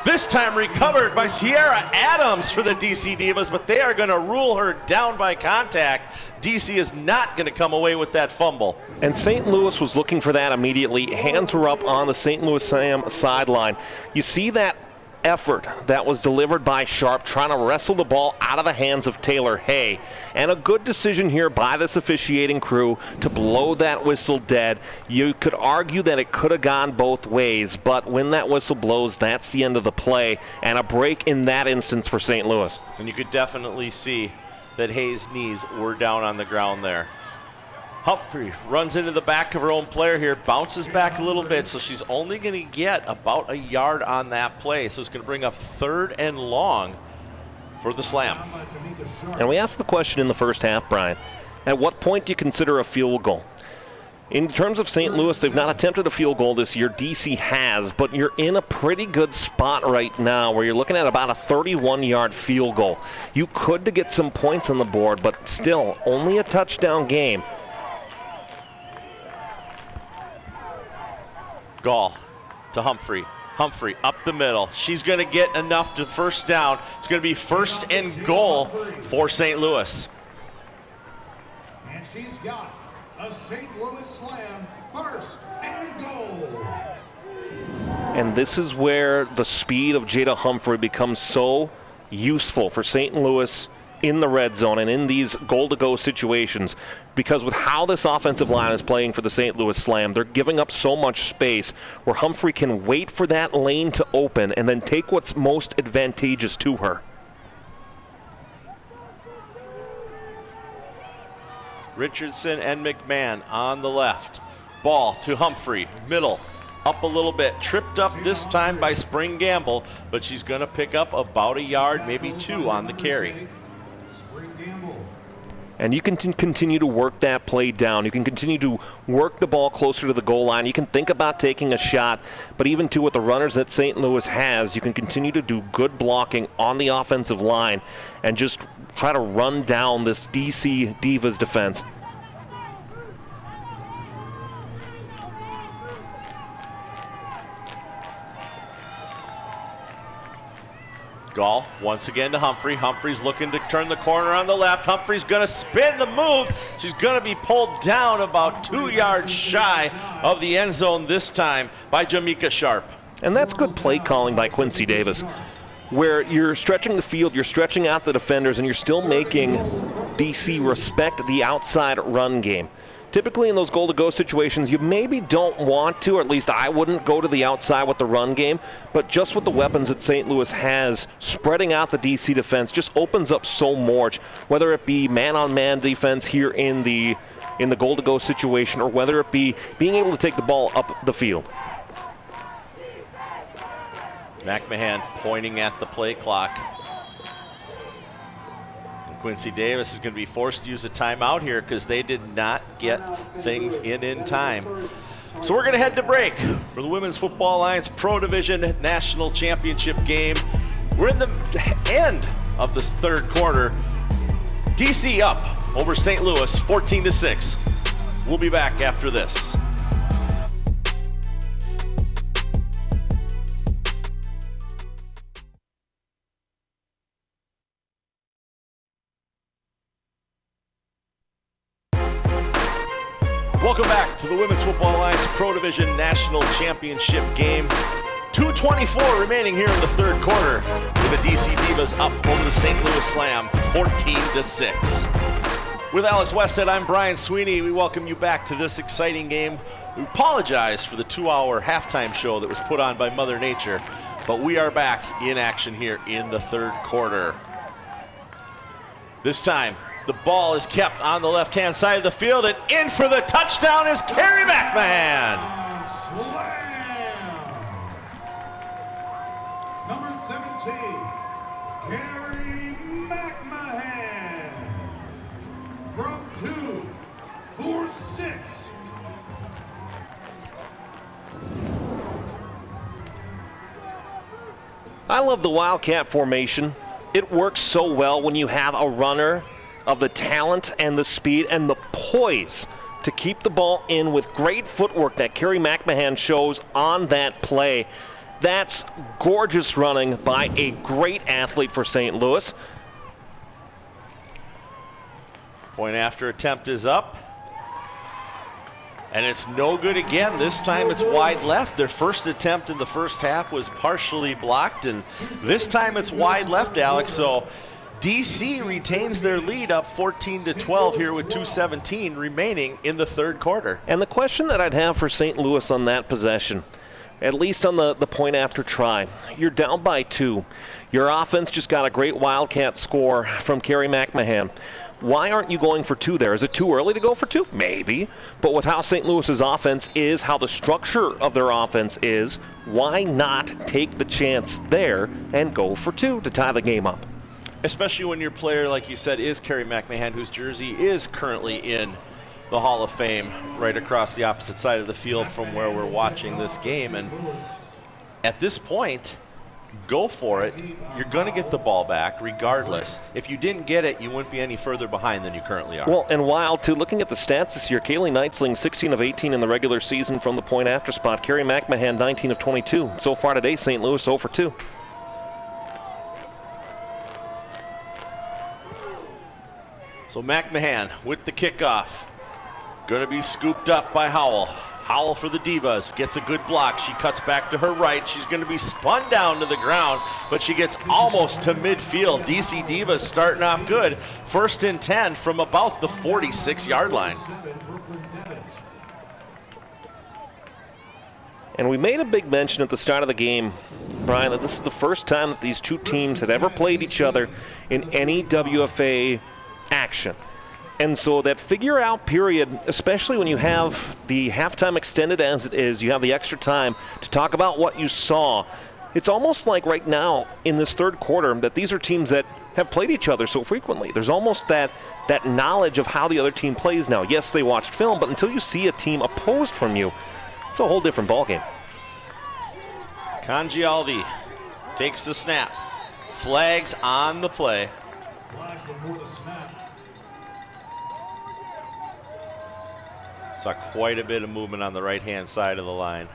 This time recovered by Sierra Adams for the DC Divas, but they are going to rule her down by contact. DC is not going to come away with that fumble. And St. Louis was looking for that immediately. Hands were up on the St. Louis Slam sideline. You see that effort that was delivered by Sharp, trying to wrestle the ball out of the hands of Taylor Hay. And a good decision here by this officiating crew to blow that whistle dead. You could argue that it could have gone both ways, but when that whistle blows, that's the end of the play, and a break in that instance for St. Louis. And you could definitely see that Hay's knees were down on the ground there. Humphrey runs into the back of her own player here, bounces back a little bit, so she's only going to get about a yard on that play. So it's going to bring up 3rd and long for the Slam. And we asked the question in the first half, Brian, at what point do you consider a field goal? In terms of St. Louis, they've not attempted a field goal this year. DC has, but you're in a pretty good spot right now where you're looking at about a 31-yard field goal. You could to get some points on the board, but still only a touchdown game. Gall to Humphrey. Humphrey up the middle. She's going to get enough to 1st down. It's going to be 1st and goal for St. Louis. And she's got a St. Louis Slam First and goal. And this is where the speed of Jada Humphrey becomes so useful for St. Louis in the red zone and in these goal-to-go situations, because with how this offensive line is playing for the St. Louis Slam, they're giving up so much space where Humphrey can wait for that lane to open and then take what's most advantageous to her. Richardson and McMahon on the left. Ball to Humphrey, middle, up a little bit. Tripped up this time by Spring Gamble, but she's going to pick up about a yard, maybe 2 on the carry. And you can continue to work that play down. You can continue to work the ball closer to the goal line. You can think about taking a shot, but even too with the runners that St. Louis has, you can continue to do good blocking on the offensive line and just try to run down this DC Divas defense. Gall once again to Humphrey. Humphrey's looking to turn the corner on the left. Humphrey's going to spin the move. She's going to be pulled down about 2 yards shy of the end zone this time by Jamaica Sharp. And that's good play calling by Quincy Davis, where you're stretching the field, you're stretching out the defenders, and you're still making DC respect the outside run game. Typically in those goal-to-go situations, you maybe don't want to, or at least I wouldn't go to the outside with the run game, but just with the weapons that St. Louis has, spreading out the DC defense just opens up so much, whether it be man-on-man defense here in the goal-to-go situation, or whether it be being able to take the ball up the field. McMahon pointing at the play clock. Quincy Davis is going to be forced to use a timeout here because they did not get things in time. So we're going to head to break for the Women's Football Alliance Pro Division National Championship game. We're in the end of this third quarter. DC up over St. Louis 14-6. We'll be back after this. Welcome back to the Women's Football Alliance Pro Division National Championship game. 2:24 remaining here in the third quarter, with the DC Divas up over the St. Louis Slam 14-6. With Alex Westhead, I'm Brian Sweeney. We welcome you back to this exciting game. We apologize for the 2-hour halftime show that was put on by Mother Nature, but we are back in action here in the third quarter. This time, the ball is kept on the left-hand side of the field, and in for the touchdown is Carrie McMahon. Slam! Number 17, Carrie McMahon. From 2-4-6. I love the Wildcat formation. It works so well when you have a runner of the talent and the speed and the poise to keep the ball in with great footwork that Carrie McMahon shows on that play. That's gorgeous running by a great athlete for St. Louis. Point after attempt is up. And it's no good again. This time it's wide left. Their first attempt in the first half was partially blocked, and this time it's wide left, Alex. So DC retains their lead up 14-12 here with 2:17 remaining in the third quarter. And the question that I'd have for St. Louis on that possession, at least on the point after try, you're down by 2. Your offense just got a great Wildcat score from Carrie McMahon. Why aren't you going for 2 there? Is it too early to go for 2? Maybe. But with how St. Louis's offense is, how the structure of their offense is, why not take the chance there and go for 2 to tie the game up? Especially when your player, like you said, is Carrie McMahon, whose jersey is currently in the Hall of Fame right across the opposite side of the field from where we're watching this game. And at this point, go for it. You're going to get the ball back regardless. If you didn't get it, you wouldn't be any further behind than you currently are. Well, and while, too, looking at the stats this year, Kaylee Knightsling, 16 of 18 in the regular season from the point after spot. Carrie McMahon, 19 of 22. So far today, St. Louis 0 for 2. So McMahon with the kickoff. Going to be scooped up by Howell. Howell for the Divas gets a good block. She cuts back to her right. She's going to be spun down to the ground, but she gets almost to midfield. DC Divas starting off good. 1st and 10 from about the 46-yard line. And we made a big mention at the start of the game, Brian, that this is the first time that these two teams had ever played each other in any WFA action. And so that figure-out period, especially when you have the halftime extended as it is, you have the extra time to talk about what you saw. It's almost like right now in this third quarter that these are teams that have played each other so frequently. There's almost that knowledge of how the other team plays now. Yes, they watched film, but until you see a team opposed from you, it's a whole different ballgame. Congialdi takes the snap. Flags on the play. Flags before the snap. Saw quite a bit of movement on the right-hand side of the line.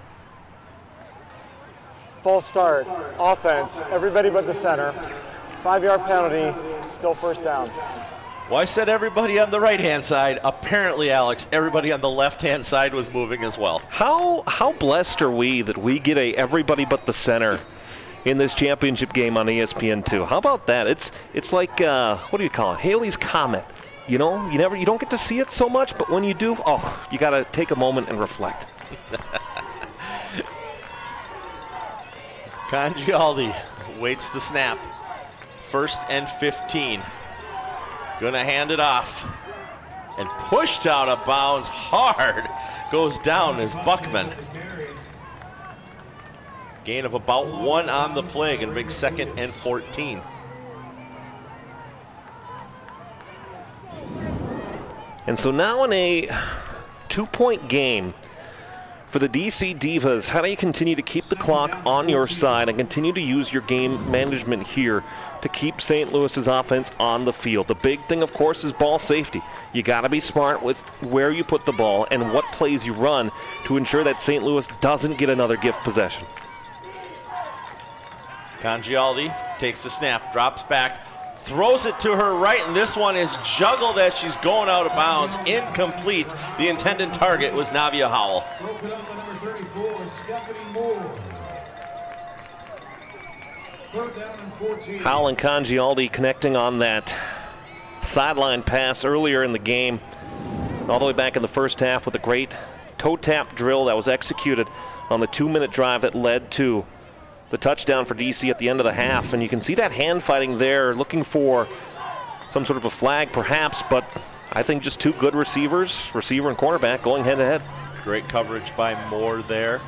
False start, offense, everybody but the center. 5-yard penalty, still first down. Well, I said everybody on the right-hand side. Apparently, Alex, everybody on the left-hand side was moving as well. How blessed are we that we get a everybody but the center in this championship game on ESPN2? How about that? It's like what do you call it? Halley's Comet. You know, you don't get to see it so much, but when you do, you got to take a moment and reflect. Congialdi waits the snap. 1st and 15. Gonna hand it off. And pushed out of bounds hard. Goes down as Buckman. Gain of about 1 on the play. Gonna make 2nd and 14. And so now in a 2-point game for the DC Divas, how do you continue to keep the clock on your side and continue to use your game management here to keep St. Louis's offense on the field? The big thing, of course, is ball safety. You got to be smart with where you put the ball and what plays you run to ensure that St. Louis doesn't get another gift possession. Congialdi takes the snap, drops back, throws it to her right, and this one is juggled as she's going out of bounds. Incomplete. The intended target was Navia Howell. Broken up by number 34, Stephanie Moore. 3rd down and 14. Howell and Congialdi connecting on that sideline pass earlier in the game, all the way back in the first half with a great toe tap drill that was executed on the 2-minute drive that led to the touchdown for DC at the end of the half. And you can see that hand fighting there, looking for some sort of a flag perhaps, but I think just two good receivers, receiver and cornerback, going head to head. Great coverage by Moore there.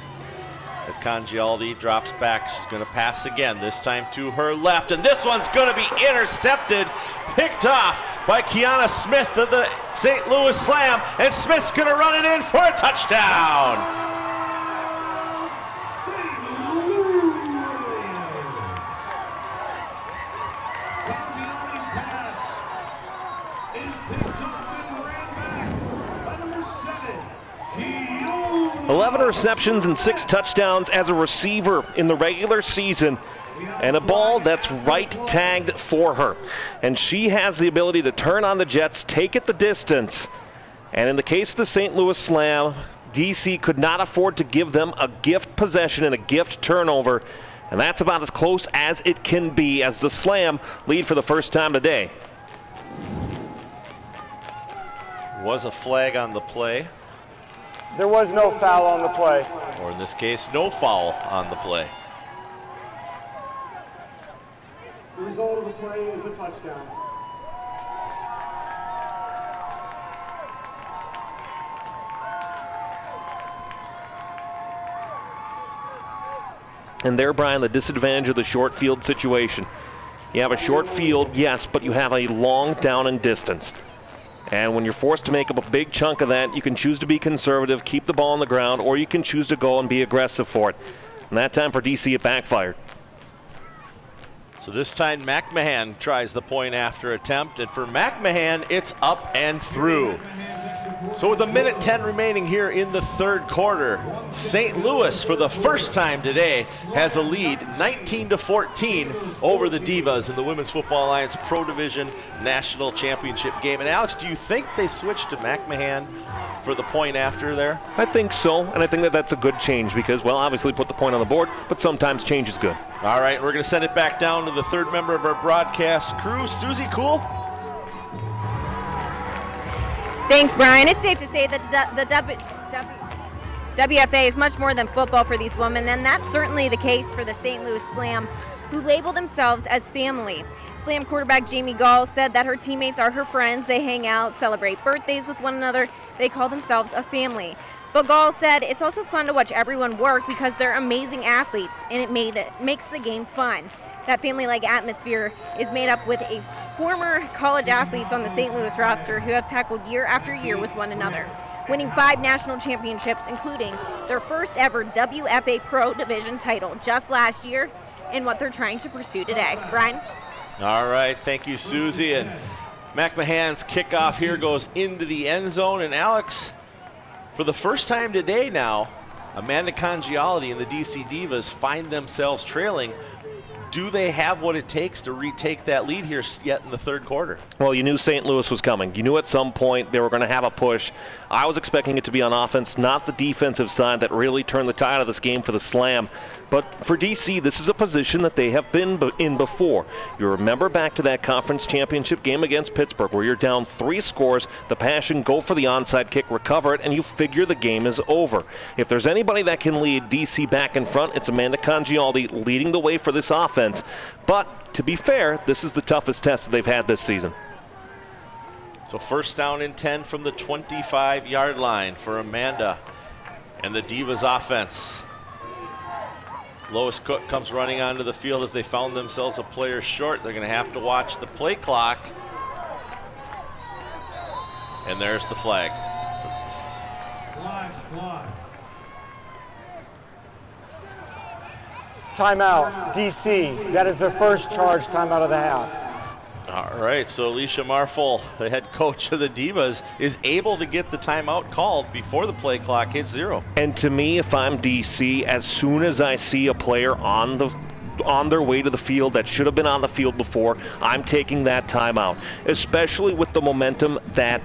As Congialdi drops back, she's going to pass again, this time to her left, and this one's going to be intercepted, picked off by Kiana Smith of the St. Louis Slam, and Smith's going to run it in for a touchdown. Congialdi's pass is picked up and ran back by number 7, Keown. 11 receptions and 6 touchdowns as a receiver in the regular season, and a ball that's right tagged for her. And she has the ability to turn on the Jets, take it the distance. And in the case of the St. Louis Slam, DC could not afford to give them a gift possession and a gift turnover. And that's about as close as it can be as the Slam lead for the first time today. Was a flag on the play. There was no foul on the play. Or in this case, no foul on the play. The result of the play is a touchdown. And there, Brian, the disadvantage of the short field situation. You have a short field, yes, but you have a long down and distance. And when you're forced to make up a big chunk of that, you can choose to be conservative, keep the ball on the ground, or you can choose to go and be aggressive for it. And that time for DC, it backfired. So this time McMahon tries the point after attempt, and for McMahon, it's up and through. So with 1:10 remaining here in the third quarter, St. Louis, for the first time today, has a lead 19-14 over the Divas in the Women's Football Alliance Pro Division National Championship game. And Alex, do you think they switched to McMahon for the point after there? I think so, and I think that that's a good change because, well, obviously put the point on the board, but sometimes change is good. All right, we're going to send it back down to the third member of our broadcast crew. Susie, cool? Thanks, Brian. It's safe to say that the WFA is much more than football for these women, and that's certainly the case for the St. Louis Slam, who label themselves as family. Slam quarterback Jamie Gall said that her teammates are her friends. They hang out, celebrate birthdays with one another. They call themselves a family. But Gall said it's also fun to watch everyone work because they're amazing athletes, and it makes the game fun. That family-like atmosphere is made up with a former college athletes on the St. Louis roster who have tackled year after year with one another, winning 5 national championships, including their first ever WFA Pro Division title just last year, and what they're trying to pursue today. Brian? All right, thank you, Susie. And McMahon's kickoff here goes into the end zone. And Alex, for the first time today now, Amanda Congialdi and the DC Divas find themselves trailing. Do they have what it takes to retake that lead here yet in the third quarter? Well, you knew St. Louis was coming. You knew at some point they were going to have a push. I was expecting it to be on offense, not the defensive side that really turned the tide of this game for the Slam. But for DC, this is a position that they have been in before. You remember back to that conference championship game against Pittsburgh where you're down 3 scores, the Passion go for the onside kick, recover it, and you figure the game is over. If there's anybody that can lead DC back in front, it's Amanda Congialdi leading the way for this offense. But to be fair, this is the toughest test that they've had this season. So first down and 10 from the 25-yard line for Amanda and the Divas offense. Lois Cook comes running onto the field as they found themselves a player short. They're going to have to watch the play clock. And there's the flag. Flags fly. Timeout, DC. That is their first charge timeout of the half. All right, so Alicia Marful, the head coach of the Divas, is able to get the timeout called before the play clock hits 0. And to me, if I'm DC, as soon as I see a player on their way to the field that should have been on the field before, I'm taking that timeout, especially with the momentum that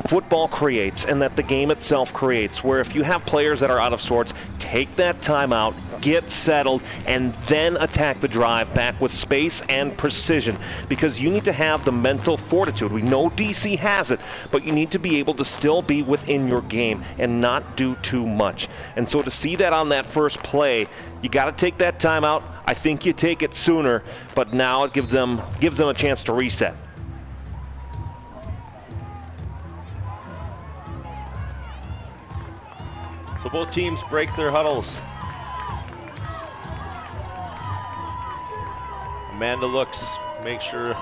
football creates and that the game itself creates, where if you have players that are out of sorts, take that timeout, get settled, and then attack the drive back with space and precision, because you need to have the mental fortitude. We know DC has it, but you need to be able to still be within your game and not do too much. And so to see that on that first play, you got to take that timeout. I think you take it sooner, but now it gives them a chance to reset. So both teams break their huddles. Amanda looks, make sure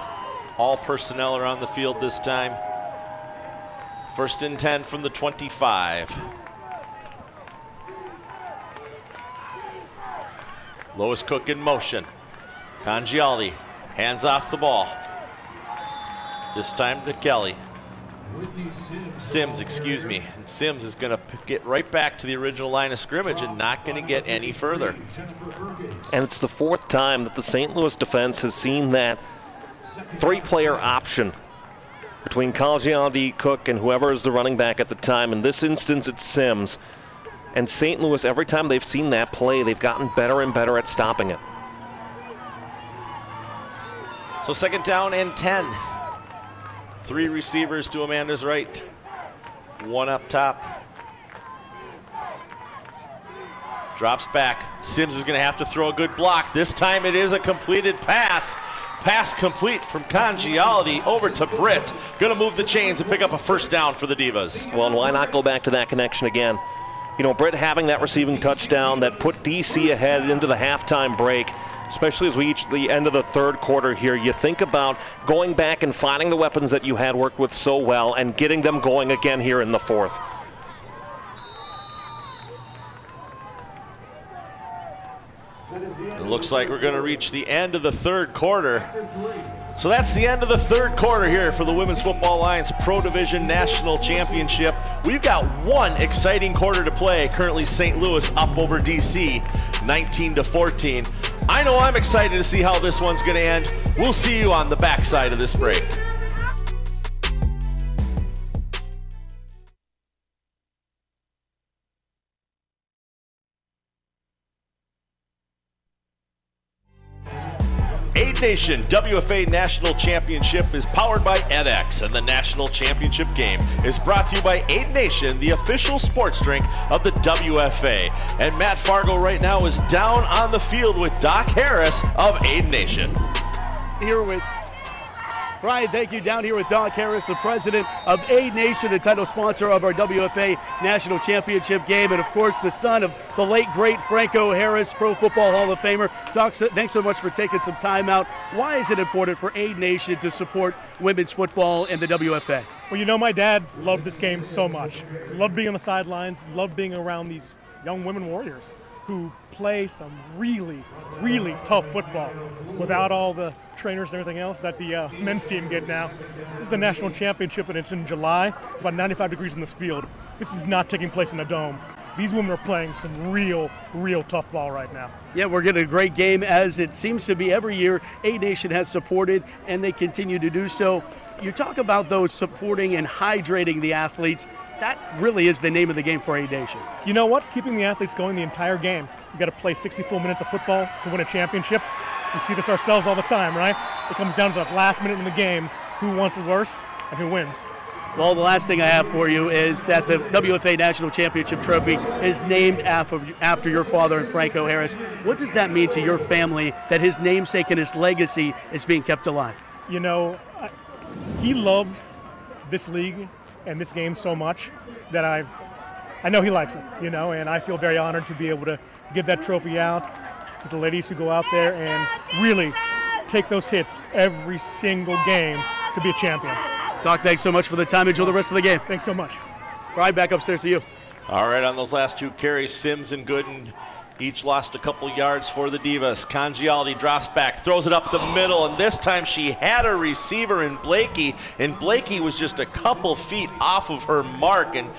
all personnel are on the field this time. First and 10 from the 25. Lois Cook in motion. Congialdi hands off the ball. This time to Kelly. Sims, excuse me. And Sims is going to get right back to the original line of scrimmage and not going to get any further. And it's the 4th time that the St. Louis defense has seen that 3-player option between Congialdi, Cook, and whoever is the running back at the time. In this instance, it's Sims. And St. Louis, every time they've seen that play, they've gotten better and better at stopping it. So second down and 10. 3 receivers to Amanda's right. 1 up top. Drops back. Sims is going to have to throw a good block. This time it is a completed pass. Pass complete from Congialdi over to Britt. Going to move the chains and pick up a first down for the Divas. Well, and why not go back to that connection again? You know, Britt having that receiving touchdown that put DC ahead into the halftime break, especially as we reach the end of the third quarter here. You think about going back and finding the weapons that you had worked with so well and getting them going again here in the 4th. It looks like we're going to reach the end of the third quarter. So that's the end of the third quarter here for the Women's Football Alliance Pro Division National Championship. We've got one exciting quarter to play. Currently St. Louis up over DC, 19-14. I know I'm excited to see how this one's going to end. We'll see you on the backside of this break. Aid Nation WFA National Championship is powered by edX, and the National Championship game is brought to you by Aid Nation, the official sports drink of the WFA. And Matt Fargo right now is down on the field with Doc Harris of Aid Nation. Here with Brian, thank you. Down here with Doc Harris, the president of Aid Nation, the title sponsor of our WFA National Championship game, and of course the son of the late great Franco Harris, Pro Football Hall of Famer. Doc, thanks so much for taking some time out. Why is it important for Aid Nation to support women's football and the WFA? Well, you know, my dad loved this game so much. Loved being on the sidelines, loved being around these young women warriors who play some really, really tough football without all the trainers and everything else that the men's team get now. This is the national championship, and it's in July. It's about 95 degrees in this field. This is not taking place in a dome. These women are playing some real, real tough ball right now. Yeah, we're getting a great game, as it seems to be every year. Aid Nation has supported, and they continue to do so. You talk about those supporting and hydrating the athletes. That really is the name of the game for Aid Nation. You know what? Keeping the athletes going the entire game. You got to play 64 minutes of football to win a championship. We see this ourselves all the time, right? It comes down to that last minute in the game, who wants it worse and who wins. Well, the last thing I have for you is that the WFA National Championship Trophy is named after your father and Franco Harris. What does that mean to your family that his namesake and his legacy is being kept alive? You know, he loved this league and this game so much that I know he likes it, you know, and I feel very honored to be able to give that trophy out to the ladies who go out there and really take those hits every single game to be a champion. Doc, thanks so much for the time. Enjoy the rest of the game. Thanks so much. Brian, back upstairs to you. All right, on those last two carries, Sims and Gooden each lost a couple yards for the Divas. Congialdi drops back, throws it up the middle, and this time she had a receiver in Blakey, and Blakey was just a couple feet off of her mark, and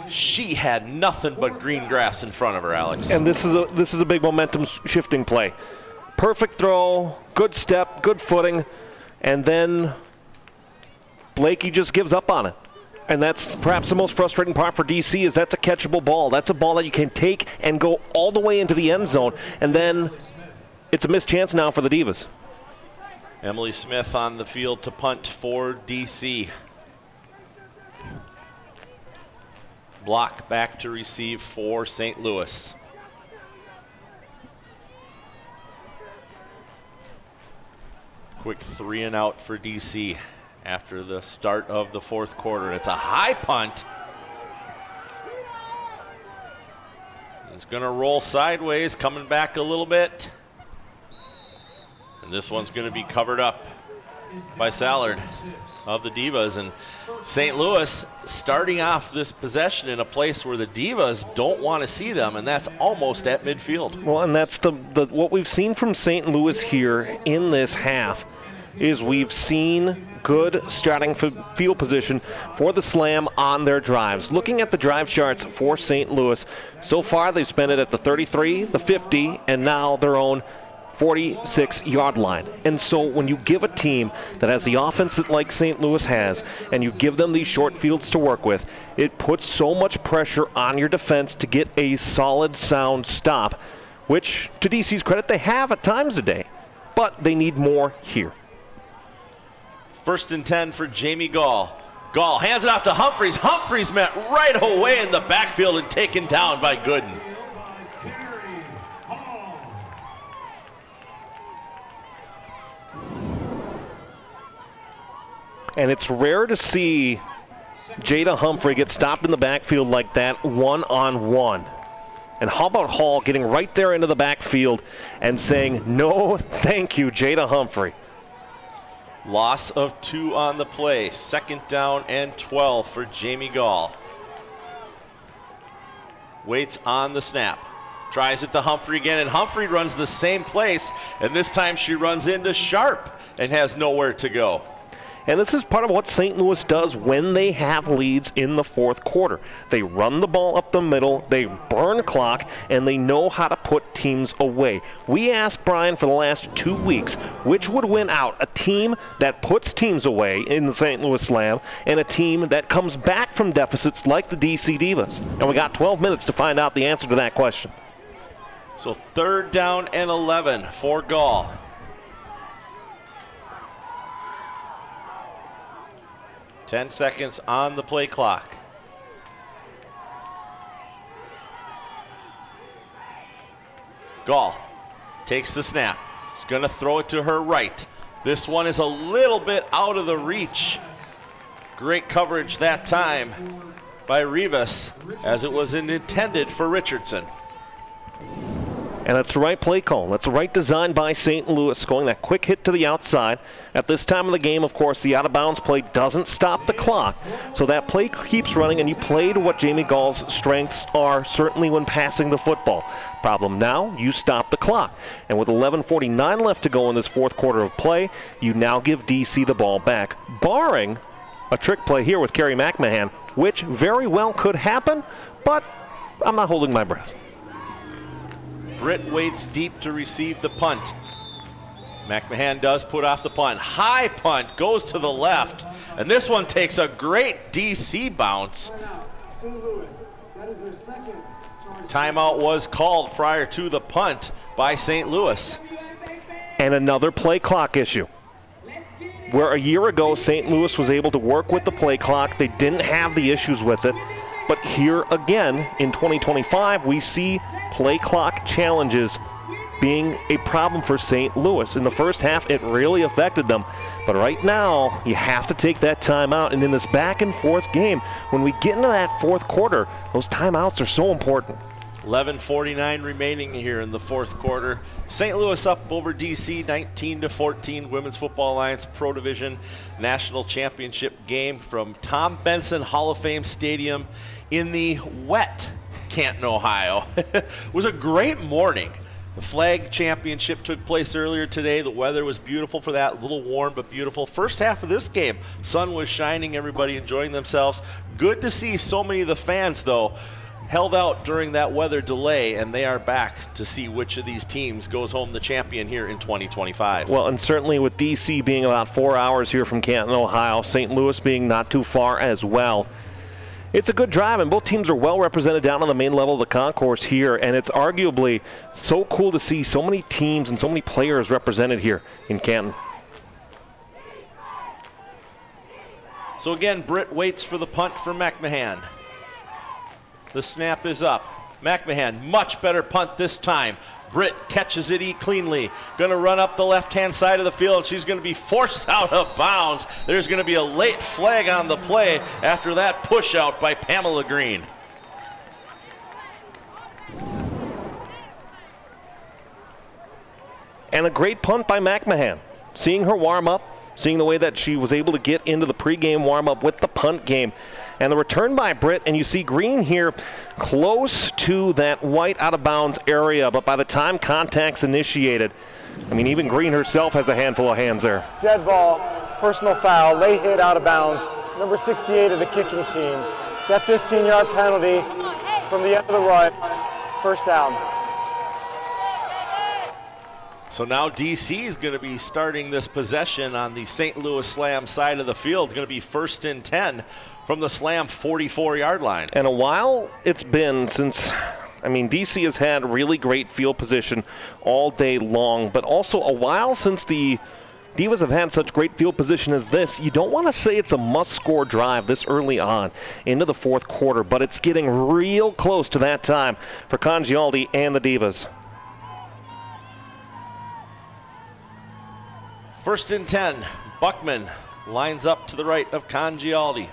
she had nothing but green grass in front of her, Alex. And this is a big momentum shifting play. Perfect throw, good step, good footing, and then Blakey just gives up on it. And that's perhaps the most frustrating part for DC, is that's a catchable ball. That's a ball that you can take and go all the way into the end zone, and then it's a missed chance now for the Divas. Emily Smith on the field to punt for DC. Block back to receive for St. Louis. Quick 3 and out for DC after the start of the fourth quarter. It's a high punt. It's going to roll sideways, coming back a little bit. And this one's going to be covered up by Sallard of the Divas. And St. Louis starting off this possession in a place where the Divas don't want to see them, and that's almost at midfield. Well, and that's the what we've seen from St. Louis here in this half is we've seen good starting field position for the slam on their drives. Looking at the drive charts for St. Louis, so far they've spent it at the 33, the 50, and now their own 46-yard line. And so when you give a team that has the offense that like St. Louis has, and you give them these short fields to work with, it puts so much pressure on your defense to get a solid, sound stop, which, to DC's credit, they have at times today. But they need more here. 1st and 10 for Jamie Gall. Gall hands it off to Humphreys. Humphreys met right away in the backfield and taken down by Gooden. And it's rare to see Jada Humphrey get stopped in the backfield like that one-on-one. And how about Hall getting right there into the backfield and saying, no, thank you, Jada Humphrey. Loss of 2 on the play. 2nd down and 12 for Jamie Gall. Waits on the snap. Tries it to Humphrey again, and Humphrey runs the same place, and this time she runs into Sharp and has nowhere to go. And this is part of what St. Louis does when they have leads in the fourth quarter. They run the ball up the middle, they burn clock, and they know how to put teams away. We asked Brian for the last 2 weeks which would win out, a team that puts teams away in the St. Louis Slam and a team that comes back from deficits like the DC Divas. And we got 12 minutes to find out the answer to that question. So 3rd down and 11 for Gall. Ten seconds on the play clock. Gall takes the snap. He's going to throw it to her right. This one is a little bit out of the reach. Great coverage that time by Rivas, as it was intended for Richardson. And that's the right play call. That's the right design by St. Louis, going that quick hit to the outside. At this time of the game, of course, the out-of-bounds play doesn't stop the clock. So that play keeps running, and you play to what Jamie Gall's strengths are, certainly when passing the football. Problem now, you stop the clock. And with 11:49 left to go in this fourth quarter of play, you now give DC the ball back, barring a trick play here with Carrie McMahon, which very well could happen, but I'm not holding my breath. Britt waits deep to receive the punt. McMahon does put off the punt. High punt goes to the left, and this one takes a great DC bounce. Timeout was called prior to the punt by St. Louis. And another play clock issue. Where a year ago St. Louis was able to work with the play clock, they didn't have the issues with it. But here again, in 2025, we see play clock challenges being a problem for St. Louis. In the first half, it really affected them. But right now, you have to take that timeout. And in this back and forth game, when we get into that fourth quarter, those timeouts are so important. 11:49 remaining here in the fourth quarter. St. Louis up over DC 19-14. Women's Football Alliance Pro Division National Championship game from Tom Benson Hall of Fame Stadium in the wet Canton, Ohio. It was a great morning. The flag championship took place earlier today. The weather was beautiful for that, a little warm but beautiful. First half of this game, sun was shining, everybody enjoying themselves. Good to see so many of the fans, though, held out during that weather delay, and they are back to see which of these teams goes home the champion here in 2025. Well, and certainly with DC being about 4 hours here from Canton, Ohio, St. Louis being not too far as well. It's a good drive, and both teams are well represented down on the main level of the concourse here, and it's arguably so cool to see so many teams and so many players represented here in Canton. So again, Britt waits for the punt for McMahon. The snap is up. McMahon, much better punt this time. Britt catches it cleanly. Going to run up the left-hand side of the field. She's going to be forced out of bounds. There's going to be a late flag on the play after that push out by Pamela Green. And a great punt by McMahon. Seeing her warm up, seeing the way that she was able to get into the pregame warm-up with the punt game. And the return by Britt, and you see Green here close to that white out-of-bounds area, but by the time contact's initiated, I mean, even Green herself has a handful of hands there. Dead ball, personal foul, late hit out of bounds, number 68 of the kicking team. That 15-yard penalty from the end of the run, first down. So now DC is going to be starting this possession on the St. Louis Slam side of the field. Going to be 1st and 10 from the Slam 44-yard line. And a while it's been since, I mean, DC has had really great field position all day long, but also a while since the Divas have had such great field position as this. You don't want to say it's a must-score drive this early on into the fourth quarter, but it's getting real close to that time for Congialdi and the Divas. 1st and 10. Buckman lines up to the right of Congialdi.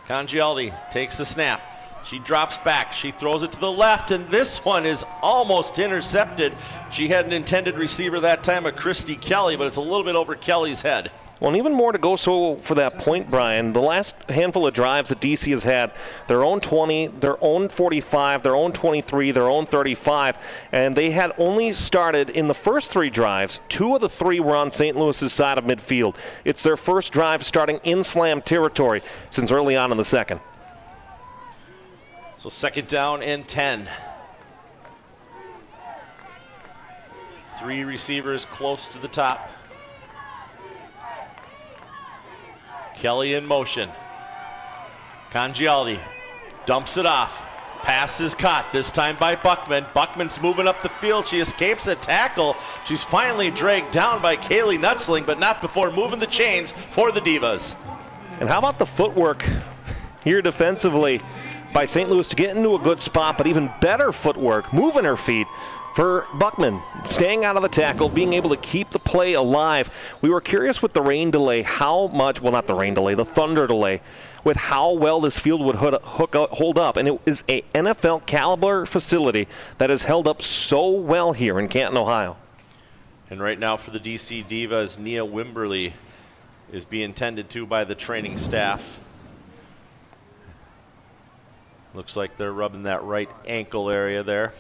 Congialdi takes the snap. She drops back. She throws it to the left, and this one is almost intercepted. She had an intended receiver that time, a Christy Kelly, but it's a little bit over Kelly's head. Well, and even more to go so for that point, Brian. The last handful of drives that DC has had, their own 20, their own 45, their own 23, their own 35, and they had only started in the first 3 drives. 2 of the 3 were on St. Louis's side of midfield. It's their first drive starting in slam territory since early on in the second. So 2nd down and 10. 3 receivers close to the top. Kelly in motion. Congialdi dumps it off. Pass is caught, this time by Buckman. Buckman's moving up the field. She escapes a tackle. She's finally dragged down by Kaylee Nutzling, but not before moving the chains for the Divas. And how about the footwork here defensively by St. Louis to get into a good spot, but even better footwork, moving her feet for Buckman, staying out of the tackle, being able to keep the play alive. We were curious with the rain delay how much, well, not the rain delay, the thunder delay, with how well this field would hold up. And it is a NFL caliber facility that has held up so well here in Canton, Ohio. And right now for the DC Divas, Nia Wimberly is being tended to by the training staff. Looks like they're rubbing that right ankle area there.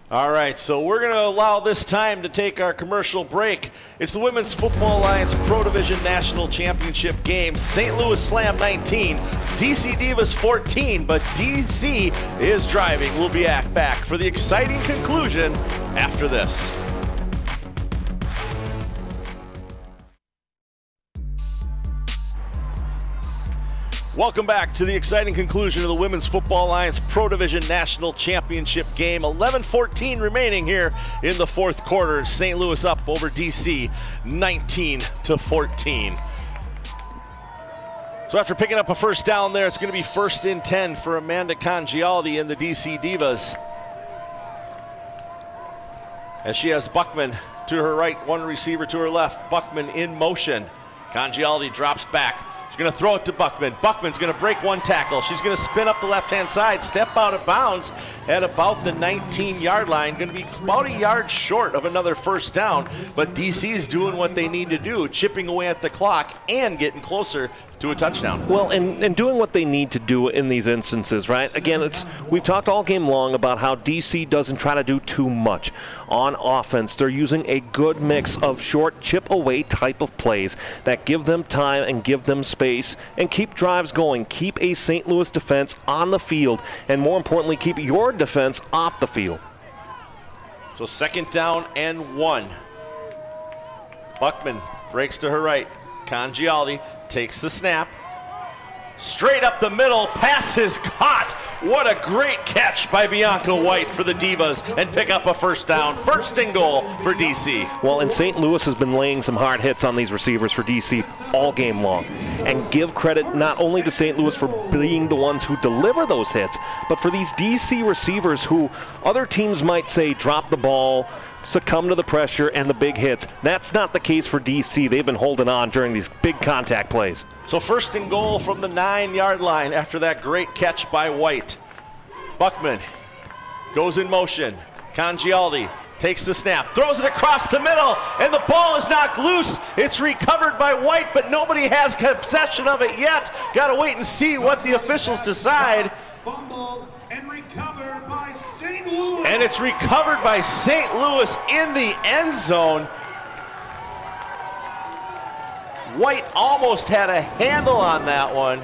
All right, so we're going to allow this time to take our commercial break. It's the Women's Football Alliance Pro Division National Championship game. St. Louis Slam 19, DC Divas 14, but DC is driving. We'll be back for the exciting conclusion after this. Welcome back to the exciting conclusion of the Women's Football Alliance Pro Division National Championship game. 11:14 remaining here in the 4th quarter. St. Louis up over DC 19-14. So after picking up a first down there, it's going to be 1st and 10 for Amanda Congialdi and the DC Divas. As she has Buckman to her right, 1 receiver to her left. Buckman in motion. Congialdi drops back. She's going to throw it to Buckman. Buckman's going to break 1 tackle. She's going to spin up the left-hand side, step out of bounds at about the 19-yard line. Going to be about a yard short of another first down, but DC's doing what they need to do, chipping away at the clock and getting closer to a touchdown. Well, and doing what they need to do in these instances, right? Again, we've talked all game long about how DC doesn't try to do too much on offense. They're using a good mix of short chip away type of plays that give them time and give them space and keep drives going, keep a St. Louis defense on the field, and more importantly, keep your defense off the field. So 2nd down and 1. Buckman breaks to her right. Congialdi takes the snap. Straight up the middle, pass is caught. What a great catch by Bianca White for the Divas and pick up a first down. 1st and goal for DC. Well, and St. Louis has been laying some hard hits on these receivers for DC all game long. And give credit not only to St. Louis for being the ones who deliver those hits, but for these DC receivers who other teams might say drop the ball, succumb to the pressure and the big hits. That's not the case for DC. They've been holding on during these big contact plays. So 1st and goal from the 9-yard line after that great catch by White. Buckman goes in motion. Congialdi takes the snap, throws it across the middle, and the ball is knocked loose. It's recovered by White, but nobody has possession of it yet. Got to wait and see what the officials decide. Fumbled and recovered by St. Louis. And it's recovered by St. Louis in the end zone. White almost had a handle on that one.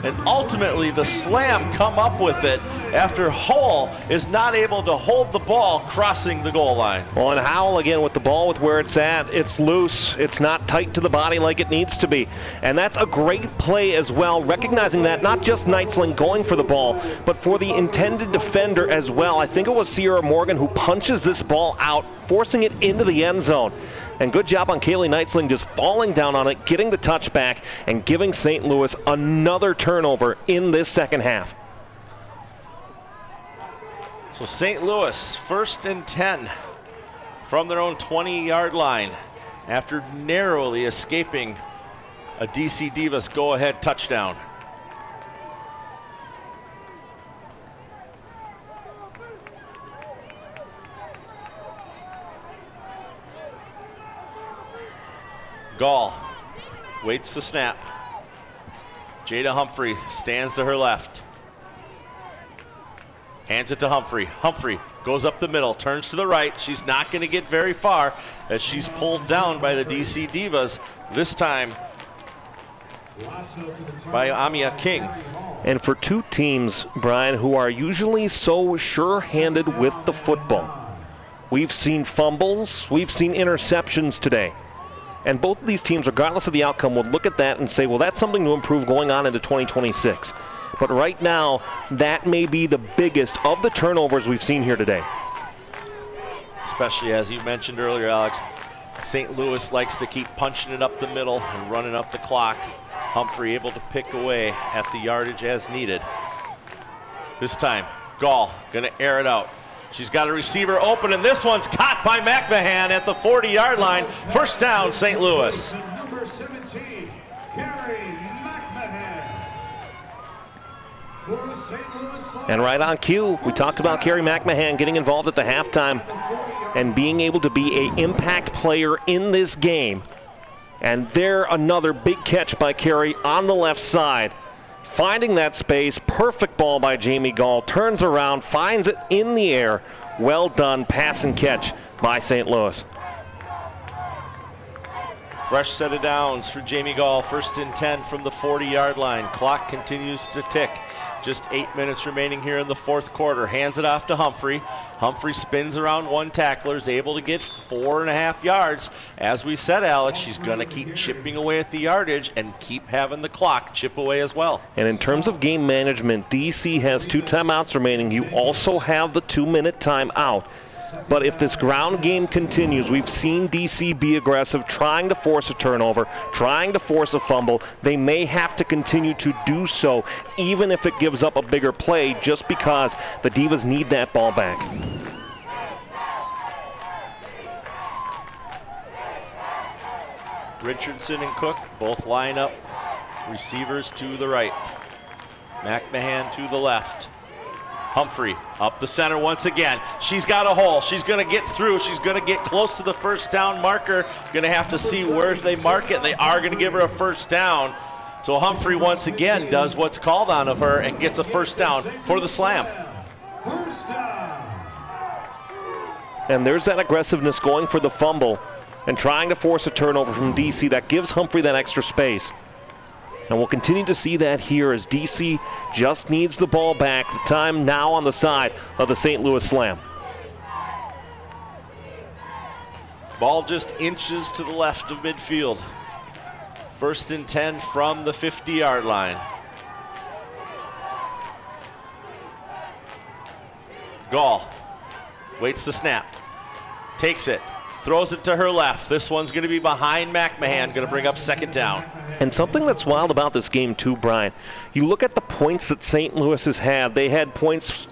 And ultimately the Slam come up with it after Hull is not able to hold the ball crossing the goal line. Well, and Howell again with the ball with where it's at. It's loose. It's not tight to the body like it needs to be. And that's a great play as well, recognizing that not just Knightsling going for the ball, but for the intended defender as well. I think it was Sierra Morgan who punches this ball out, forcing it into the end zone. And good job on Kaylee Knightsling just falling down on it, getting the touchback, and giving St. Louis another turnover in this second half. So St. Louis, 1st and 10 from their own 20-yard line after narrowly escaping a DC Divas go-ahead touchdown. Gall waits the snap. Jada Humphrey stands to her left. Hands it to Humphrey. Humphrey goes up the middle, turns to the right. She's not going to get very far as she's pulled down by the DC Divas, this time by Amia King. And for two teams, Brian, who are usually so sure-handed with the football, we've seen fumbles, we've seen interceptions today. And both of these teams, regardless of the outcome, will look at that and say, well, that's something to improve going on into 2026. But right now, that may be the biggest of the turnovers we've seen here today. Especially as you mentioned earlier, Alex, St. Louis likes to keep punching it up the middle and running up the clock. Humphrey able to pick away at the yardage as needed. This time, Gall gonna air it out. She's got a receiver open, and this one's caught by McMahon at the 40-yard line. First down, St. Louis. Number 17, Carrie McMahon. For St. Louis. And right on cue, we talked about Carrie McMahon getting involved at the halftime and being able to be an impact player in this game. And there, another big catch by Carrie on the left side. Finding that space, perfect ball by Jamie Gall, turns around, finds it in the air. Well done, pass and catch by St. Louis. Fresh set of downs for Jamie Gall, 1st and 10 from the 40-yard line. Clock continues to tick. Just 8 minutes remaining here in the 4th quarter. Hands it off to Humphrey. Humphrey spins around one tackler, is able to get 4.5 yards. As we said, Alex, she's going to keep chipping away at the yardage and keep having the clock chip away as well. And in terms of game management, DC has 2 timeouts remaining. You also have the 2-minute timeout. But if this ground game continues, we've seen DC be aggressive, trying to force a turnover, trying to force a fumble. They may have to continue to do so, even if it gives up a bigger play, just because the Divas need that ball back. Richardson and Cook both line up. Receivers to the right. McMahon to the left. Humphrey up the center once again. She's got a hole. She's going to get through. She's going to get close to the first down marker. Going to have to see where they mark it. They are going to give her a first down. So Humphrey once again does what's called on of her and gets a first down for the slam. First down. And there's that aggressiveness going for the fumble and trying to force a turnover from DC that gives Humphrey that extra space. And we'll continue to see that here as DC just needs the ball back. The time now on the side of the St. Louis Slam. Ball just inches to the left of midfield. 1st and 10 from the 50-yard line. Gall waits the snap. Takes it. Throws it to her left. This one's going to be behind McMahon. Going to bring up 2nd down. And something that's wild about this game too, Brian, you look at the points that St. Louis has had. They had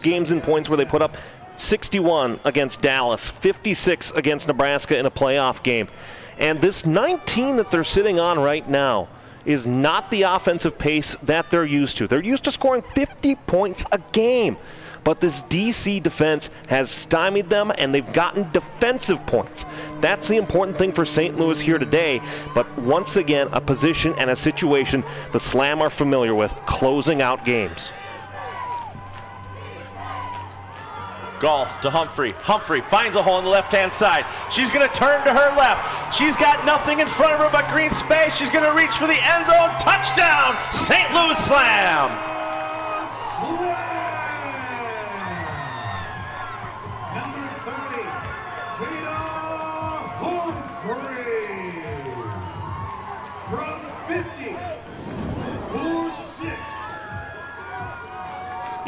games and points where they put up 61 against Dallas, 56 against Nebraska in a playoff game. And this 19 that they're sitting on right now is not the offensive pace that they're used to. They're used to scoring 50 points a game. But this DC defense has stymied them, and they've gotten defensive points. That's the important thing for St. Louis here today. But once again, a position and a situation the Slam are familiar with, closing out games. Gall to Humphrey. Humphrey finds a hole on the left-hand side. She's going to turn to her left. She's got nothing in front of her but green space. She's going to reach for the end zone. Touchdown, St. Louis Slam.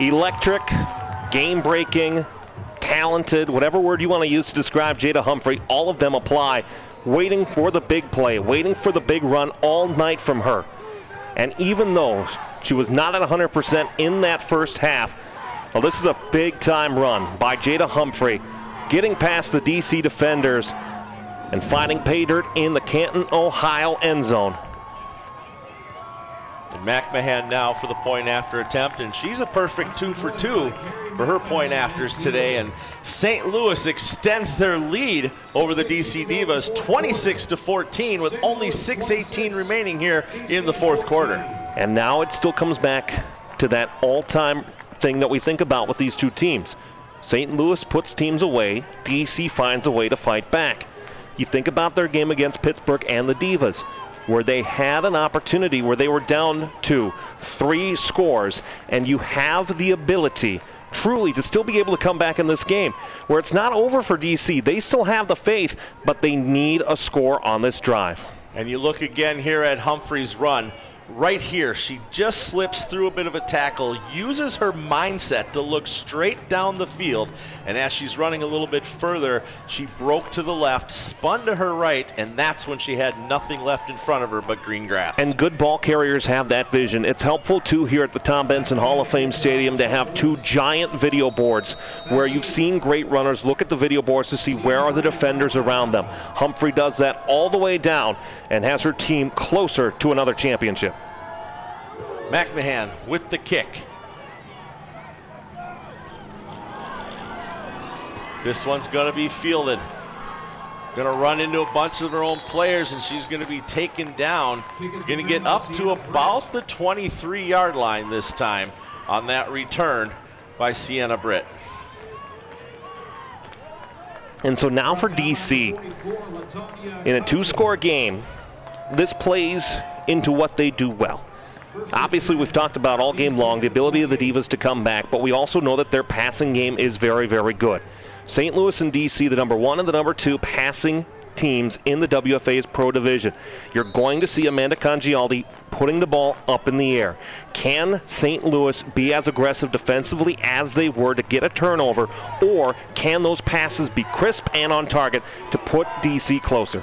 Electric, game-breaking, talented, whatever word you want to use to describe Jada Humphrey, all of them apply. Waiting for the big play, waiting for the big run all night from her. And even though she was not at 100% in that first half, well, this is a big-time run by Jada Humphrey, getting past the DC defenders and finding pay dirt in the Canton, Ohio end zone. And McMahon now for the point after attempt, and she's a perfect 2 for 2 for her point afters today. And St. Louis extends their lead over the DC Divas 26-14 with only 6:18 remaining here in the fourth quarter. And now it still comes back to that all-time thing that we think about with these two teams. St. Louis puts teams away, DC finds a way to fight back. You think about their game against Pittsburgh and the Divas, where they had an opportunity where they were down to 3 scores, and you have the ability truly to still be able to come back in this game, where it's not over for DC. They still have the faith, but they need a score on this drive. And you look again here at Humphrey's run. Right here, she just slips through a bit of a tackle, uses her mindset to look straight down the field, and as she's running a little bit further, she broke to the left, spun to her right, and that's when she had nothing left in front of her but green grass. And good ball carriers have that vision. It's helpful, too, here at the Tom Benson Hall of Fame Stadium to have 2 giant video boards where you've seen great runners look at the video boards to see where are the defenders around them. Humphrey does that all the way down and has her team closer to another championship. McMahon with the kick. This one's going to be fielded. Going to run into a bunch of her own players, and she's going to be taken down. Going to get up to about the 23-yard line this time on that return by Sienna Britt. And so now for DC, in a 2-score game, this plays into what they do well. Obviously, we've talked about all game long the ability of the Divas to come back, but we also know that their passing game is very, very good. St. Louis and DC, the number 1 and the number 2 passing teams in the WFA's Pro Division. You're going to see Amanda Congialdi putting the ball up in the air. Can St. Louis be as aggressive defensively as they were to get a turnover, or can those passes be crisp and on target to put DC closer?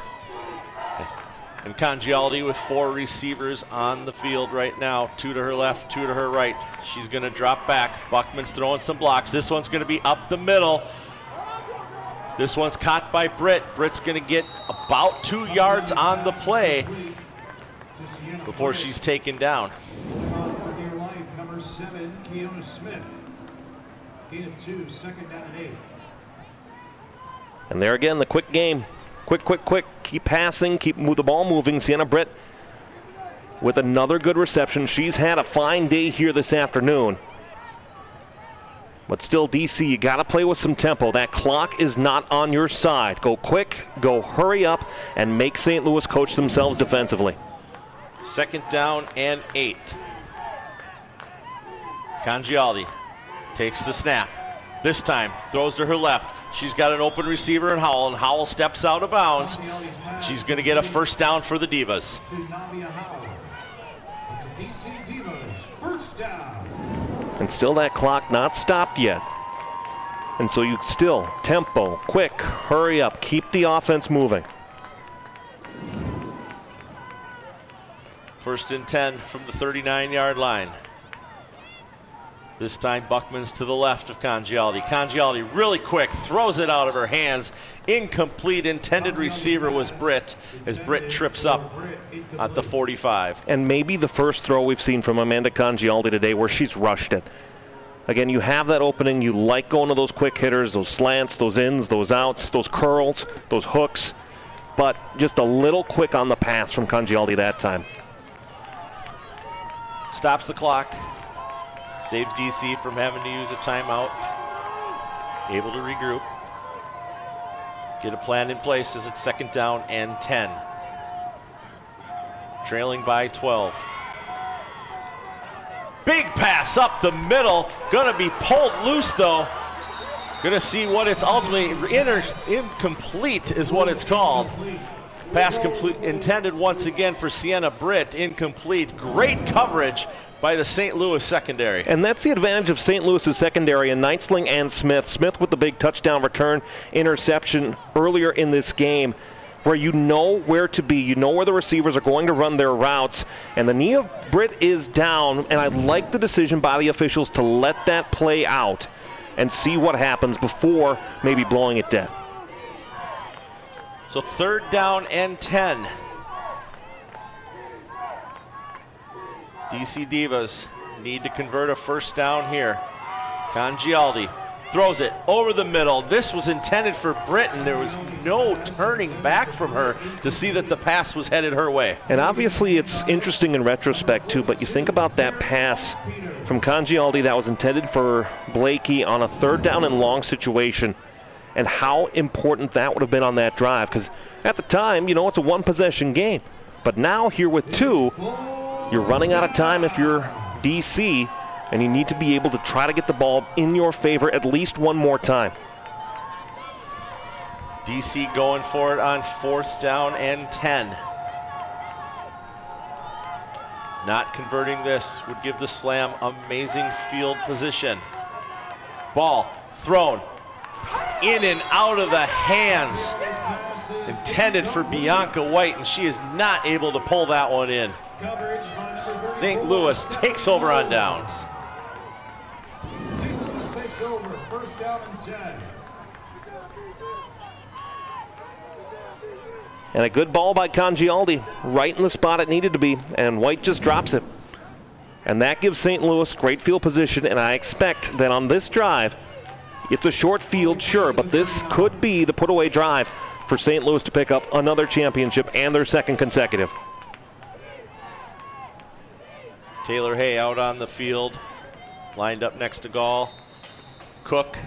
And Congialdi with 4 receivers on the field right now. 2 to her left, 2 to her right. She's going to drop back. Buckman's throwing some blocks. This one's going to be up the middle. This one's caught by Britt. Britt's going to get about 2 yards on the play before she's taken down. Number 7, Keona Smith. Gain of 2, second down and 8. And there again, the quick game. Quick. Keep passing, keep the ball moving. Sienna Britt with another good reception. She's had a fine day here this afternoon. But still, DC, you got to play with some tempo. That clock is not on your side. Go quick, go hurry up, and make St. Louis coach themselves defensively. Second down and 8. Congialdi takes the snap. This time, throws to her left. She's got an open receiver in Howell, and Howell steps out of bounds. She's going to get a first down for the Divas. First down. And still that clock not stopped yet. And so you still, tempo, quick, hurry up, keep the offense moving. First and 10 from the 39-yard line. This time Buckman's to the left of Congialdi. Congialdi really quick, throws it out of her hands. Incomplete. Intended receiver was Britt, as Britt trips up at the 45. And maybe the first throw we've seen from Amanda Congialdi today where she's rushed it. Again, you have that opening. You like going to those quick hitters, those slants, those ins, those outs, those curls, those hooks. But just a little quick on the pass from Congialdi that time. Stops the clock. Saves DC from having to use a timeout. Able to regroup. Get a plan in place as it's second down and 10. Trailing by 12. Big pass up the middle. Gonna be pulled loose though. Gonna see what it's ultimately incomplete is what it's called. Pass complete, intended once again for Sienna Britt. Incomplete. Great coverage by the St. Louis secondary. And that's the advantage of St. Louis's secondary, and Neitsling and Smith. Smith with the big touchdown return interception earlier in this game, where you know where to be. You know where the receivers are going to run their routes. And the knee of Britt is down, and I like the decision by the officials to let that play out and see what happens before maybe blowing it dead. So third down and 10. DC Divas need to convert a first down here. Congialdi throws it over the middle. This was intended for Britton. There was no turning back from her to see that the pass was headed her way. And obviously it's interesting in retrospect too, but you think about that pass from Congialdi that was intended for Blakey on a 3rd down and long situation, and how important that would have been on that drive, because at the time, you know, it's a 1-possession game. But now here with 2, you're running out of time if you're DC, and you need to be able to try to get the ball in your favor at least one more time. DC going for it on 4th down and 10. Not converting this would give the Slam amazing field position. Ball thrown in and out of the hands. Intended for Bianca White, and she is not able to pull that one in. St. Louis takes over on downs. St. Louis takes over, 1st down and 10. And a good ball by Congialdi, right in the spot it needed to be, and White just drops it. And that gives St. Louis great field position, and I expect that on this drive, it's a short field, sure, but this could be the put-away drive for St. Louis to pick up another championship and their 2nd consecutive. Taylor Hay out on the field, lined up next to Gall. Cook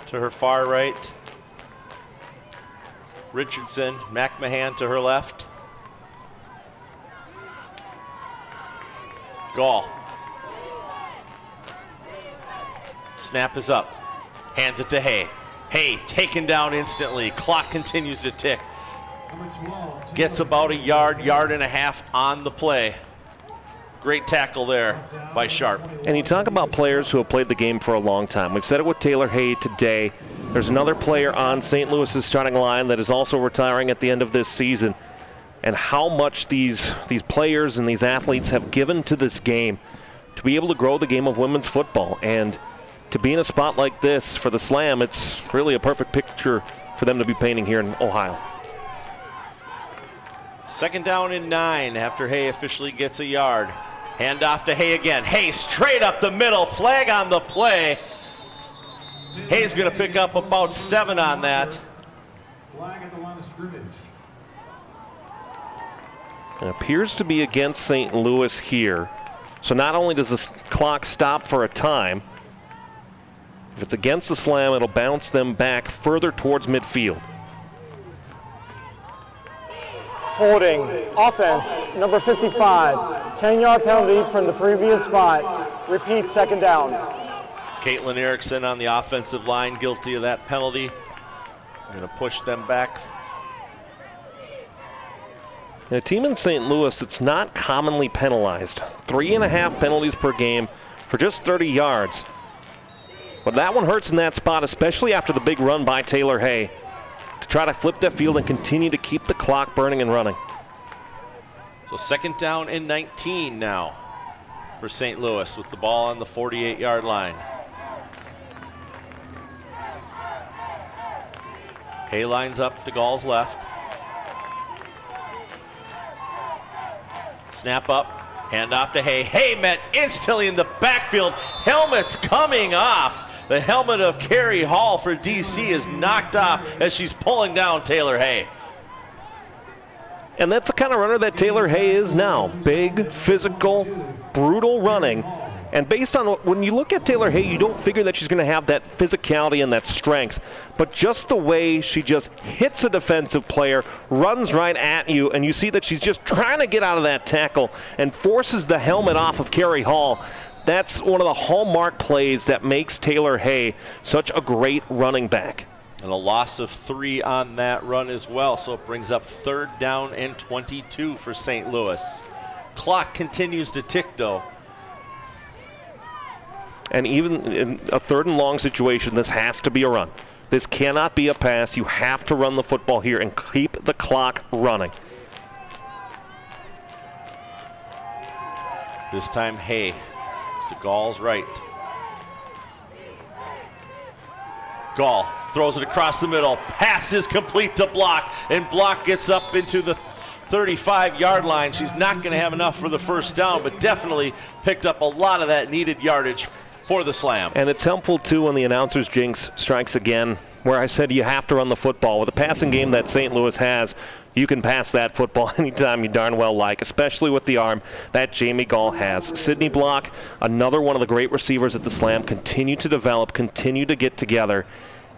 to her far right. Richardson, McMahon to her left. Gall. Snap is up. Hands it to Hay. Hay taken down instantly. Clock continues to tick. Gets about a yard and a half on the play. Great tackle there by Sharp. And you talk about players who have played the game for a long time. We've said it with Taylor Hay today. There's another player on St. Louis's starting line that is also retiring at the end of this season. And how much these players and these athletes have given to this game to be able to grow the game of women's football. And to be in a spot like this for the Slam, it's really a perfect picture for them to be painting here in Ohio. 2nd down and 9 after Hay officially gets a yard. Hand off to Hay again. Hay straight up the middle. Flag on the play. Hay's going to pick up about 7 on that. Flag at the line of scrimmage. It appears to be against St. Louis here. So not only does the clock stop for a time, if it's against the Slam, it'll bounce them back further towards midfield. Holding, offense, number 55, 10-yard penalty from the previous spot. Repeat, 2nd down. Caitlin Erickson on the offensive line, guilty of that penalty. Going to push them back. And a team in St. Louis that's not commonly penalized. 3.5 penalties per game for just 30 yards. But that one hurts in that spot, especially after the big run by Taylor Hay to try to flip that field and continue to keep the clock burning and running. So 2nd down and 19 now for St. Louis with the ball on the 48-yard line. Hay lines up to Gall's left. Snap up, hand off to Hay. Hay met instantly in the backfield. Helmet's coming off. The helmet of Carrie Hall for DC is knocked off as she's pulling down Taylor Hay. And that's the kind of runner that Taylor Hay is now. Big, physical, brutal running. And based on when you look at Taylor Hay, you don't figure that she's going to have that physicality and that strength. But just the way she just hits a defensive player, runs right at you, and you see that she's just trying to get out of that tackle and forces the helmet off of Carrie Hall. That's one of the hallmark plays that makes Taylor Hay such a great running back. And a loss of 3 on that run as well, so it brings up 3rd down and 22 for St. Louis. Clock continues to tick, though. And even in a 3rd and long situation, this has to be a run. This cannot be a pass. You have to run the football here and keep the clock running. This time Hay to Gall's right. Gall throws it across the middle. Pass is complete to Block, and Block gets up into the 35-yard line. She's not going to have enough for the first down, but definitely picked up a lot of that needed yardage for the slam. And it's helpful, too, when the announcer's jinx strikes again, where I said you have to run the football. With the passing game that St. Louis has, you can pass that football anytime you darn well like, especially with the arm that Jamie Gall has. Sydney Block, another one of the great receivers at the slam, continue to develop, continue to get together,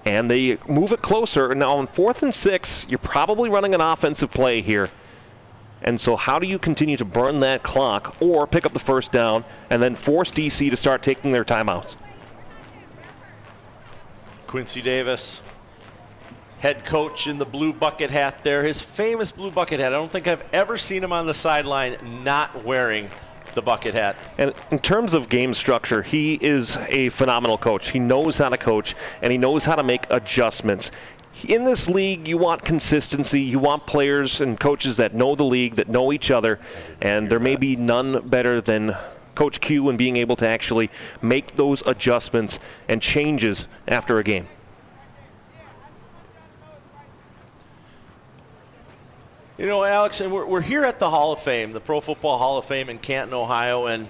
and they move it closer. Now on 4th and 6, you're probably running an offensive play here. And so how do you continue to burn that clock or pick up the first down and then force DC to start taking their timeouts? Quincy Davis, head coach in the blue bucket hat there. His famous blue bucket hat. I don't think I've ever seen him on the sideline not wearing the bucket hat. And in terms of game structure, he is a phenomenal coach. He knows how to coach, and he knows how to make adjustments. In this league, you want consistency. You want players and coaches that know the league, that know each other, and there may be none better than Coach Q in being able to actually make those adjustments and changes after a game. You know, Alex, and we're here at the Hall of Fame, the Pro Football Hall of Fame in Canton, Ohio, and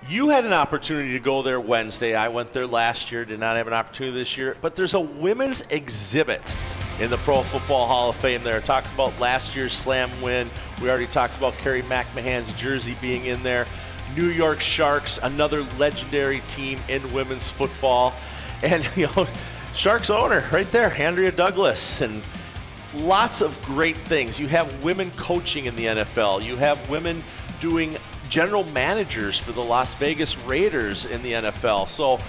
you had an opportunity to go there Wednesday. I went there last year, did not have an opportunity this year. But there's a women's exhibit in the Pro Football Hall of Fame there. It talks about last year's slam win. We already talked about Carrie McMahon's jersey being in there. New York Sharks, another legendary team in women's football. And, you know, Sharks owner right there, Andrea Douglas. And lots of great things. You have women coaching in the NFL. You have women doing general managers for the Las Vegas Raiders in the NFL. So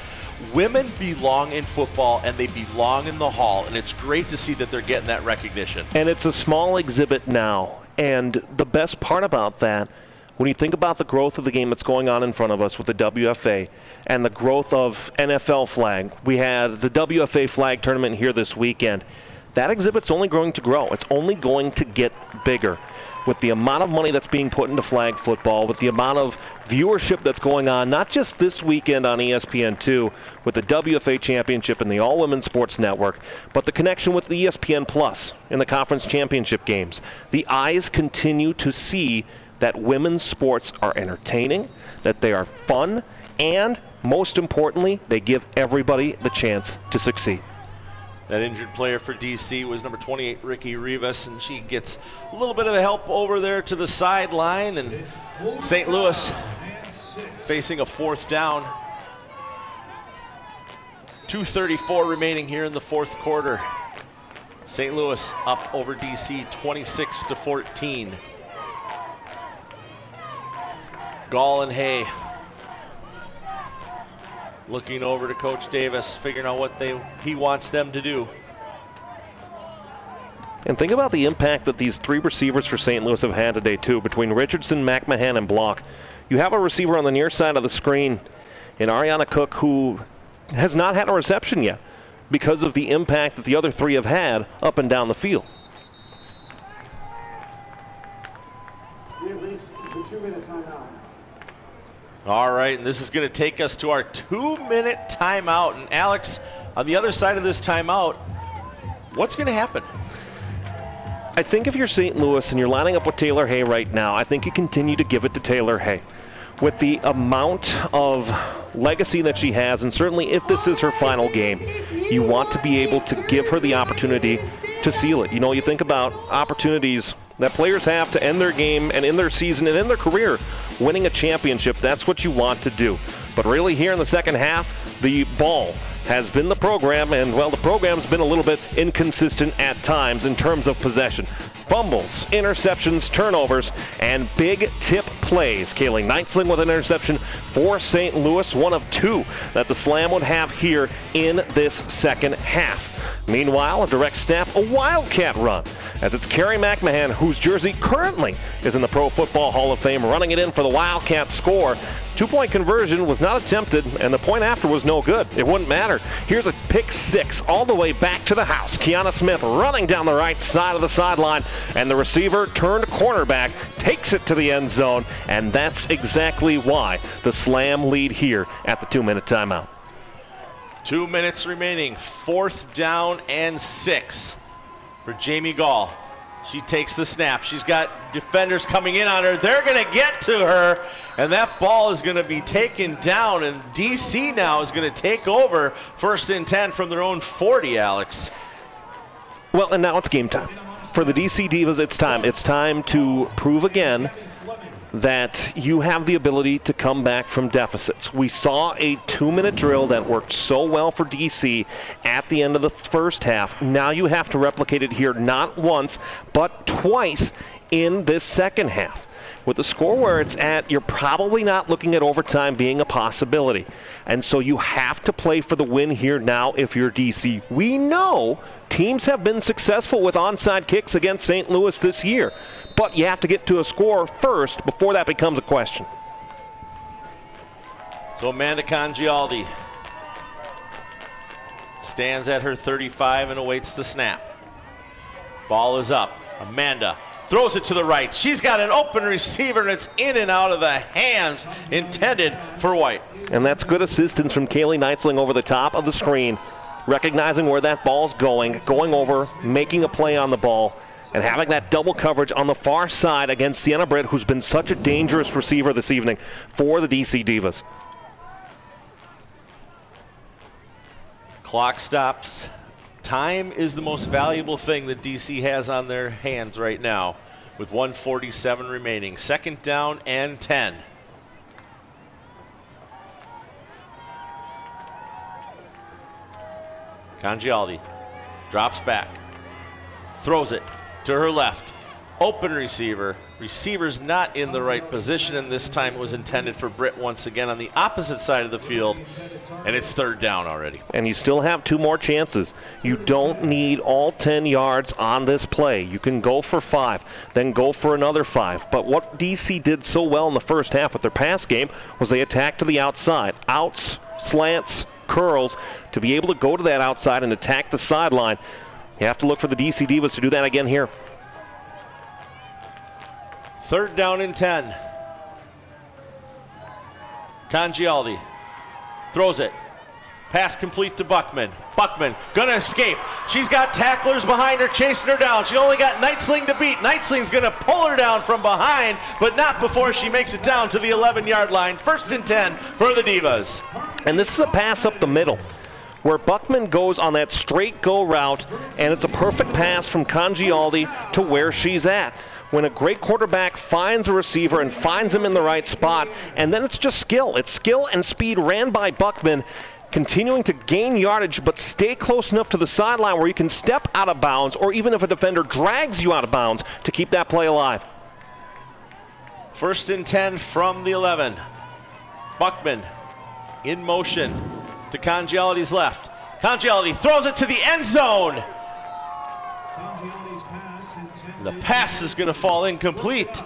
women belong in football, and they belong in the Hall, and it's great to see that they're getting that recognition. And it's a small exhibit now, and the best part about that, when you think about the growth of the game that's going on in front of us with the WFA and the growth of NFL flag, we had the WFA flag tournament here this weekend. That exhibit's only going to grow. It's only going to get bigger. With the amount of money that's being put into flag football, with the amount of viewership that's going on, not just this weekend on ESPN2 with the WFA Championship and the All-Women Sports Network, but the connection with the ESPN Plus in the conference championship games. The eyes continue to see that women's sports are entertaining, that they are fun, and most importantly, they give everybody the chance to succeed. That injured player for DC was number 28, Ricky Rivas, and she gets a little bit of help over there to the sideline, and St. Louis facing a 4th down. 2:34 remaining here in the 4th quarter. St. Louis up over DC 26-14. Gall and Hay looking over to Coach Davis, figuring out what he wants them to do. And think about the impact that these 3 receivers for St. Louis have had today, too, between Richardson, McMahon, and Block. You have a receiver on the near side of the screen in Ariana Cook who has not had a reception yet because of the impact that the other 3 have had up and down the field. We have reached the 2-minute timeout. All right, and this is going to take us to our 2-minute timeout. And Alex, on the other side of this timeout, what's going to happen? I think if you're St. Louis and you're lining up with Taylor Hay right now, I think you continue to give it to Taylor Hay. With the amount of legacy that she has, and certainly if this is her final game, you want to be able to give her the opportunity to seal it. You know, you think about opportunities that players have to end their game and in their season and in their career winning a championship. That's what you want to do. But really here in the second half, the ball has been the program, and well, the program's been a little bit inconsistent at times in terms of possession. Fumbles, interceptions, turnovers, and big tip plays. Kaylee Knightsling with an interception for St. Louis, one of 2 that the Slam would have here in this second half. Meanwhile, a direct snap, a Wildcat run, as it's Carrie McMahon, whose jersey currently is in the Pro Football Hall of Fame, running it in for the Wildcat score. 2-point conversion was not attempted, and the point after was no good. It wouldn't matter. Here's a pick 6 all the way back to the house. Kiana Smith running down the right side of the sideline, and the receiver turned cornerback takes it to the end zone, and that's exactly why the Slam lead here at the 2-minute timeout. 2 minutes remaining, 4th down and 6 for Jamie Gall. She takes the snap. She's got defenders coming in on her. They're going to get to her, and that ball is going to be taken down, and DC now is going to take over 1st and 10 from their own 40, Alex. Well, and now it's game time. For the DC Divas, it's time. It's time to prove again that you have the ability to come back from deficits. We saw a 2-minute drill that worked so well for DC at the end of the first half. Now you have to replicate it here not once, but twice in this second half. With the score where it's at, you're probably not looking at overtime being a possibility. And so you have to play for the win here now if you're DC. We know teams have been successful with onside kicks against St. Louis this year, but you have to get to a score first before that becomes a question. So Amanda Congialdi stands at her 35 and awaits the snap. Ball is up. Amanda throws it to the right. She's got an open receiver, and it's in and out of the hands intended for White. And that's good assistance from Kaylee Neitzling over the top of the screen, recognizing where that ball's going over, making a play on the ball, and having that double coverage on the far side against Sienna Britt, who's been such a dangerous receiver this evening for the DC Divas. Clock stops. Time is the most valuable thing that DC has on their hands right now with 1:47 remaining. 2nd down and 10. Congialdi drops back, throws it to her left. Open receiver. Receiver's not in the right position, and this time it was intended for Britt once again on the opposite side of the field, and it's 3rd down already. And you still have 2 more chances. You don't need all 10 yards on this play. You can go for 5, then go for another 5. But what DC did so well in the first half with their pass game was they attacked to the outside. Outs, slants, curls, to be able to go to that outside and attack the sideline. You have to look for the DC Divas to do that again here. 3rd down and 10. Congialdi throws it. Pass complete to Buckman. Buckman gonna escape. She's got tacklers behind her chasing her down. She only got Neitzling to beat. Neitzling's gonna pull her down from behind, but not before she makes it down to the 11-yard line. 1st and 10 for the Divas. And this is a pass up the middle, where Buckman goes on that straight go route, and it's a perfect pass from Congialdi to where she's at. When a great quarterback finds a receiver and finds him in the right spot, and then it's just skill. It's skill and speed ran by Buckman, continuing to gain yardage but stay close enough to the sideline where you can step out of bounds, or even if a defender drags you out of bounds, to keep that play alive. 1st and 10 from the 11. Buckman in motion to Congialdi's left. Congialdi throws it to the end zone. The pass is going to fall incomplete.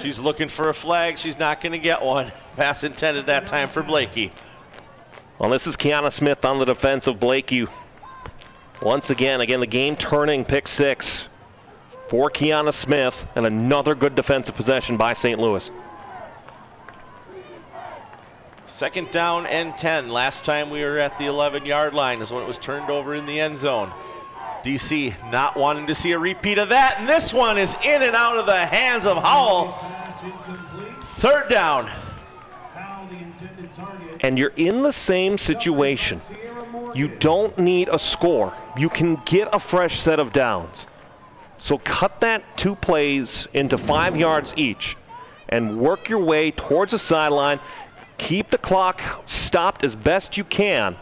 She's looking for a flag. She's not going to get one. Pass intended that time for Blakey. Well, this is Kiana Smith on the defense of Blakey. Once again, the game-turning pick 6 for Kiana Smith, and another good defensive possession by St. Louis. 2nd down and 10. Last time we were at the 11-yard line is when it was turned over in the end zone. DC not wanting to see a repeat of that, and this one is in and out of the hands of Howell. 3rd down. And you're in the same situation. You don't need a score. You can get a fresh set of downs. So cut that 2 plays into 5 yards each and work your way towards the sideline. Keep the clock stopped as best you can.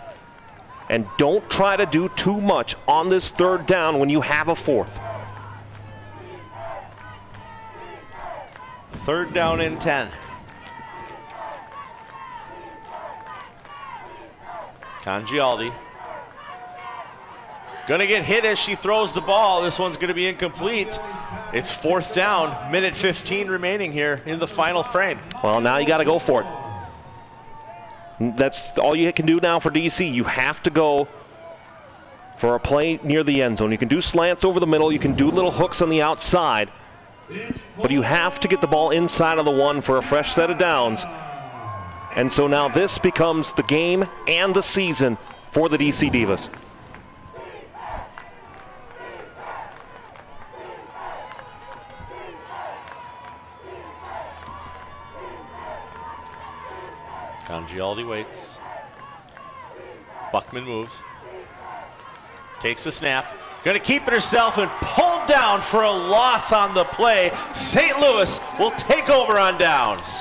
And don't try to do too much on this 3rd down when you have a 4th. 3rd down and 10. Congialdi gonna get hit as she throws the ball. This one's gonna be incomplete. It's 4th down, minute 15 remaining here in the final frame. Well, now you gotta go for it. That's all you can do now for DC. You have to go for a play near the end zone. You can do slants over the middle. You can do little hooks on the outside. But you have to get the ball inside of the 1 for a fresh set of downs. And so now this becomes the game and the season for the DC Divas. Gialdi waits. Buckman moves. Takes the snap. Going to keep it herself and pulled down for a loss on the play. St. Louis will take over on downs.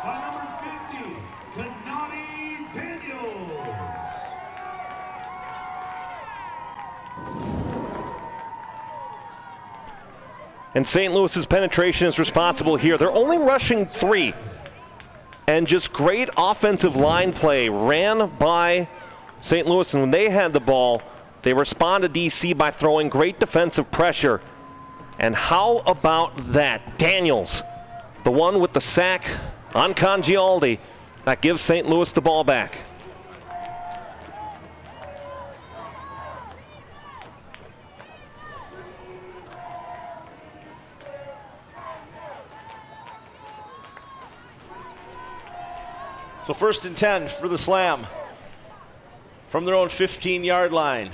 By number 50, Kanani Daniels. And St. Louis's penetration is responsible here. They're only rushing 3. And just great offensive line play ran by St. Louis. And when they had the ball, they responded to DC by throwing great defensive pressure. And how about that? Daniels, the one with the sack on Congialdi, that gives St. Louis the ball back. So 1st and 10 for the Slam from their own 15-yard line.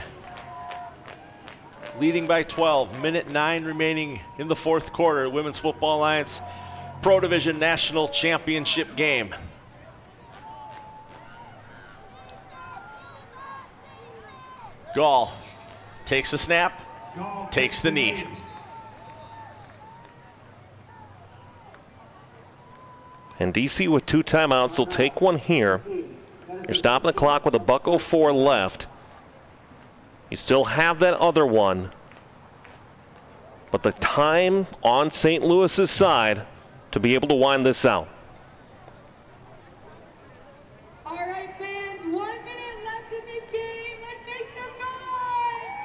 Leading by 12, minute 9 remaining in the 4th quarter. Women's Football Alliance Pro Division National Championship game. Gall takes the snap, takes the knee. And DC with 2 timeouts will take one here. You're stopping the clock with a $1:04 left. You still have that other one. But the time on St. Louis's side to be able to wind this out. All right, fans, 1 minute left in this game. Let's make some noise.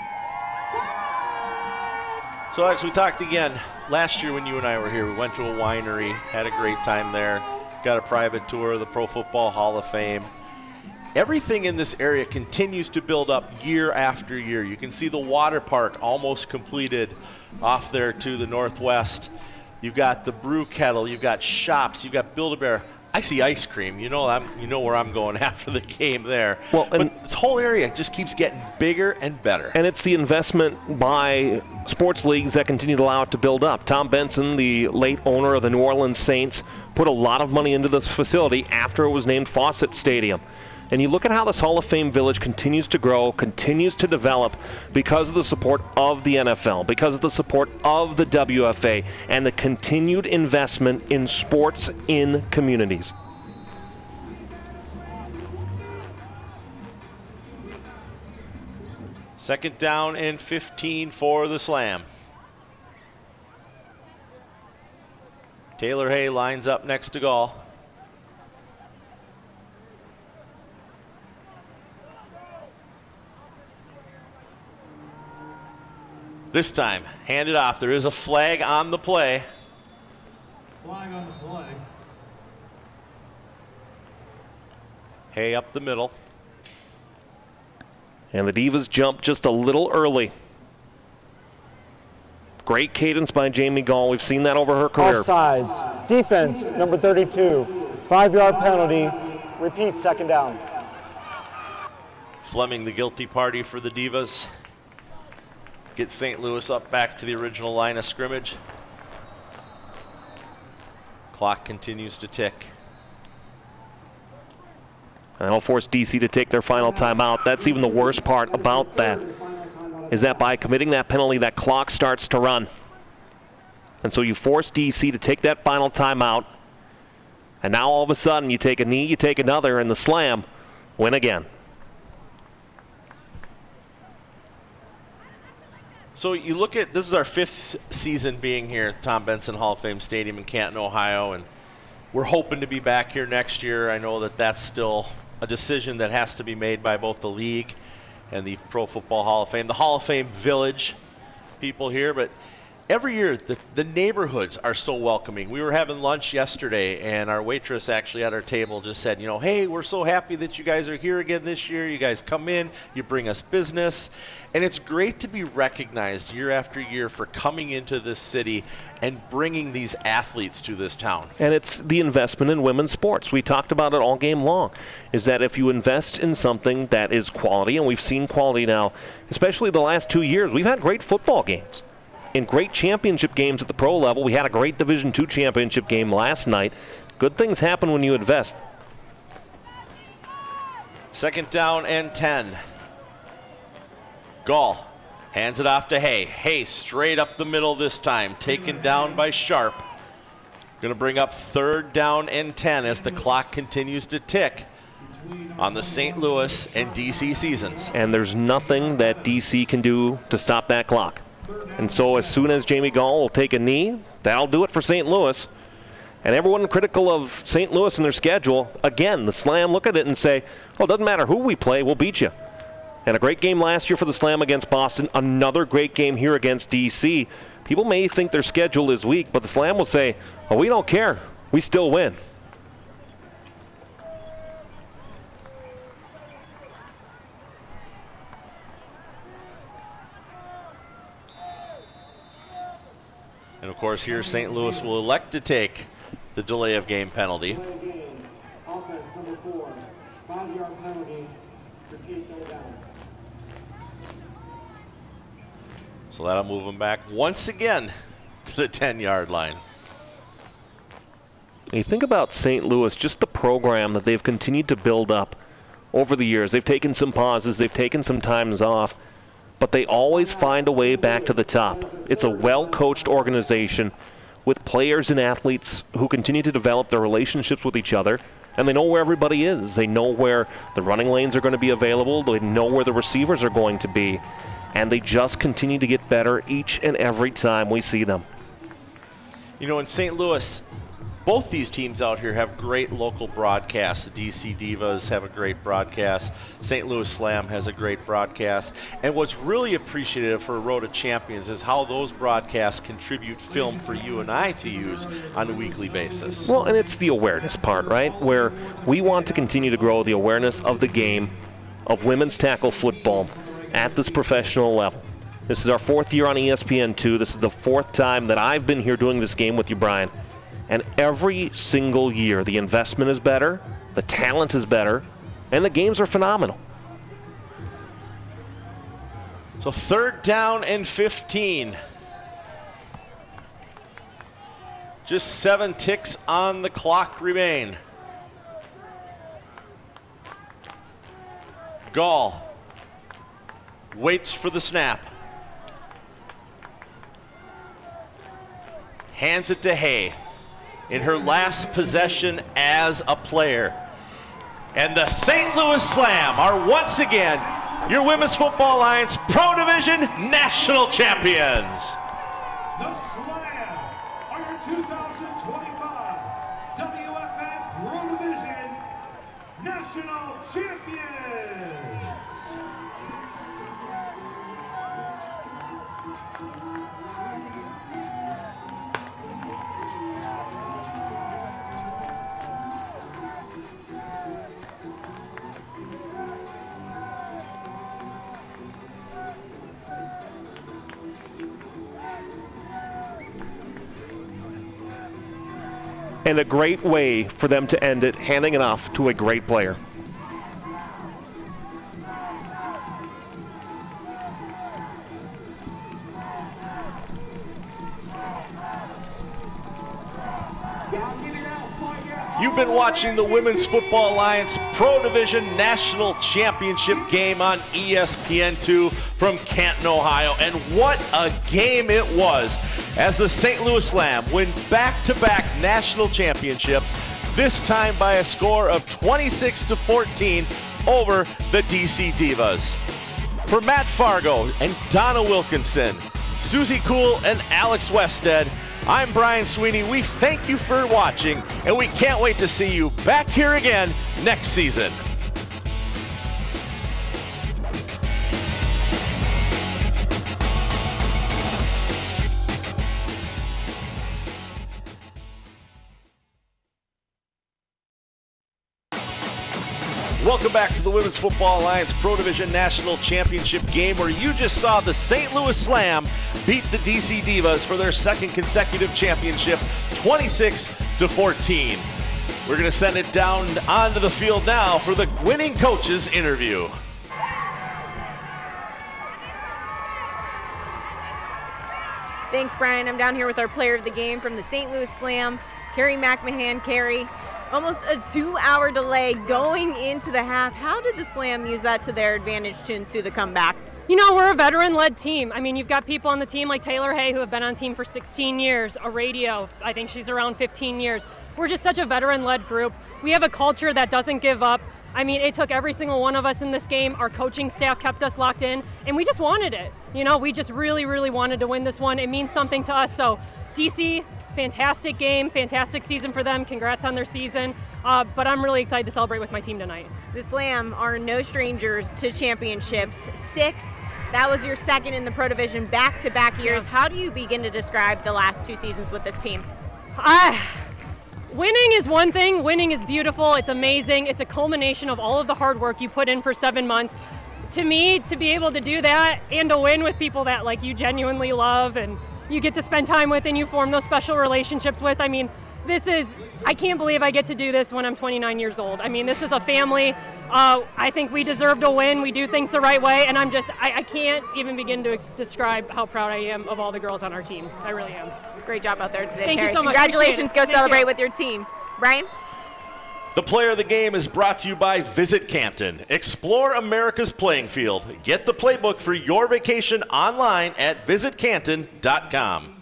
Come on! So Alex, we talked again last year when you and I were here. We went to a winery, had a great time there, got a private tour of the Pro Football Hall of Fame. Everything in this area continues to build up year after year. You can see the water park almost completed off there to the northwest. You've got the brew kettle, you've got shops, you've got Build-A-Bear. I see ice cream. You know where I'm going after the game there. Well, but this whole area just keeps getting bigger and better. And it's the investment by sports leagues that continue to allow it to build up. Tom Benson, the late owner of the New Orleans Saints, put a lot of money into this facility after it was named Fawcett Stadium. And you look at how this Hall of Fame village continues to grow, continues to develop because of the support of the NFL, because of the support of the WFA, and the continued investment in sports in communities. Second down and 15 for the Slam. Taylor Hay lines up next to Gall. This time, hand it off. There is a flag on the play. Flag on the play. Hay up the middle. And the Divas jump just a little early. Great cadence by Jamie Gall. We've seen that over her career. Offsides. Defense, number 32. 5-yard penalty. Repeat, 2nd down. Fleming, the guilty party for the Divas. Get St. Louis up back to the original line of scrimmage. Clock continues to tick. And that'll force DC to take their final timeout. That's even the worst part about that, is that by committing that penalty, that clock starts to run. And so you force DC to take that final timeout. And now all of a sudden you take a knee, you take another, and the Slam win again. So you look at, this is our 5th season being here at Tom Benson Hall of Fame Stadium in Canton, Ohio, and we're hoping to be back here next year. I know that that's still a decision that has to be made by both the league and the Pro Football Hall of Fame, the Hall of Fame Village people here, but every year the neighborhoods are so welcoming. We were having lunch yesterday, and our waitress actually at our table just said, you know, hey, we're so happy that you guys are here again this year. You guys come in, you bring us business, and it's great to be recognized year after year for coming into this city and bringing these athletes to this town. And it's the investment in women's sports. We talked about it all game long, is that if you invest in something that is quality, and we've seen quality now, especially the last 2 years, we've had great football games. In great championship games at the pro level. We had a great Division II championship game last night. Good things happen when you invest. 2nd down and 10. Gall hands it off to Hay. Hay straight up the middle this time, taken down by Sharp. Going to bring up 3rd down and 10 as the clock continues to tick on the St. Louis and DC seasons. And there's nothing that DC can do to stop that clock. And so as soon as Jamie Gall will take a knee, that'll do it for St. Louis. And everyone critical of St. Louis and their schedule, again, the Slam look at it and say, well, it doesn't matter who we play, we'll beat you. And a great game last year for the Slam against Boston, another great game here against DC. People may think their schedule is weak, but the Slam will say, well, we don't care, we still win. And of course, here St. Louis will elect to take the delay of game penalty. Offense number 4, 5-yard penalty. Repeat down. So that'll move them back once again to the 10-yard line. When you think about St. Louis, just the program that they've continued to build up over the years. They've taken some pauses, they've taken some times off, but they always find a way back to the top. It's a well-coached organization with players and athletes who continue to develop their relationships with each other, and they know where everybody is. They know where the running lanes are going to be available. They know where the receivers are going to be, and they just continue to get better each and every time we see them. You know, in St. Louis, both these teams out here have great local broadcasts. The DC Divas have a great broadcast. St. Louis Slam has a great broadcast. And what's really appreciative for Road to Champions is how those broadcasts contribute film for you and I to use on a weekly basis. Well, and it's the awareness part, right? Where we want to continue to grow the awareness of the game of women's tackle football at this professional level. This is our 4th year on ESPN2. This is the 4th time that I've been here doing this game with you, Brian. And every single year, the investment is better, the talent is better, and the games are phenomenal. So 3rd down and 15. Just 7 ticks on the clock remain. Gall waits for the snap. Hands it to Hay in her last possession as a player. And the St. Louis Slam are once again your Women's Football Alliance Pro Division National Champions. The Slam are your 2025 WFA Pro Division National Champions. And a great way for them to end it, handing it off to a great player. You've been watching the Women's Football Alliance Pro Division National Championship game on ESPN2 from Canton, Ohio. And what a game it was as the St. Louis Slam win back-to-back national championships, this time by a score of 26-14 over the DC Divas. For Matt Fargo and Donna Wilkinson, Susie Kuhl and Alex Wested, I'm Brian Sweeney. We thank you for watching, and we can't wait to see you back here again next season. Welcome back to the Women's Football Alliance Pro Division National Championship game, where you just saw the St. Louis Slam beat the DC Divas for their 2nd consecutive championship, 26-14. We're going to send it down onto the field now for the winning coaches interview. Thanks, Brian. I'm down here with our player of the game from the St. Louis Slam. Carrie McMahon, Carrie, almost a 2-hour delay going into the half. How did the Slam use that to their advantage to ensue the comeback? You know, we're a veteran-led team. I mean, you've got people on the team like Taylor Hay who have been on team for 16 years, a radio, I think she's around 15 years. We're just such a veteran-led group. We have a culture that doesn't give up. I mean, it took every single one of us in this game. Our coaching staff kept us locked in, and we just wanted it. You know, we just really, really wanted to win this one. It means something to us. So, DC, fantastic game, fantastic season for them. Congrats on their season. But I'm really excited to celebrate with my team tonight. The Slam are no strangers to championships. 6, that was your second in the Pro Division back-to-back years. How do you begin to describe the last 2 seasons with this team? Winning is one thing. Winning is beautiful. It's amazing. It's a culmination of all of the hard work you put in for 7 months. To me, to be able to do that and to win with people that like you genuinely love and you get to spend time with and you form those special relationships with, I mean, I can't believe I get to do this when I'm 29 years old. I mean, this is a family. I think we deserve to win. We do things the right way, and I can't even begin to describe how proud I am of all the girls on our team. I really am. Great job out there today, Thank Carrie. you so much. Congratulations. Go celebrate with your team. Brian? The Player of the Game is brought to you by Visit Canton. Explore America's playing field. Get the playbook for your vacation online at visitcanton.com.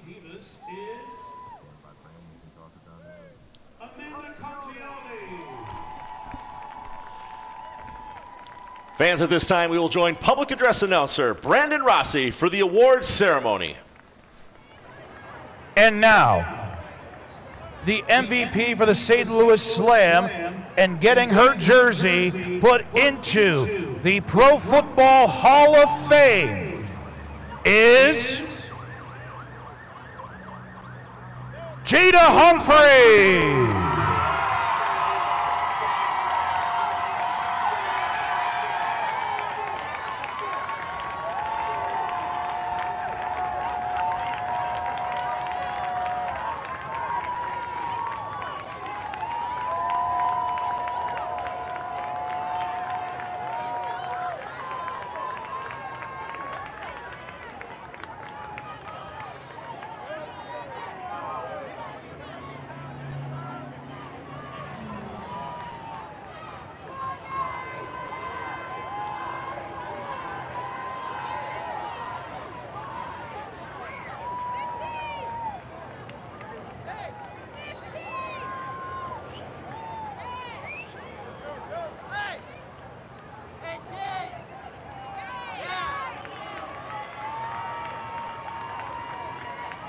Fans, at this time, we will join public address announcer Brandon Rossi for the awards ceremony. And now, the MVP for the St. Louis Slam and getting her jersey put into the Pro Football Hall of Fame is Jada Humphrey.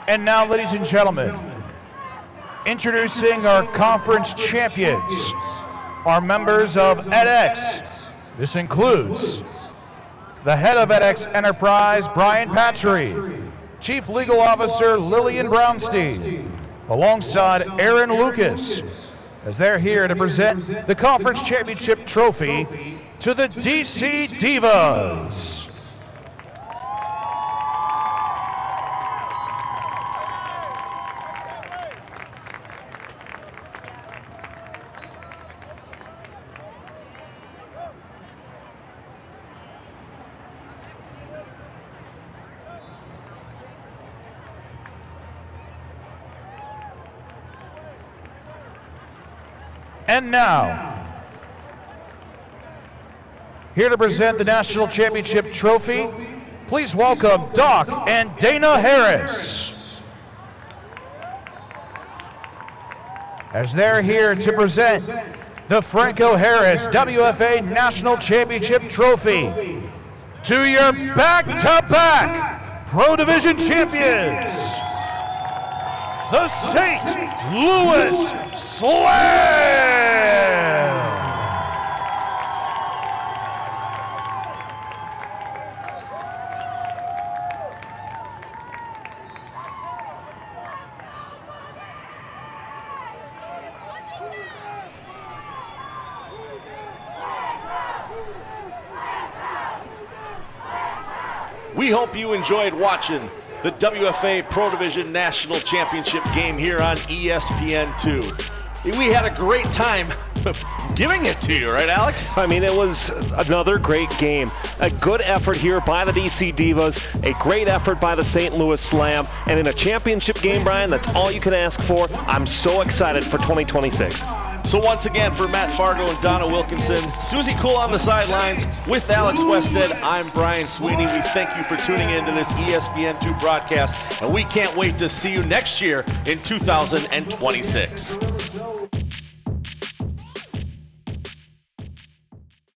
And now, ladies and gentlemen, introducing our conference champions, our members of edX. This includes the head of edX Enterprise, Brian Patry, Chief Legal Officer Lillian Brownstein, alongside Aaron Lucas, as they're here to present the conference championship trophy to the DC Divas. And now, here to present the National Championship Trophy, please welcome Doc and Dana Harris. As they're here to present the Franco Harris WFA National Championship Trophy to your back-to-back Pro Division champions, the St. Louis Slam! We hope you enjoyed watching the WFA Pro Division National Championship game here on ESPN2. We had a great time giving it to you, right, Alex? I mean, it was another great game. A good effort here by the DC Divas, a great effort by the St. Louis Slam, and in a championship game, Brian, that's all you can ask for. I'm so excited for 2026. So once again, for Matt Fargo and Donna Wilkinson, Susie Cool on the sidelines with Alex Westhead, I'm Brian Sweeney. We thank you for tuning in to this ESPN2 broadcast, and we can't wait to see you next year in 2026.